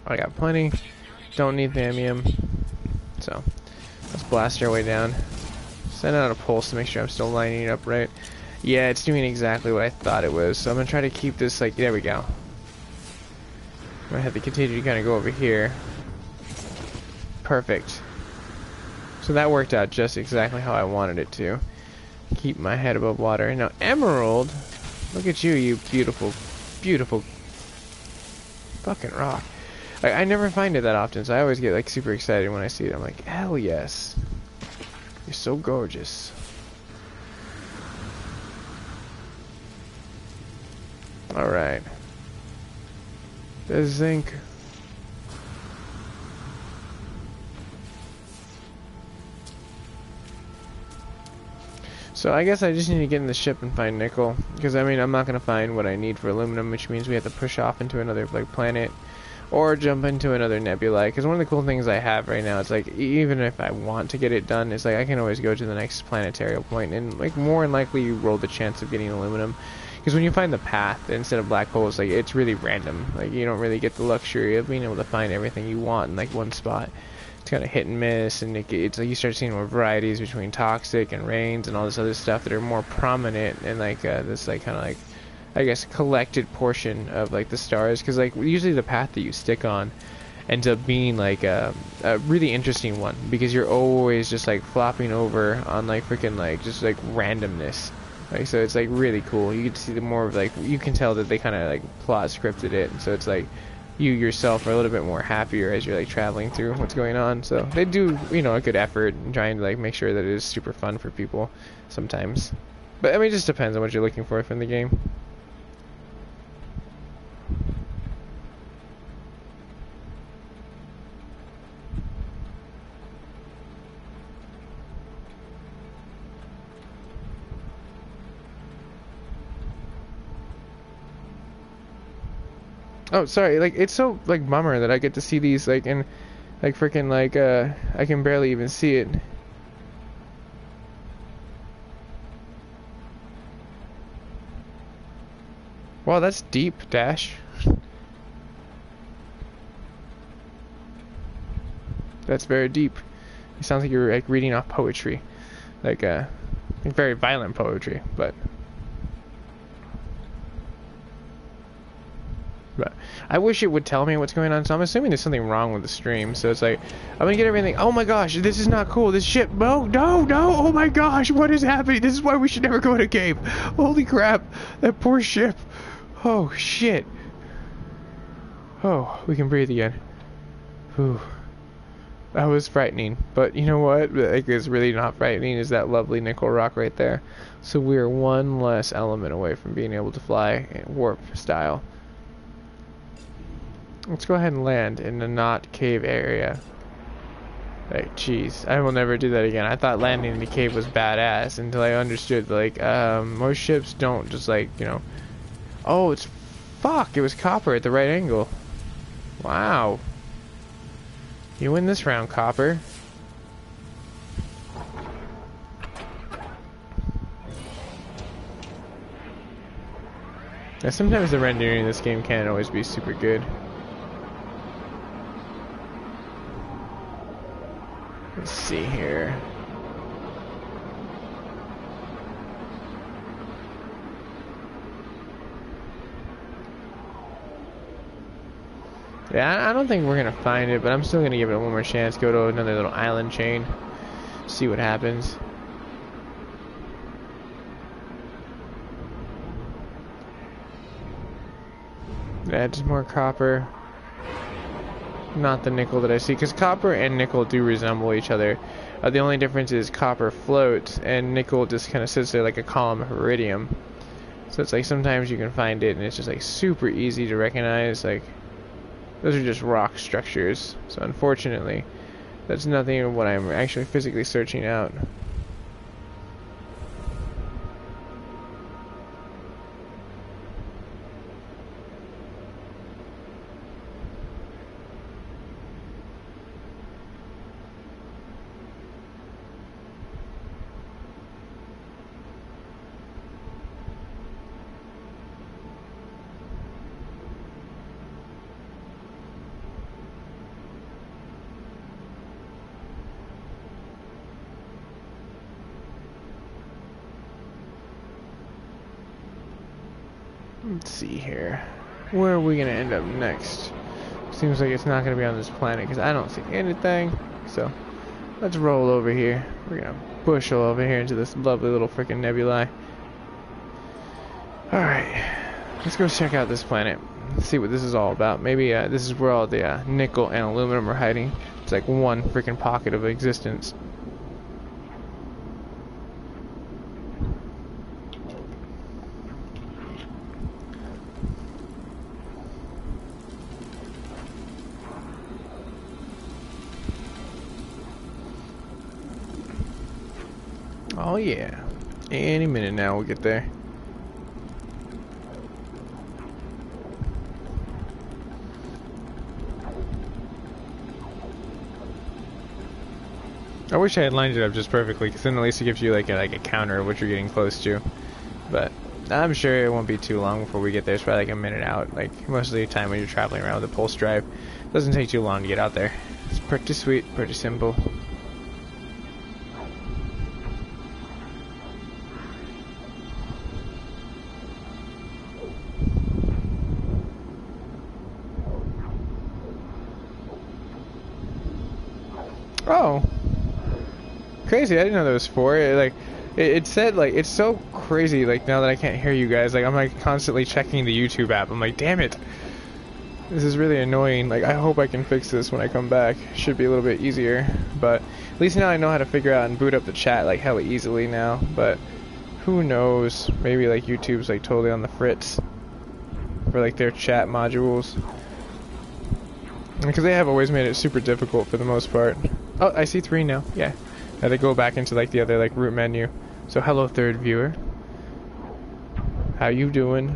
I got plenty. Don't need thamium. So let's blast our way down. Send out a pulse to make sure I'm still lining it up right. Yeah, it's doing exactly what I thought it was. So I'm gonna try to keep this like, there we go. I'm gonna have to continue to kind of go over here. Perfect. So that worked out just exactly how I wanted it to. Keep my head above water. Now emerald, look at you, you beautiful, beautiful fucking rock. Like, I never find it that often, so I always get like super excited when I see it. I'm like, hell yes. You're so gorgeous. Alright. There's zinc. So I guess I just need to get in the ship and find nickel, because I mean I'm not gonna find what I need for aluminum, which means we have to push off into another like planet, or jump into another nebulae. Because one of the cool things I have right now is like even if I want to get it done, it's like I can always go to the next planetary point, and like more than likely you roll the chance of getting aluminum. Because when you find the path instead of black holes, like it's really random. Like you don't really get the luxury of being able to find everything you want in like one spot. It's kind of hit and miss, and it's like you start seeing more varieties between toxic and rains and all this other stuff that are more prominent in like this like kind of like I guess collected portion of like the stars. Because like usually the path that you stick on ends up being like a really interesting one, because you're always just like flopping over on like freaking like just like randomness. Like so it's like really cool. You can see the more of like you can tell that they kind of like plot scripted it, and so it's like you yourself are a little bit more happier as you're like traveling through what's going on. So they do, you know, a good effort in trying to like make sure that it is super fun for people sometimes. But I mean, it just depends on what you're looking for from the game. Oh, sorry, like, it's so, like, bummer that I get to see these, like, in, like, freaking, like, I can barely even see it. Wow, that's deep, Dash. That's very deep. It sounds like you're, like, reading off poetry. Like, very violent poetry, but I wish it would tell me what's going on, so I'm assuming there's something wrong with the stream. So it's like, I'm gonna get everything. Oh my gosh, this is not cool. This ship. No, no, no. Oh my gosh, what is happening? This is why we should never go in a cave. Holy crap, that poor ship. Oh shit. Oh, we can breathe again. Whew. That was frightening, but you know what? Like, it's really not frightening. Is that lovely nickel rock right there? So we're one less element away from being able to fly in warp style. Let's go ahead and land in the not cave area. Like, jeez, I will never do that again. I thought landing in the cave was badass until I understood, like, most ships don't just, like, you know. Oh, it's, fuck, it was copper at the right angle. Wow. You win this round, copper. Now, sometimes the rendering in this game can't always be super good. Let's see here. Yeah, I don't think we're gonna find it, but I'm still gonna give it one more chance. Go to another little island chain. See what happens. Yeah, just more copper. Not the nickel that I see, because copper and nickel do resemble each other. The only difference is copper floats and nickel just kind of sits there like a column of iridium. So it's like sometimes you can find it and it's just like super easy to recognize. Like, those are just rock structures. So unfortunately, that's nothing of what I'm actually physically searching out. Let's see here. Where are we going to end up next? Seems like it's not going to be on this planet because I don't see anything. So, let's roll over here. We're going to bushel over here into this lovely little freaking nebulae. Alright. Let's go check out this planet. Let's see what this is all about. Maybe this is where all the nickel and aluminum are hiding. It's like one freaking pocket of existence. Oh yeah. Any minute now we'll get there. I wish I had lined it up just perfectly, because then at least it gives you like a counter of what you're getting close to. But I'm sure it won't be too long before we get there. It's probably like a minute out. Like most of the time when you're traveling around with a pulse drive, it doesn't take too long to get out there. It's pretty sweet, pretty simple. Oh. Crazy, I didn't know there was 4. It said, like, it's so crazy, like, now that I can't hear you guys, like, I'm, like, constantly checking the YouTube app. I'm like, damn it. This is really annoying. Like, I hope I can fix this when I come back. Should be a little bit easier. But at least now I know how to figure out and boot up the chat, like, hella easily now. But who knows? Maybe, like, YouTube's, like, totally on the fritz for, like, their chat modules. Because they have always made it super difficult for the most part. Oh, I see 3 now. Yeah. Now they go back into like the other like root menu. So hello, third viewer. How you doing?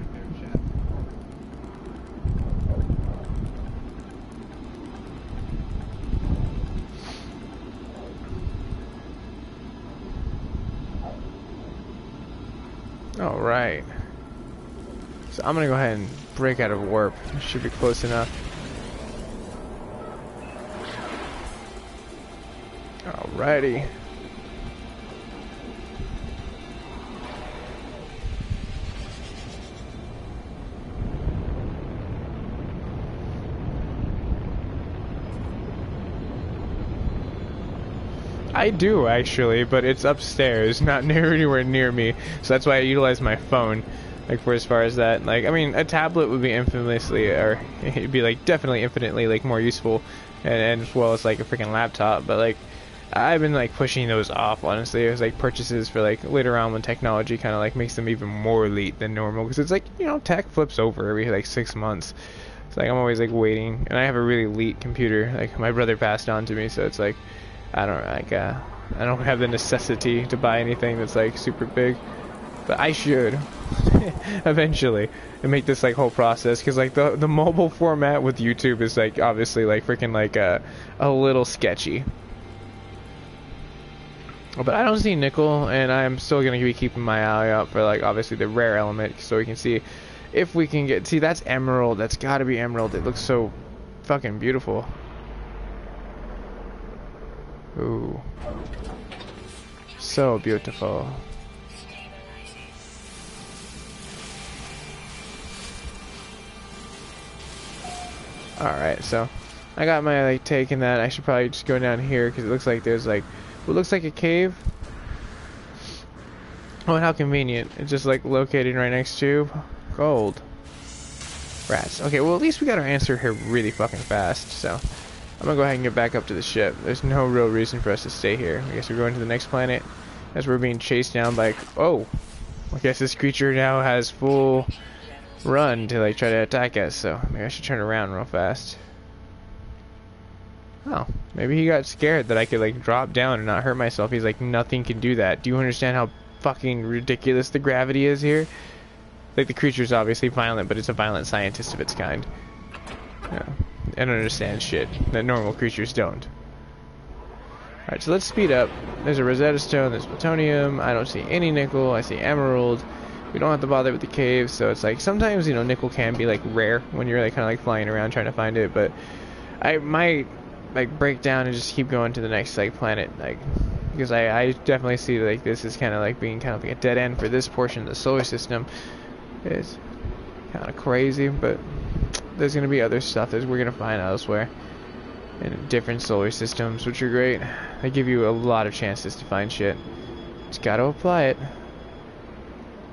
All right. So I'm gonna go ahead and break out of warp. Should be close enough. Alrighty. I do actually, but it's upstairs, not anywhere near me. So that's why I utilize my phone, like for as far as that. Like, I mean, a tablet would be infamously, or it'd be like definitely infinitely like more useful, and as well as like a freaking laptop. But like, I've been like pushing those off, honestly. It was like purchases for like later on when technology kind of like makes them even more elite than normal, because it's like, you know, tech flips over every like 6 months. It's like I'm always like waiting, and I have a really elite computer like my brother passed on to me, so it's like I don't have the necessity to buy anything that's like super big, but I should eventually, and make this like whole process, because like the mobile format with YouTube is like obviously like freaking like a little sketchy. But I don't see nickel, and I'm still going to be keeping my eye out for, like, obviously the rare element, so we can see if we can get... See, that's emerald. That's got to be emerald. It looks so fucking beautiful. Ooh. So beautiful. Alright, so I got my, like, take in that. I should probably just go down here, because it looks like there's, like... What looks like a cave. Oh, and how convenient. It's just like located right next to gold. Rats. Okay, well at least we got our answer here really fucking fast, so I'm gonna go ahead and get back up to the ship. There's no real reason for us to stay here. I guess we're going to the next planet as we're being chased down by... Oh! I guess this creature now has full run to like try to attack us, so maybe I should turn around real fast. Oh, maybe he got scared that I could like drop down and not hurt myself. He's like, nothing can do that. Do you understand how fucking ridiculous the gravity is here? Like, the creature's obviously violent, but it's a violent scientist of its kind. Yeah, I don't understand shit that normal creatures don't. Alright, so let's speed up. There's a Rosetta Stone, there's plutonium, I don't see any nickel, I see emerald. We don't have to bother with the caves, so it's like, sometimes, you know, nickel can be like rare when you're like kind of like flying around trying to find it, but I might like break down and just keep going to the next like planet, like, because I definitely see like this is kind of like being kind of like a dead end for this portion of the solar system. It's kind of crazy, but there's gonna be other stuff that we're gonna find elsewhere in different solar systems, which are great. They give you a lot of chances to find shit. Just gotta apply it.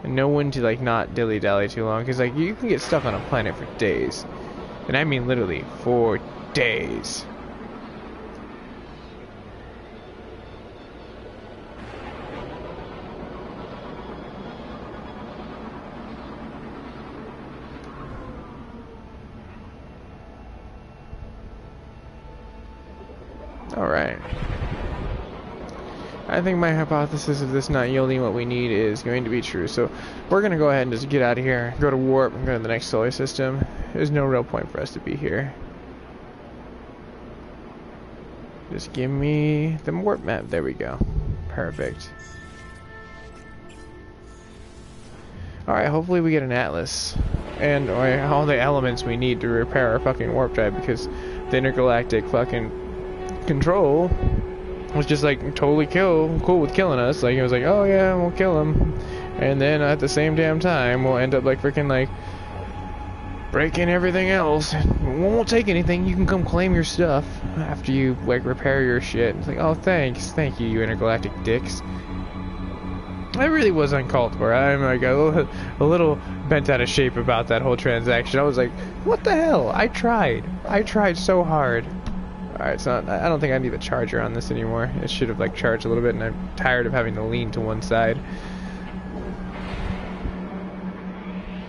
and know when to like not dilly-dally too long, because like you can get stuck on a planet for days, and I mean literally for days. Alright. I think my hypothesis of this not yielding what we need is going to be true. So we're going to go ahead and just get out of here, go to warp, and go to the next solar system. There's no real point for us to be here. Just give me the warp map. There we go. Perfect. Alright, hopefully we get an atlas. And all the elements we need to repair our fucking warp drive, because the intergalactic fucking control was just like totally cool with killing us. Like it was like, oh yeah, we'll kill him, and then at the same damn time we'll end up like freaking like breaking everything else. We won't take anything. You can come claim your stuff after you like repair your shit. It's like, oh thank you, you intergalactic dicks. That really was uncalled for. I'm like a little bent out of shape about that whole transaction. I was like, what the hell? I tried so hard. Alright, it's not. I don't think I need the charger on this anymore. It should have like charged a little bit, and I'm tired of having to lean to one side.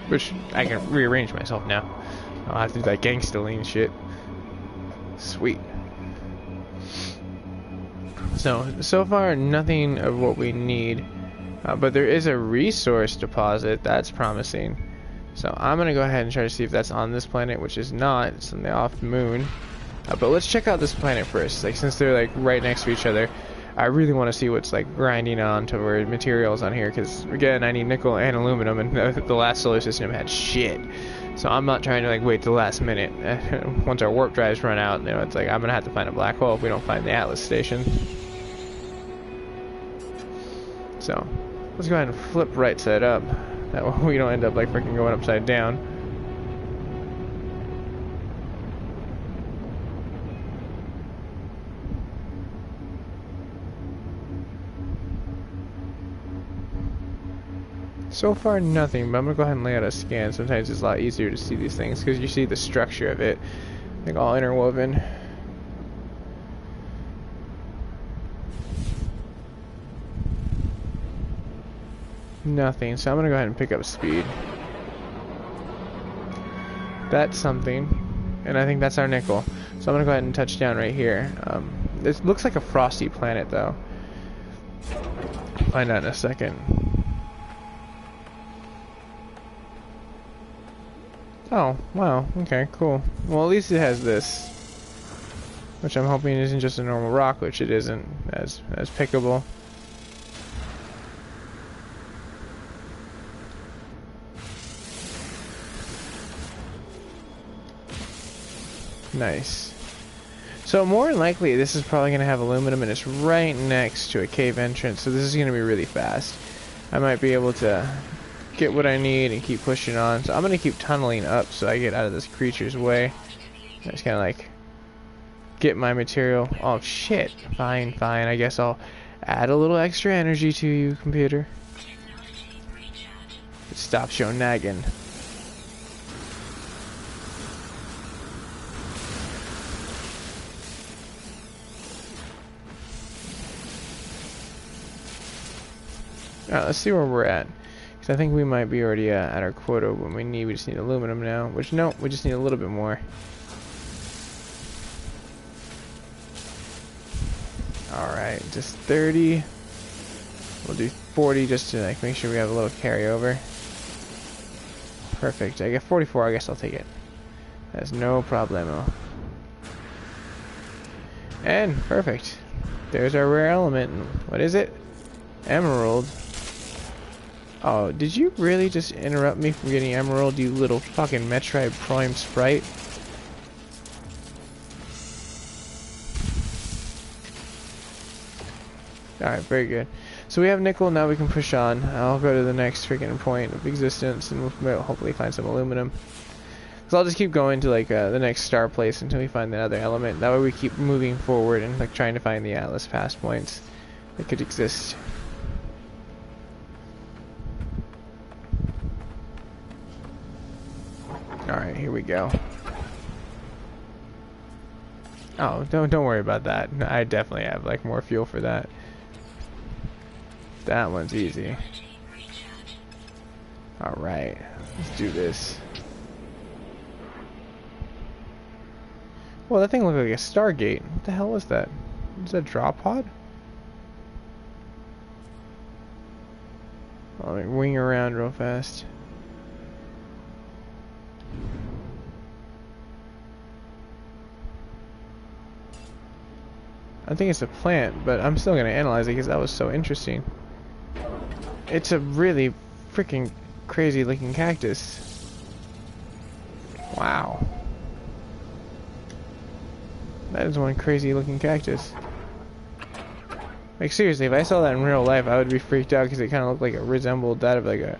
Which I can rearrange myself now. I'll have to do that gangsta lean shit. Sweet. So far nothing of what we need, but there is a resource deposit that's promising. So I'm gonna go ahead and try to see if that's on this planet, which is not. It's on the off moon. But let's check out this planet first. Like since they're like right next to each other, I really want to see what's like grinding on to our materials on here. Because again, I need nickel and aluminum, and the last solar system had shit. So I'm not trying to like wait till the last minute. Once our warp drives run out, you know, it's like I'm gonna have to find a black hole if we don't find the Atlas station. So let's go ahead and flip right side up. That way we don't end up like freaking going upside down. So far nothing, but I'm gonna go ahead and lay out a scan. Sometimes it's a lot easier to see these things because you see the structure of it, like all interwoven. Nothing, so I'm gonna go ahead and pick up speed. That's something, and I think that's our nickel. So I'm gonna go ahead and touch down right here. It looks like a frosty planet though. Find out in a second. Oh, wow, okay, cool. Well, at least it has this, which I'm hoping isn't just a normal rock, which it isn't as pickable. Nice. So more than likely, this is probably going to have aluminum, and it's right next to a cave entrance, so this is going to be really fast. I might be able to get what I need and keep pushing on. So I'm gonna keep tunneling up so I get out of this creature's way. I just kind of like get my material. Oh shit, fine, I guess I'll add a little extra energy to you, computer. It stops your nagging. Alright, let's see where we're at. I think we might be already at our quota when we just need aluminum now, which no, we just need a little bit more. Alright, just 30. We'll do 40 just to like make sure we have a little carryover. Perfect. I get 44, I guess I'll take it. That's no problemo. And perfect. There's our rare element. What is it? Emerald. Oh, did you really just interrupt me from getting emerald, you little fucking Metroid Prime sprite? Alright, very good. So we have nickel, now we can push on. I'll go to the next freaking point of existence and we'll hopefully find some aluminum. So I'll just keep going to like the next star place until we find another element. That way we keep moving forward and like trying to find the Atlas pass points that could exist. here we go. Oh, don't worry about that. I definitely have like more fuel for that. That one's easy. Alright, let's do this. Well, that thing looked like a Stargate. What the hell is that? Is that a drop pod? Let me wing around real fast. I think it's a plant, but I'm still gonna analyze it because that was so interesting. It's a really freaking crazy looking cactus. Wow. That is one crazy looking cactus. Like seriously, if I saw that in real life, I would be freaked out because it kind of looked like it resembled that of like a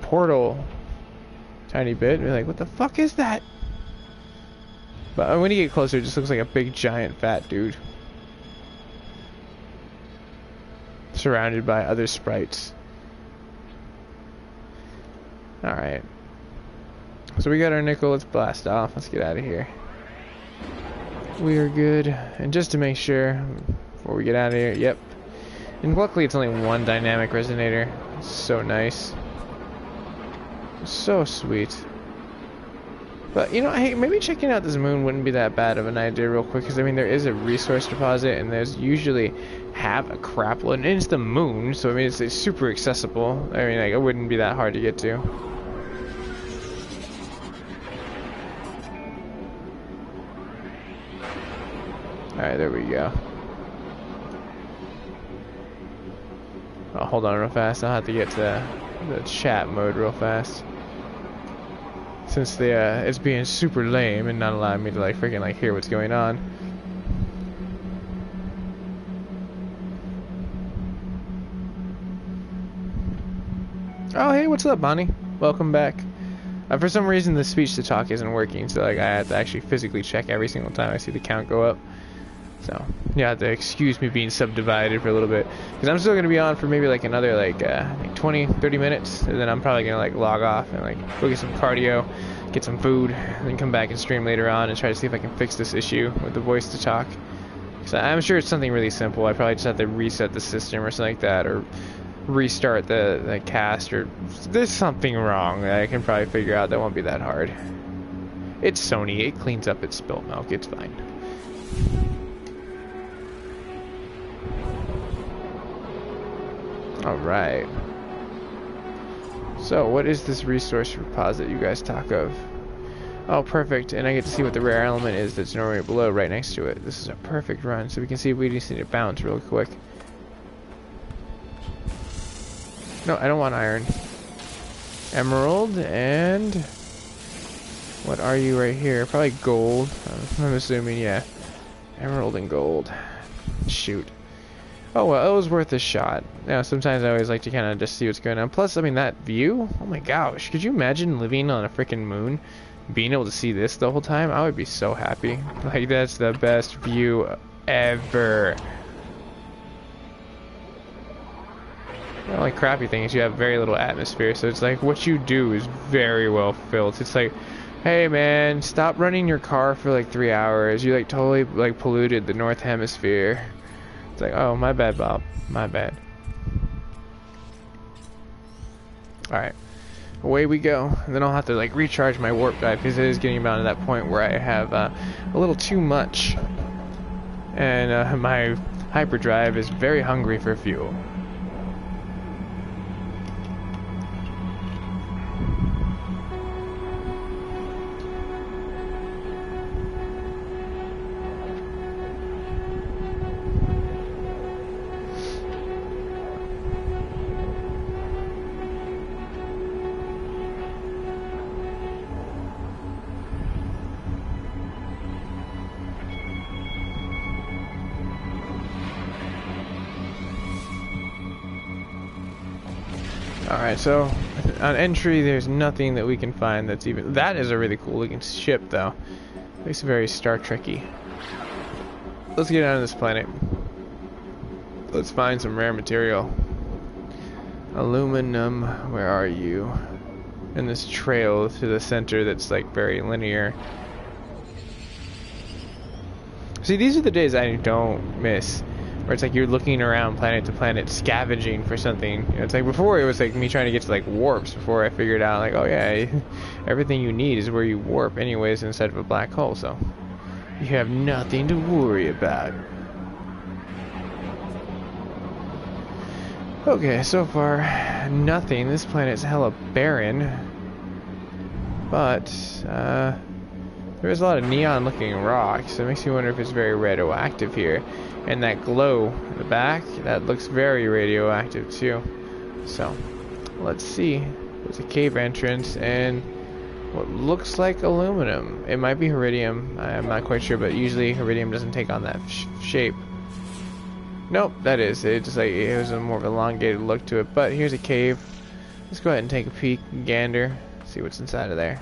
portal, tiny bit. Be like, what the fuck is that? But when you get closer, it just looks like a big, giant, fat dude, surrounded by other sprites. All right. So we got our nickel. Let's blast off. Let's get out of here. We are good. And just to make sure, before we get out of here, yep. And luckily it's only one dynamic resonator. It's so nice. So sweet. But, you know, hey, maybe checking out this moon wouldn't be that bad of an idea real quick. Because, I mean, there is a resource deposit. And there's usually have a crap load. And it's the moon. So, I mean, it's super accessible. I mean, like, it wouldn't be that hard to get to. Alright, there we go. Oh, hold on real fast. I'll have to get to the chat mode real fast. Since the it's being super lame and not allowing me to like freaking like hear what's going on. Oh, hey, what's up, Bonnie? Welcome back. For some reason, the speech to talk isn't working, so like I have to actually physically check every single time I see the count go up. So you have to excuse me being subdivided for a little bit, because I'm still going to be on for maybe like another like 20-30 minutes, and then I'm probably going to like log off and like go get some cardio, get some food, and then come back and stream later on and try to see if I can fix this issue with the voice to talk. So I'm sure it's something really simple. I probably just have to reset the system or something like that, or restart the cast, or there's something wrong that I can probably figure out that won't be that hard. It's Sony, it cleans up its spilt milk, it's fine. Alright. So, what is this resource repository you guys talk of? Oh, perfect, and I get to see what the rare element is that's normally below right next to it. This is a perfect run, so we can see if we just need to bounce real quick. No, I don't want iron. Emerald, and... what are you right here? Probably gold. I'm assuming, yeah. Emerald and gold. Shoot. Oh, well, it was worth a shot. Yeah, sometimes I always like to kind of just see what's going on. Plus, I mean, that view? Oh my gosh, could you imagine living on a freaking moon? Being able to see this the whole time? I would be so happy. Like, that's the best view ever. The only crappy thing is you have very little atmosphere, so it's like what you do is very well filled. It's like, hey man, stop running your car for like 3 hours. You like totally like polluted the North Hemisphere. It's like, oh, my bad, Bob. My bad. Alright. Away we go. And then I'll have to like recharge my warp drive because it is getting down to that point where I have a little too much. And my hyperdrive is very hungry for fuel. Alright, so on entry there's nothing that we can find that's even... that is a really cool looking ship though. Looks very Star Trek-y. Let's get out of this planet. Let's find some rare material. Aluminum, where are you? and this trail to the center that's like very linear. See, these are the days I don't miss, where it's like you're looking around planet to planet scavenging for something. You know, it's like before it was like me trying to get to like warps before I figured out like, oh yeah, everything you need is where you warp anyways instead of a black hole, so you have nothing to worry about. Okay, so far nothing. This planet's hella barren, but there is a lot of neon looking rocks, so it makes me wonder if it's very radioactive here. And that glow in the back, that looks very radioactive too. So let's see. There's a cave entrance and what looks like aluminum. It might be iridium, I'm not quite sure, but usually iridium doesn't take on that shape. Nope, that is. It just like it was a more of an elongated look to it. But here's a cave. Let's go ahead and take a peek, gander, see what's inside of there.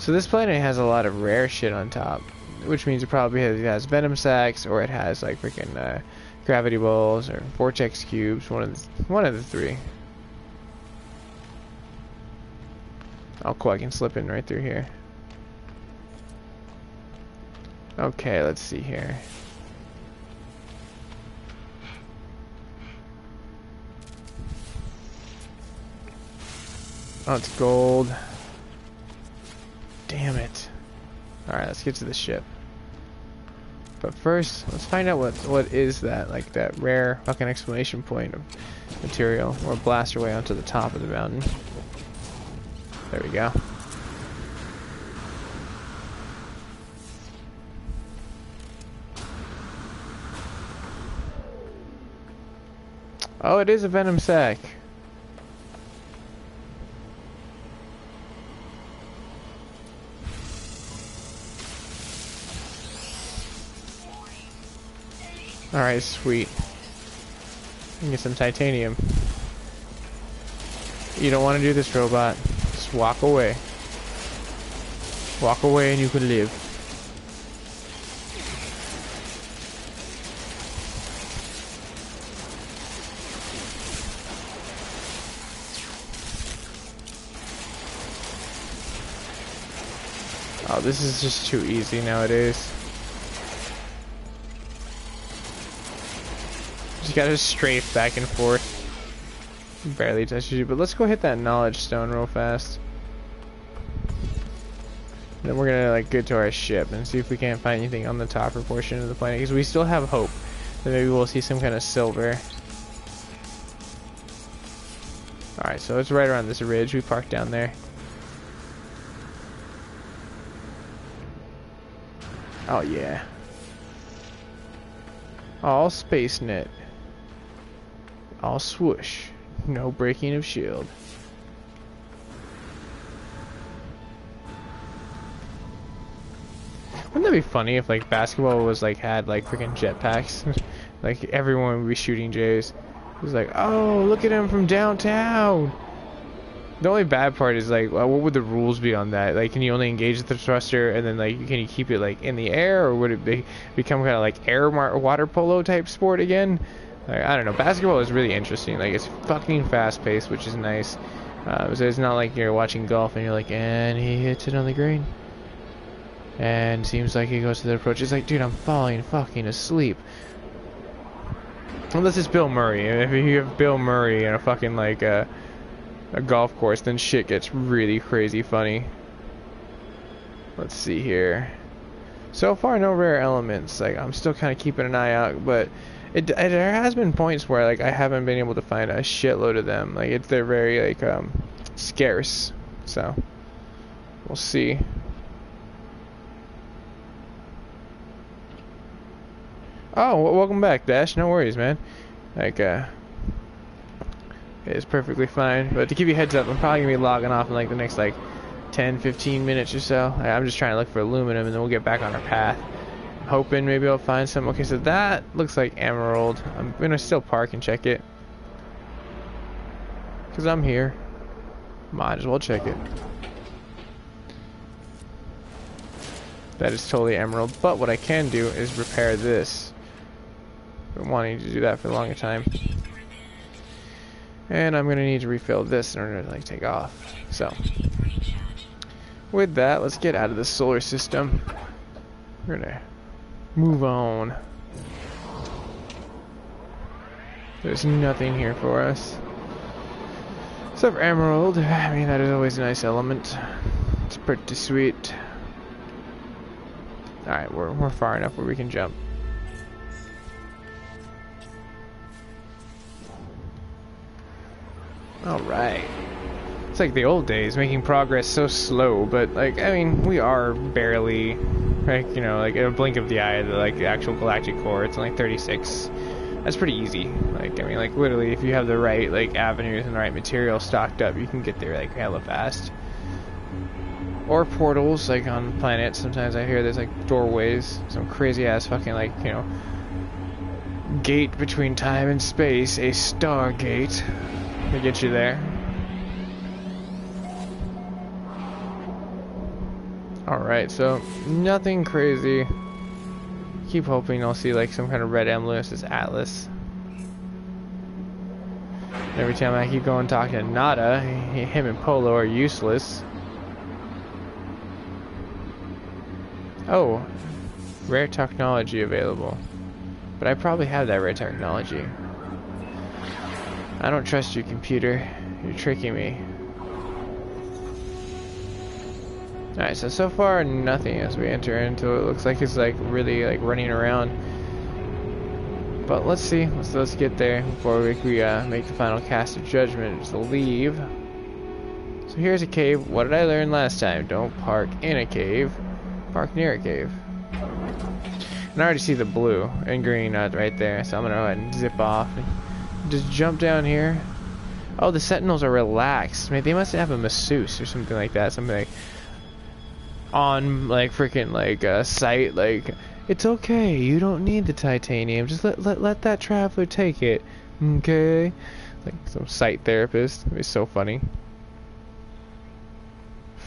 So this planet has a lot of rare shit on top, which means it probably has venom sacs, or it has like freaking gravity balls or vortex cubes. One of the three. Oh, cool! I can slip in right through here. Okay, let's see here. Oh, it's gold. Damn it. Alright, let's get to the ship. But first, let's find out what is that, like that rare fucking exclamation point of material. Or blast our way onto the top of the mountain. There we go. Oh, it is a venom sac. Alright, sweet. Get some titanium. You don't want to do this, robot. Just walk away. Walk away and you can live. Oh, this is just too easy nowadays. Just gotta strafe back and forth. Barely touches you, but let's go hit that knowledge stone real fast. Then we're gonna like get to our ship and see if we can't find anything on the topper portion of the planet, because we still have hope that maybe we'll see some kind of silver. Alright, so it's right around this ridge. We parked down there. Oh yeah. All space net. All swoosh. No breaking of shield. Wouldn't that be funny if like basketball was like had like freaking jetpacks? Like everyone would be shooting Jays. It was like, oh, look at him from downtown. The only bad part is like, well, what would the rules be on that? Like, can you only engage the thruster, and then like, can you keep it like in the air, or would it become kind of like water polo type sport again? Like, I don't know. Basketball is really interesting. Like, it's fucking fast paced, which is nice. So it's not like you're watching golf and you're like, and he hits it on the green, and seems like he goes to the approach. It's like, dude, I'm falling fucking asleep. Unless it's Bill Murray. If you have Bill Murray in a fucking like a golf course, then shit gets really crazy funny. Let's see here. So far, no rare elements. Like, I'm still kind of keeping an eye out, but there has been points where like I haven't been able to find a shitload of them. Like they're very like scarce. So we'll see. Oh, well, welcome back, Dash. No worries, man. Like it's perfectly fine. But to give you a heads up, I'm probably gonna be logging off in like the next like 10-15 minutes or so. I'm just trying to look for aluminum, and then we'll get back on our path. I'm hoping maybe I'll find some. Okay, so that looks like emerald. I'm gonna still park and check it, cause I'm here. Might as well check it. That is totally emerald. But what I can do is repair this. Been wanting to do that for a longer time. And I'm gonna need to refill this in order to like take off. So with that, let's get out of the solar system. We're gonna move on. There's nothing here for us. Except for emerald. I mean, that is always a nice element. It's pretty sweet. Alright, we're far enough where we can jump. Alright. It's like the old days, making progress so slow, but like, I mean, we are barely, like, you know, like in a blink of the eye, the actual galactic core, it's only 36. That's pretty easy. Like, I mean, like, literally, if you have the right, like, avenues and the right material stocked up, you can get there, like, hella fast. Or portals, like, on planets. Sometimes I hear there's, like, doorways. Some crazy-ass fucking, like, you know, gate between time and space. A stargate to get you there. Alright, so, nothing crazy. Keep hoping I'll see like some kind of red emblem that says Atlas. Every time I keep going talking to Nada, him and Polo are useless. Oh, rare technology available. But I probably have that rare technology. I don't trust you, computer. You're tricking me. Alright, so far nothing as we enter into it. Looks like it's like really like running around. But let's see. Let's get there before we make the final cast of judgment. Just leave. So here's a cave. What did I learn last time? Don't park in a cave. Park near a cave. And I already see the blue and green right there. So I'm gonna go ahead and zip off. And just jump down here. Oh, the sentinels are relaxed. Maybe they must have a masseuse or something like that. Something like on like freaking like site, like it's okay, you don't need the titanium, just let that traveler take it, okay? Like some site therapist. It'd be so funny.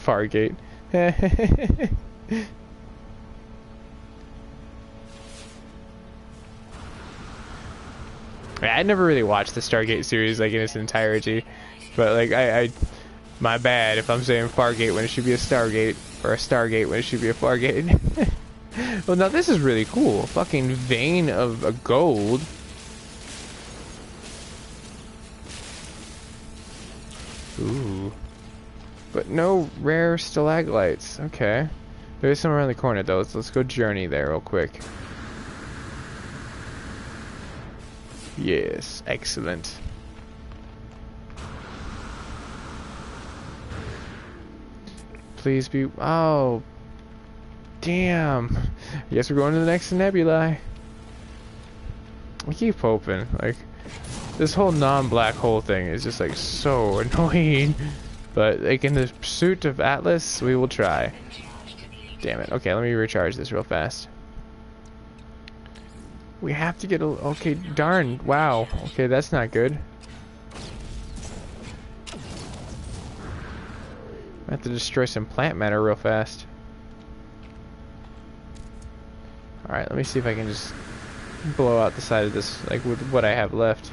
Fargate. I never really watched the Stargate series like in its entirety, but like I my bad if I'm saying Fargate when it should be a Stargate, or a Stargate when it should be a Fargate. Well, now this is really cool. Fucking vein of a gold. Ooh. But no rare stalagmites. Okay. There's some around the corner though. Let's go journey there real quick. Yes, excellent. Please be. Oh, damn. I guess we're going to the next nebulae. I keep hoping. Like, this whole non-black hole thing is just like so annoying. But like in the pursuit of Atlas, we will try. Damn it. Okay, let me recharge this real fast. We have to get a. Okay, darn. Wow. Okay, that's not good. I have to destroy some plant matter real fast. Alright, let me see if I can just blow out the side of this, like with what I have left.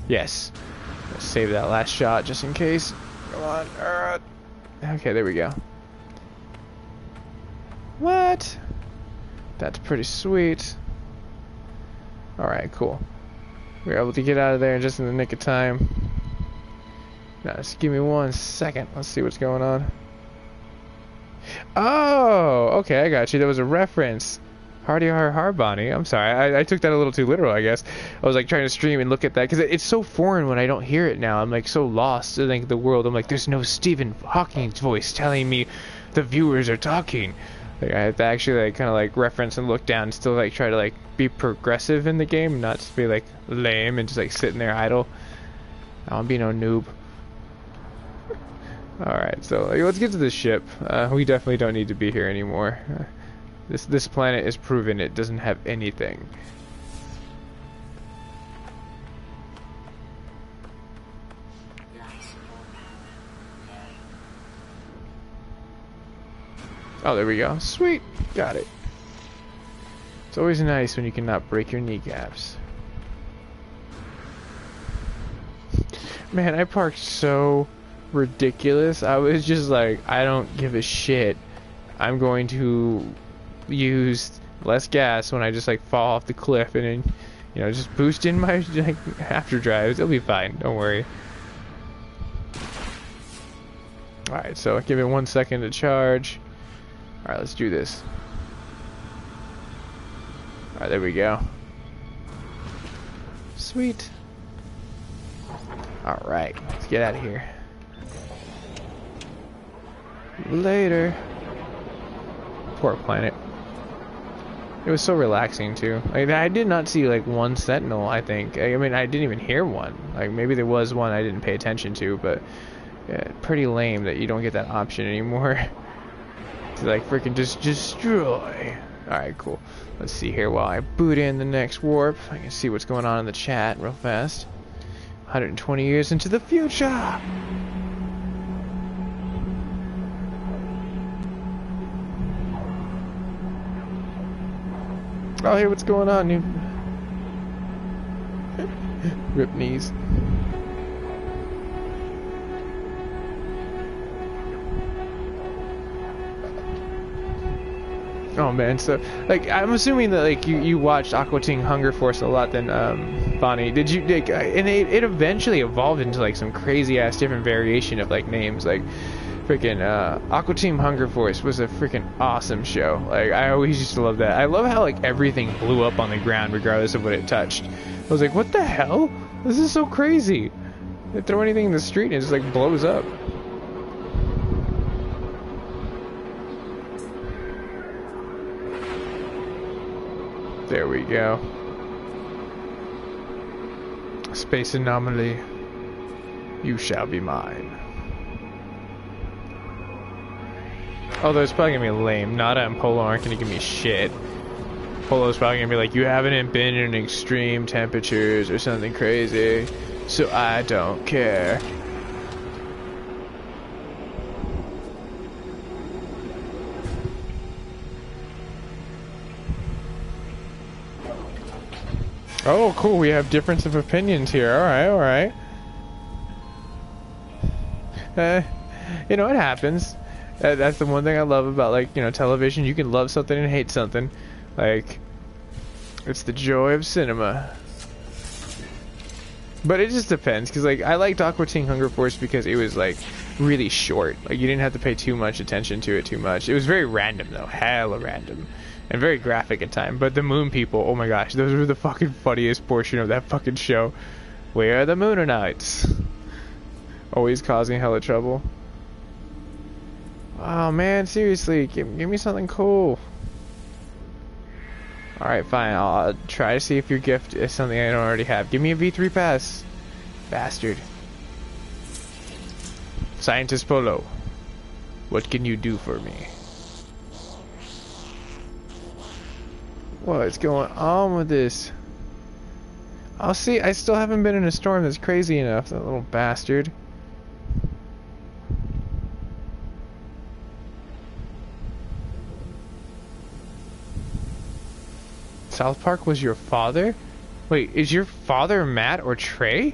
Yes. Let's save that last shot just in case. Come on. Okay, there we go. What? That's pretty sweet. Alright, cool. We were able to get out of there just in the nick of time. Now, just give me 1 second. Let's see what's going on. Oh, okay, I got you. That was a reference. Hardy Har Bonnie. I'm sorry. I took that a little too literal, I guess. I was like trying to stream and look at that because it's so foreign when I don't hear it now. I'm like so lost in like the world. I'm like, there's no Stephen Hawking's voice telling me the viewers are talking. Like I have to actually like kind of like reference and look down and still like try to like be progressive in the game, not just be like lame and just like sitting there idle. I don't be no noob. Alright, so let's get to the ship. We definitely don't need to be here anymore. This planet is proven it doesn't have anything. Oh, there we go. Sweet. Got it. It's always nice when you cannot break your kneecaps. Man, I parked so ridiculous. I was just like, I don't give a shit. I'm going to use less gas when I just like fall off the cliff and then, you know, just boost in my like after drives. It'll be fine. Don't worry. Alright, so give it 1 second to charge. Alright, let's do this. Alright, there we go. Sweet. Alright, let's get out of here. Later. Poor planet. It was so relaxing too. Like, I did not see like one sentinel, I think. I mean, I didn't even hear one. Like, maybe there was one I didn't pay attention to, but yeah, pretty lame that you don't get that option anymore. To like freaking just destroy. Alright, cool. Let's see here while I boot in the next warp. I can see what's going on in the chat real fast. 120 years into the future! Oh, hey, what's going on, dude? Rip knees. Oh man, so like I'm assuming that like you watched Aqua Teen Hunger Force a lot then, Bonnie. Did you like and it eventually evolved into like some crazy ass different variation of like names like freaking Aqua Teen Hunger Force was a freaking awesome show. Like I always used to love that. I love how like everything blew up on the ground regardless of what it touched. I was like, what the hell? This is so crazy. They throw anything in the street and it just like blows up. There we go. Space anomaly. You shall be mine. Although it's probably gonna be lame. Nada and Polo aren't gonna give me shit. Polo's probably gonna be like, you haven't been in extreme temperatures or something crazy, so I don't care. Oh, cool. We have difference of opinions here. Alright, alright. You know, it happens. That's the one thing I love about, like, you know, television. You can love something and hate something. Like, it's the joy of cinema. But it just depends, because, like, I liked Aqua Teen Hunger Force because it was, like, really short. Like, you didn't have to pay too much attention to it too much. It was very random, though. Hella random. And very graphic at times. But the moon people, oh my gosh, those were the fucking funniest portion of that fucking show. Where are the Moonanites? Always causing hella trouble. Oh man, seriously, give me something cool. Alright, fine, I'll try to see if your gift is something I don't already have. Give me a V3 pass. Bastard. Scientist Polo, what can you do for me? What's going on with this? I'll see. I still haven't been in a storm that's crazy enough, that little bastard. South Park was your father? Wait, is your father Matt or Trey?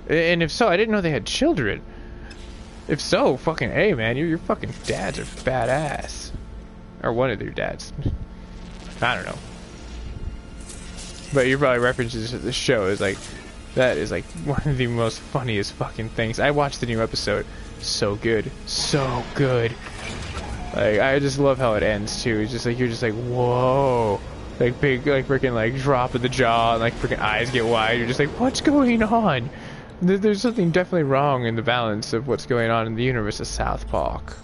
And if so, I didn't know they had children. If so, fucking A, man, your fucking dads are badass. Or one of their dads. I don't know. But you're probably references to the show is like, that is like one of the most funniest fucking things. I watched the new episode. So good. So good. Like, I just love how it ends too. It's just like, you're just like, whoa. Like big, like freaking like drop of the jaw and like freaking eyes get wide. You're just like, what's going on? There's something definitely wrong in the balance of what's going on in the universe of South Park.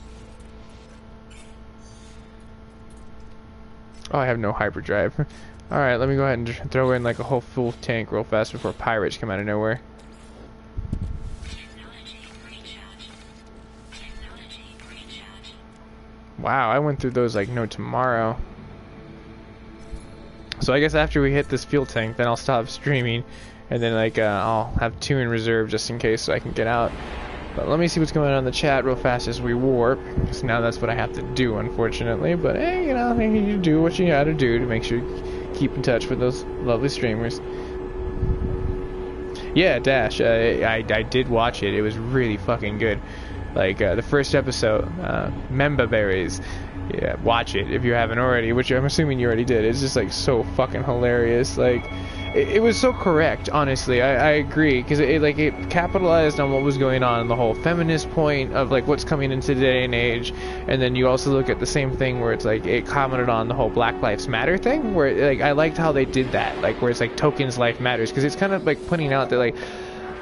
Oh, I have no hyperdrive. Alright, let me go ahead and throw in like a whole full tank real fast before pirates come out of nowhere. Wow, I went through those like no tomorrow. So I guess after we hit this fuel tank, then I'll stop streaming. And then like I'll have 2 in reserve just in case so I can get out. But let me see what's going on in the chat real fast as we warp. Because now that's what I have to do, unfortunately. But hey, you know, you do what you gotta do to make sure you keep in touch with those lovely streamers. Yeah, Dash. I did watch it. It was really fucking good. Like the first episode, Memba Berries. Yeah, watch it if you haven't already, which I'm assuming you already did. It's just like so fucking hilarious. Like it was so correct, honestly. I agree, because it capitalized on what was going on in the whole feminist point of like what's coming into the day and age, and then you also look at the same thing where it's like it commented on the whole Black Lives Matter thing, where like I liked how they did that, like where it's like tokens life matters, because it's kind of like pointing out that like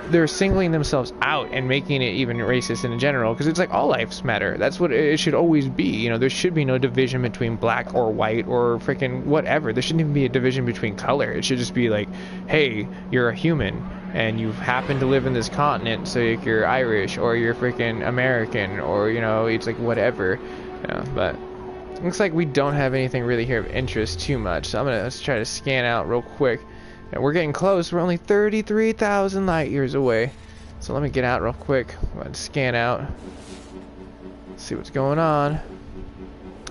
they're singling themselves out and making it even racist in general, because it's like all lives matter. That's what it should always be. You know, there should be no division between black or white or freaking whatever. There shouldn't even be a division between color. It should just be like, hey, you're a human and you happen to live in this continent, so like you're Irish or you're freaking American, or you know, it's like whatever. But looks like we don't have anything really here of interest too much, so let's try to scan out real quick. And we're getting close. We're only 33,000 light years away. So let me get out real quick. Go ahead and scan out. See what's going on.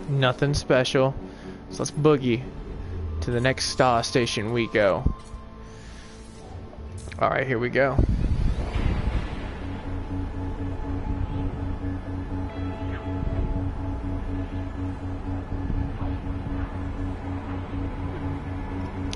Nothing special. So let's boogie to the next star station we go. Alright, here we go.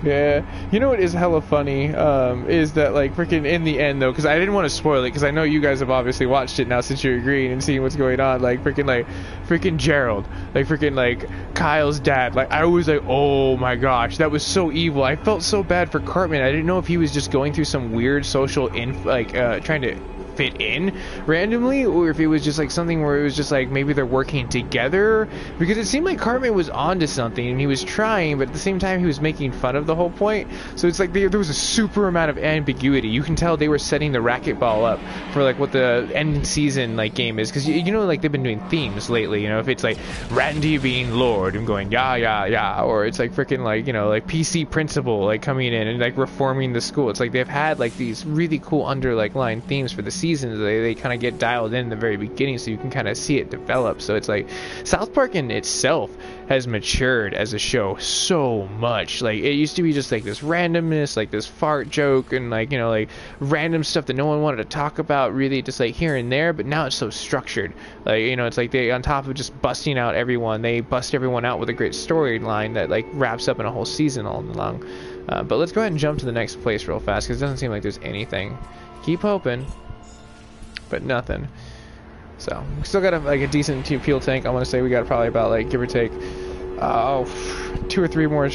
Yeah, you know what is hella funny, is that like freaking in the end though, because I didn't want to spoil it, because I know you guys have obviously watched it now since you're agreeing and seeing what's going on, like freaking Gerald, like freaking like Kyle's dad, like I was like, oh my gosh, that was so evil. I felt so bad for Cartman. I didn't know if he was just going through some weird social trying to fit in randomly, or if it was just like something where it was just like maybe they're working together, because it seemed like Cartman was onto something and he was trying, but at the same time he was making fun of the whole point. So it's like there was a super amount of ambiguity. You can tell they were setting the racquetball up for like what the end season like game is, because you know, like they've been doing themes lately, you know, if it's like Randy being Lord and going yeah, or it's like freaking like, you know, like PC principal like coming in and like reforming the school. It's like they've had like these really cool underlying themes for the seasons. They kind of get dialed in the very beginning, so you can kind of see it develop. So it's like South Park in itself has matured as a show so much. Like it used to be just like this randomness, like this fart joke, and like, you know, like random stuff that no one wanted to talk about really, just like here and there. But now it's so structured. Like, you know, it's like they, on top of just busting out everyone, they bust everyone out with a great storyline that like wraps up in a whole season all along. But let's go ahead and jump to the next place real fast, because it doesn't seem like there's anything. Keep hoping, but nothing. So we still got a decent fuel tank. I want to say we got probably about like give or take 2 or 3 more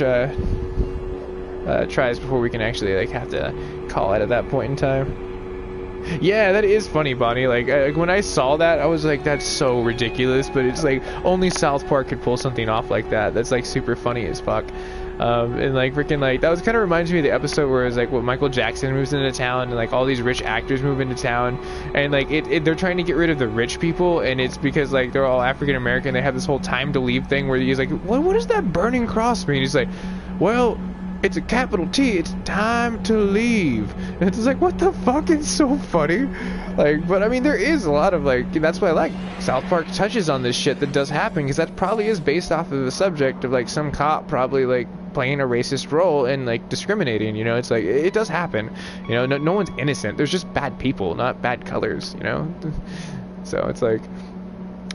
tries before we can actually like have to call it at that point in time. Yeah, that is funny, Bonnie. Like when I saw that, I was like, that's so ridiculous, but it's like only South Park could pull something off like that. That's like super funny as fuck. And like freaking like that was kind of reminds me of the episode where it's like what Michael Jackson moves into town and like all these rich actors move into town, and like they're trying to get rid of the rich people, and it's because like they're all African American. They have this whole time to leave thing where he's like, what does that burning cross mean? He's like, well, it's a capital T, it's time to leave. And it's like, what the fuck? It's so funny. Like, but I mean, there is a lot of like, that's why I like South Park touches on this shit that does happen, because that probably is based off of the subject of like some cop probably like playing a racist role and like discriminating, you know. It's like it does happen, you know. No one's innocent. There's just bad people, not bad colors, you know. So it's like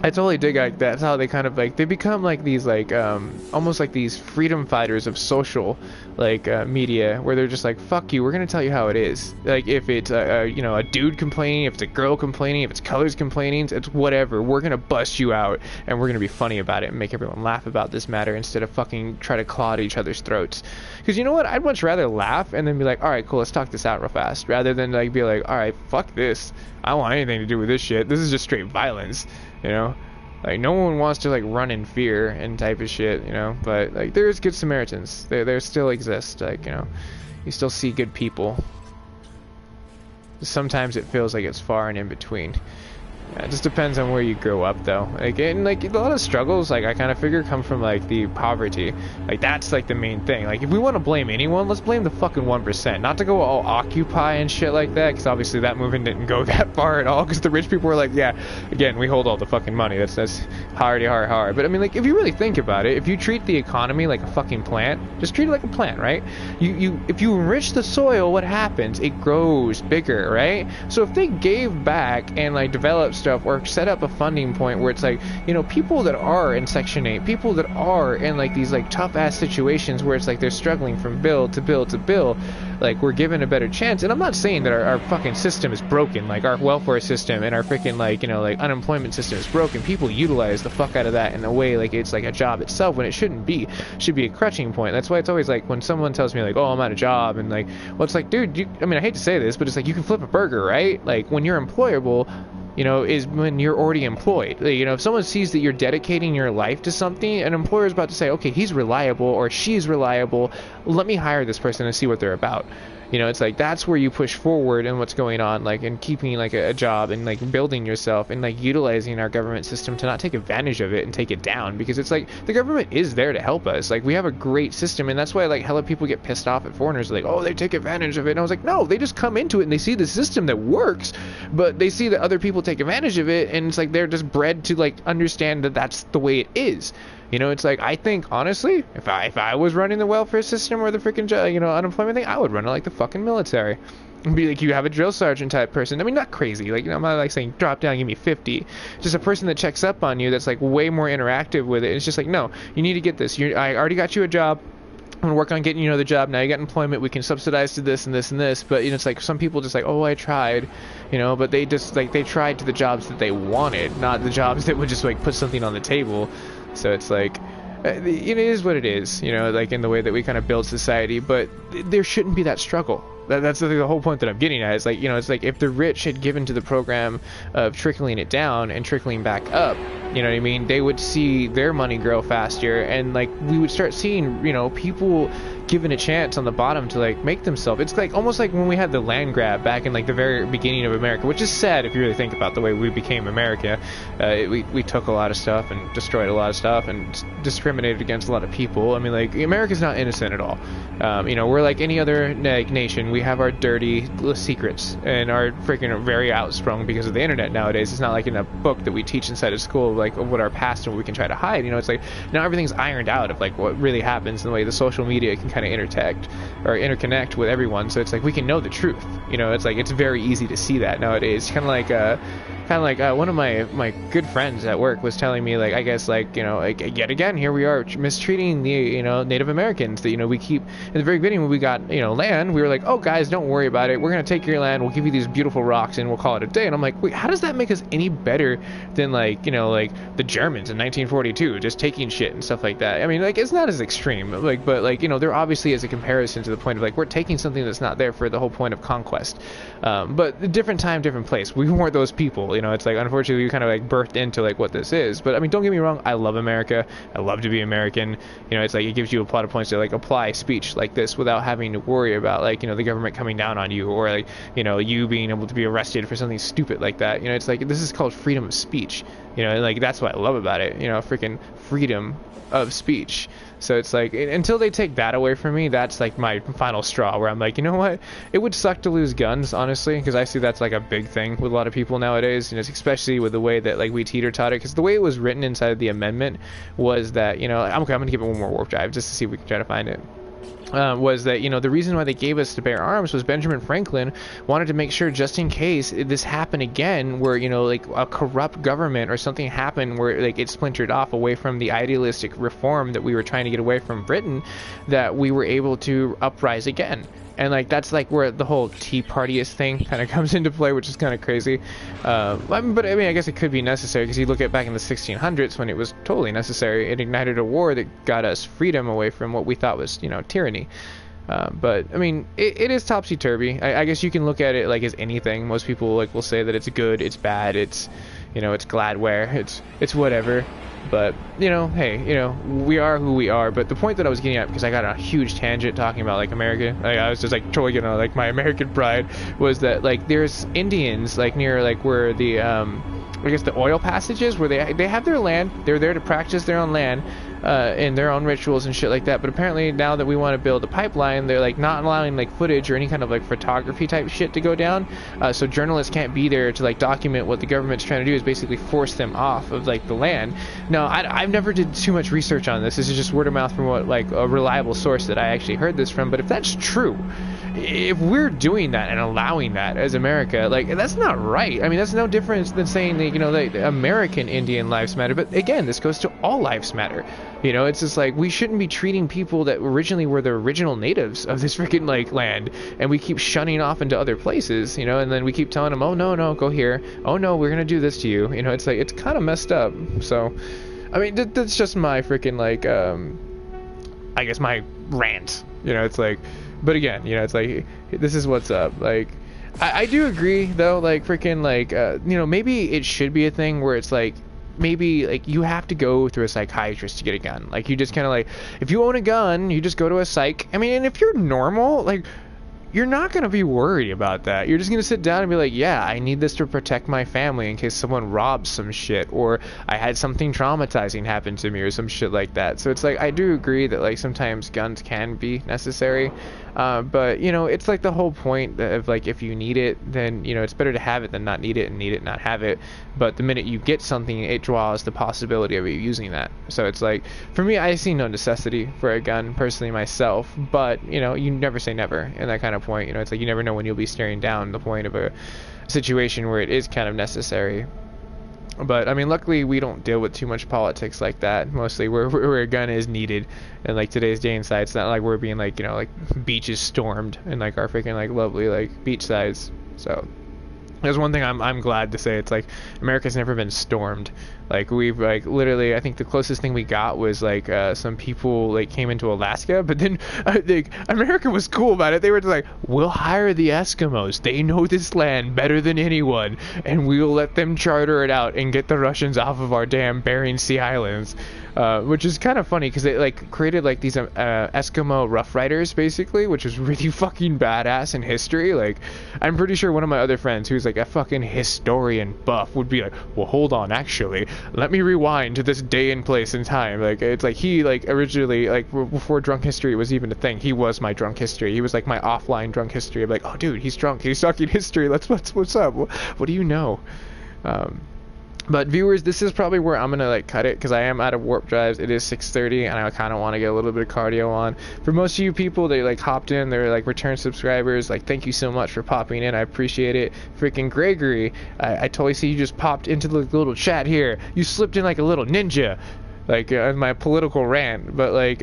I totally dig like that's how they kind of like they become like these like almost like these freedom fighters of social like media, where they're just like, fuck you, we're gonna tell you how it is. Like if it's you know, a dude complaining, if it's a girl complaining, if it's colors complaining, it's whatever, we're gonna bust you out and we're gonna be funny about it and make everyone laugh about this matter instead of fucking try to claw at each other's throats. Because you know what, I'd much rather laugh and then be like, alright cool, let's talk this out real fast, rather than like be like, alright, fuck this, I don't want anything to do with this shit, this is just straight violence, you know. Like no one wants to like run in fear and type of shit, you know. But like there's good Samaritans. There still exist. Like, you know, you still see good people. Sometimes it feels like it's far and in between. Yeah, it just depends on where you grow up, though. Like, and like a lot of struggles, like I kind of figure, come from like the poverty. Like that's like the main thing. Like if we want to blame anyone, let's blame the fucking 1%. Not to go all Occupy and shit like that, because obviously that movement didn't go that far at all. Because the rich people were like, yeah, again, we hold all the fucking money. That's hard. But I mean, like if you really think about it, if you treat the economy like a fucking plant, just treat it like a plant, right? If you enrich the soil, what happens? It grows bigger, right? So if they gave back and like developed stuff or set up a funding point where it's like, you know, people that are in Section 8, people that are in like these like tough ass situations where it's like they're struggling from bill to bill to bill, like we're given a better chance. And I'm not saying that our fucking system is broken, like our welfare system and our freaking like, you know, like unemployment system is broken. People utilize the fuck out of that in a way like it's like a job itself when it shouldn't be. It should be a crutching point. That's why it's always like when someone tells me like, oh, I'm out of job, and like, well, it's like, dude, I mean, I hate to say this, but it's like you can flip a burger, right? Like when you're employable, you know, is when you're already employed. You know, if someone sees that you're dedicating your life to something, an employer is about to say, okay, he's reliable or she's reliable, let me hire this person and see what they're about. You know, it's like that's where you push forward and what's going on, like, and keeping like a job and like building yourself and like utilizing our government system to not take advantage of it and take it down, because it's like the government is there to help us. Like we have a great system, and that's why like hella people get pissed off at foreigners, like, oh, they take advantage of it. And I was like, no, they just come into it and they see the system that works, but they see that other people take advantage of it, and it's like they're just bred to like understand that that's the way it is. You know, it's like, I think, honestly, if I was running the welfare system or the freaking, you know, unemployment thing, I would run it like the fucking military. And be like, you have a drill sergeant type person. I mean, not crazy. Like, you know, I'm not like saying, drop down, give me 50. Just a person that checks up on you that's like way more interactive with it. It's just like, no, you need to get this. I already got you a job. I'm gonna work on getting you another job. Now you got employment. We can subsidize to this and this and this. But you know, it's like some people just like, oh, I tried, you know, but they just like they tried to the jobs that they wanted, not the jobs that would just like put something on the table. So it's like, it is what it is, you know, like in the way that we kind of build society. But there shouldn't be that struggle. That's the whole point that I'm getting at. It's like, you know, it's like if the rich had given to the program of trickling it down and trickling back up, you know what I mean, they would see their money grow faster, and like we would start seeing, you know, people given a chance on the bottom to like make themselves. It's like almost like when we had the land grab back in like the very beginning of America, which is sad if you really think about the way we became America. We took a lot of stuff and destroyed a lot of stuff and discriminated against a lot of people. I mean, like, America's not innocent at all. You know, we're like any other nation. We have our dirty secrets and are freaking very outsprung because of the internet nowadays. It's not like in a book that we teach inside of school, like of what our past and what we can try to hide. You know, it's like now everything's ironed out of like what really happens and the way the social media can kind of interconnect with everyone. So it's like we can know the truth. You know, it's like it's very easy to see that nowadays. Kind of like one of my good friends at work was telling me, like, I guess, like, you know, like, yet again, here we are mistreating the, you know, Native Americans. That, you know, we keep, in the very beginning when we got, you know, land, we were like, oh, guys, don't worry about it. We're going to take your land. We'll give you these beautiful rocks and we'll call it a day. And I'm like, wait, how does that make us any better than, like, you know, like the Germans in 1942, just taking shit and stuff like that? I mean, like, it's not as extreme, like, but, like, you know, there obviously is a comparison to the point of, like, we're taking something that's not there for the whole point of conquest. But different time, different place. We weren't those people. You know, it's like, unfortunately, we kind of like birthed into like what this is. But I mean, don't get me wrong, I love America. I love to be American. You know, it's like it gives you a lot of points to like apply speech like this without having to worry about, like, you know, the government coming down on you, or like, you know, you being able to be arrested for something stupid like that. You know, it's like this is called freedom of speech. You know, and like that's what I love about it. You know, freaking freedom of speech. So it's like, until they take that away from me, that's like my final straw, where I'm like, you know what, it would suck to lose guns, honestly, because I see that's like a big thing with a lot of people nowadays, and it's especially with the way that like we teeter-totter, because the way it was written inside of the amendment was that, you know, I'm gonna give it one more warp drive just to see if we can try to find it. Was that, you know, the reason why they gave us to bear arms was Benjamin Franklin wanted to make sure, just in case this happened again, where, you know, like a corrupt government or something happened where like it splintered off away from the idealistic reform that we were trying to get away from Britain, that we were able to uprise again. And like that's like where the whole Tea Partyist thing kind of comes into play, which is kind of crazy. But I mean, I guess it could be necessary, because you look at back in the 1600s when it was totally necessary. It ignited a war that got us freedom away from what we thought was, you know, tyranny. But I mean, it is topsy-turvy. I guess you can look at it like as anything. Most people like will say that it's good, it's bad, it's, you know, it's Gladware, it's whatever. But, you know, hey, you know, we are who we are. But the point that I was getting at, because I got on a huge tangent talking about, like, America, like, I was just, like, totally getting on, like, my American pride, was that, like, there's Indians, like, near, like, where the, I guess the oil passages where they have their land. They're there to practice their own land and their own rituals and shit like that. But apparently now that we want to build a pipeline, they're like not allowing like footage or any kind of like photography type shit to go down. So journalists can't be there to like document what the government's trying to do, is basically force them off of like the land. Now I've never did too much research on this. This is just word of mouth from what like a reliable source that I actually heard this from. But if that's true, if we're doing that and allowing that as America, like that's not right. I mean, that's no different than saying that, you know, the American Indian lives matter. But again, this goes to all lives matter. You know, it's just like we shouldn't be treating people that originally were the original natives of this freaking like land, and we keep shunning off into other places, you know, and then we keep telling them, oh no, go here. Oh no, we're gonna do this to you. You know, it's like it's kind of messed up. So, I mean, that's just my freaking like, I guess my rant. You know, it's like, but again, you know, it's like this is what's up. Like, I do agree though, like freaking like, you know, maybe it should be a thing where it's like, maybe like you have to go through a psychiatrist to get a gun. Like you just kind of like, if you own a gun, you just go to a psych. I mean, and if you're normal, like you're not going to be worried about that. You're just going to sit down and be like, yeah, I need this to protect my family in case someone robs some shit, or I had something traumatizing happen to me or some shit like that. So it's like, I do agree that like sometimes guns can be necessary. But you know, it's like the whole point of like, if you need it, then you know, it's better to have it than not need it, and need it not have it. But the minute you get something, it draws the possibility of you using that. So it's like, for me, I see no necessity for a gun personally myself, but you know, you never say never in that kind of point. You know, it's like you never know when you'll be staring down the point of a situation where it is kind of necessary. But I mean, luckily we don't deal with too much politics like that. Mostly where a gun is needed, and like today's day and side, it's not like we're being like, you know, like beaches stormed and like our freaking like lovely like beach sides. So there's one thing I'm glad to say. It's like America's never been stormed. Like we've like literally, I think the closest thing we got was like some people like came into Alaska, but then like America was cool about it. They were just like, we'll hire the Eskimos. They know this land better than anyone, and we'll let them charter it out and get the Russians off of our damn Bering Sea Islands. Which is kind of funny because they like created like these Eskimo Rough Riders basically, which is really fucking badass in history. Like I'm pretty sure one of my other friends who's like a fucking historian buff would be like, well, hold on, actually, let me rewind to this day and place in time. Like it's like he like originally, like before drunk history was even a thing, he was my drunk history. He was like my offline drunk history. I'm like, oh dude, he's drunk, he's talking history, what's up, what do you know? But viewers, this is probably where I'm gonna like cut it, because I am out of warp drives. It is 6:30 and I kind of want to get a little bit of cardio on. For most of you people that like hopped in, they're like return subscribers, like thank you so much for popping in, I appreciate it. Freaking Gregory, I totally see you just popped into the little chat here. You slipped in like a little ninja, like my political rant. But like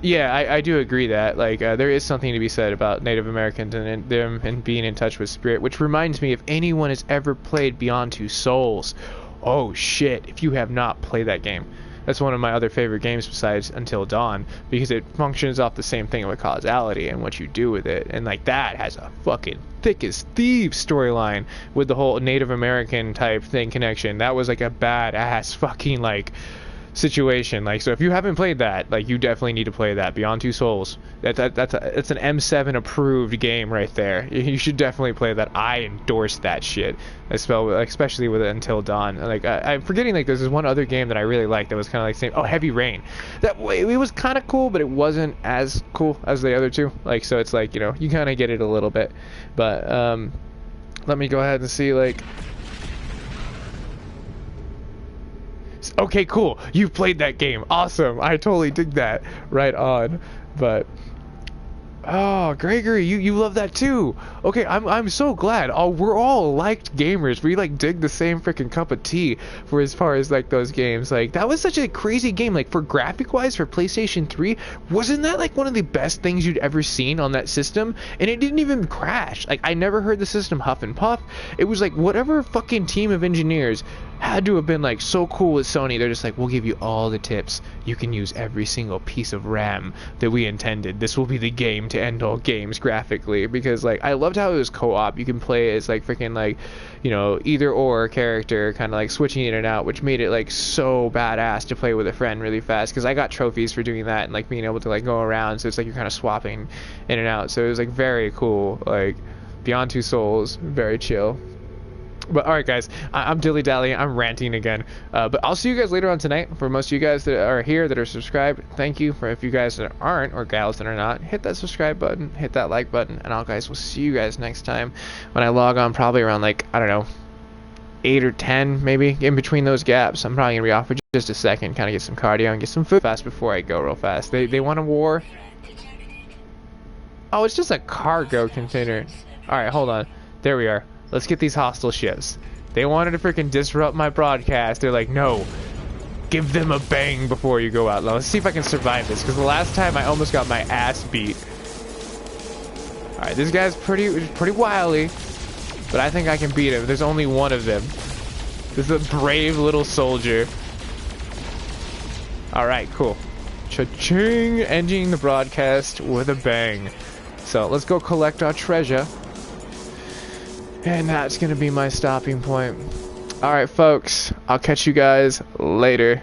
yeah, I do agree that like there is something to be said about Native Americans and them and being in touch with spirit. Which reminds me, if anyone has ever played Beyond Two Souls, oh shit, if you have not played that game, that's one of my other favorite games besides Until Dawn, because it functions off the same thing with causality and what you do with it. And like that has a fucking thick as thieves storyline with the whole Native American type thing connection. That was like a badass fucking like situation. Like, so if you haven't played that, like, you definitely need to play that. Beyond Two Souls, that's an M7 approved game right there. You should definitely play that. I endorse that shit, especially with Until Dawn. Like I'm forgetting, like there's this one other game that I really liked that was kind of like same. Oh, Heavy Rain. That way it was kind of cool, but it wasn't as cool as the other two. Like, so it's like, you know, you kind of get it a little bit. But let me go ahead and see, like, okay, cool, you've played that game, awesome, I totally dig that, right on. But oh, Gregory, you love that too. Okay, I'm so glad. Oh, we're all liked gamers. We like dig the same freaking cup of tea for as far as like those games. Like that was such a crazy game. Like for graphic wise, for PlayStation 3, wasn't that like one of the best things you'd ever seen on that system? And it didn't even crash. Like I never heard the system huff and puff. It was like whatever fucking team of engineers had to have been like so cool with Sony. They're just like, we'll give you all the tips. You can use every single piece of RAM that we intended. This will be the game to end all games graphically. Because like I loved how it was co-op. You can play as like freaking like, you know, either or character, kind of like switching in and out, which made it like so badass to play with a friend really fast. Because I got trophies for doing that and like being able to like go around. So it's like you're kind of swapping in and out. So it was like very cool. Like Beyond Two Souls, very chill. But alright guys, I'm dilly-dallying, I'm ranting again. But I'll see you guys later on tonight. For most of you guys that are here, that are subscribed, thank you. For if you guys that aren't, or gals that are not, hit that subscribe button, hit that like button, and will see you guys next time when I log on, probably around like, I don't know, 8 or 10 maybe, in between those gaps. I'm probably going to be off for just a second, kind of get some cardio and get some food fast before I go real fast. They want a war? Oh, it's just a cargo container. Alright, hold on. There we are. Let's get these hostile ships. They wanted to freaking disrupt my broadcast. They're like, no. Give them a bang before you go out. Let's see if I can survive this, because the last time I almost got my ass beat. Alright, this guy's pretty wily, but I think I can beat him. There's only one of them. This is a brave little soldier. Alright, cool. Cha-ching! Ending the broadcast with a bang. So, let's go collect our treasure. And that's going to be my stopping point. Alright, folks. I'll catch you guys later.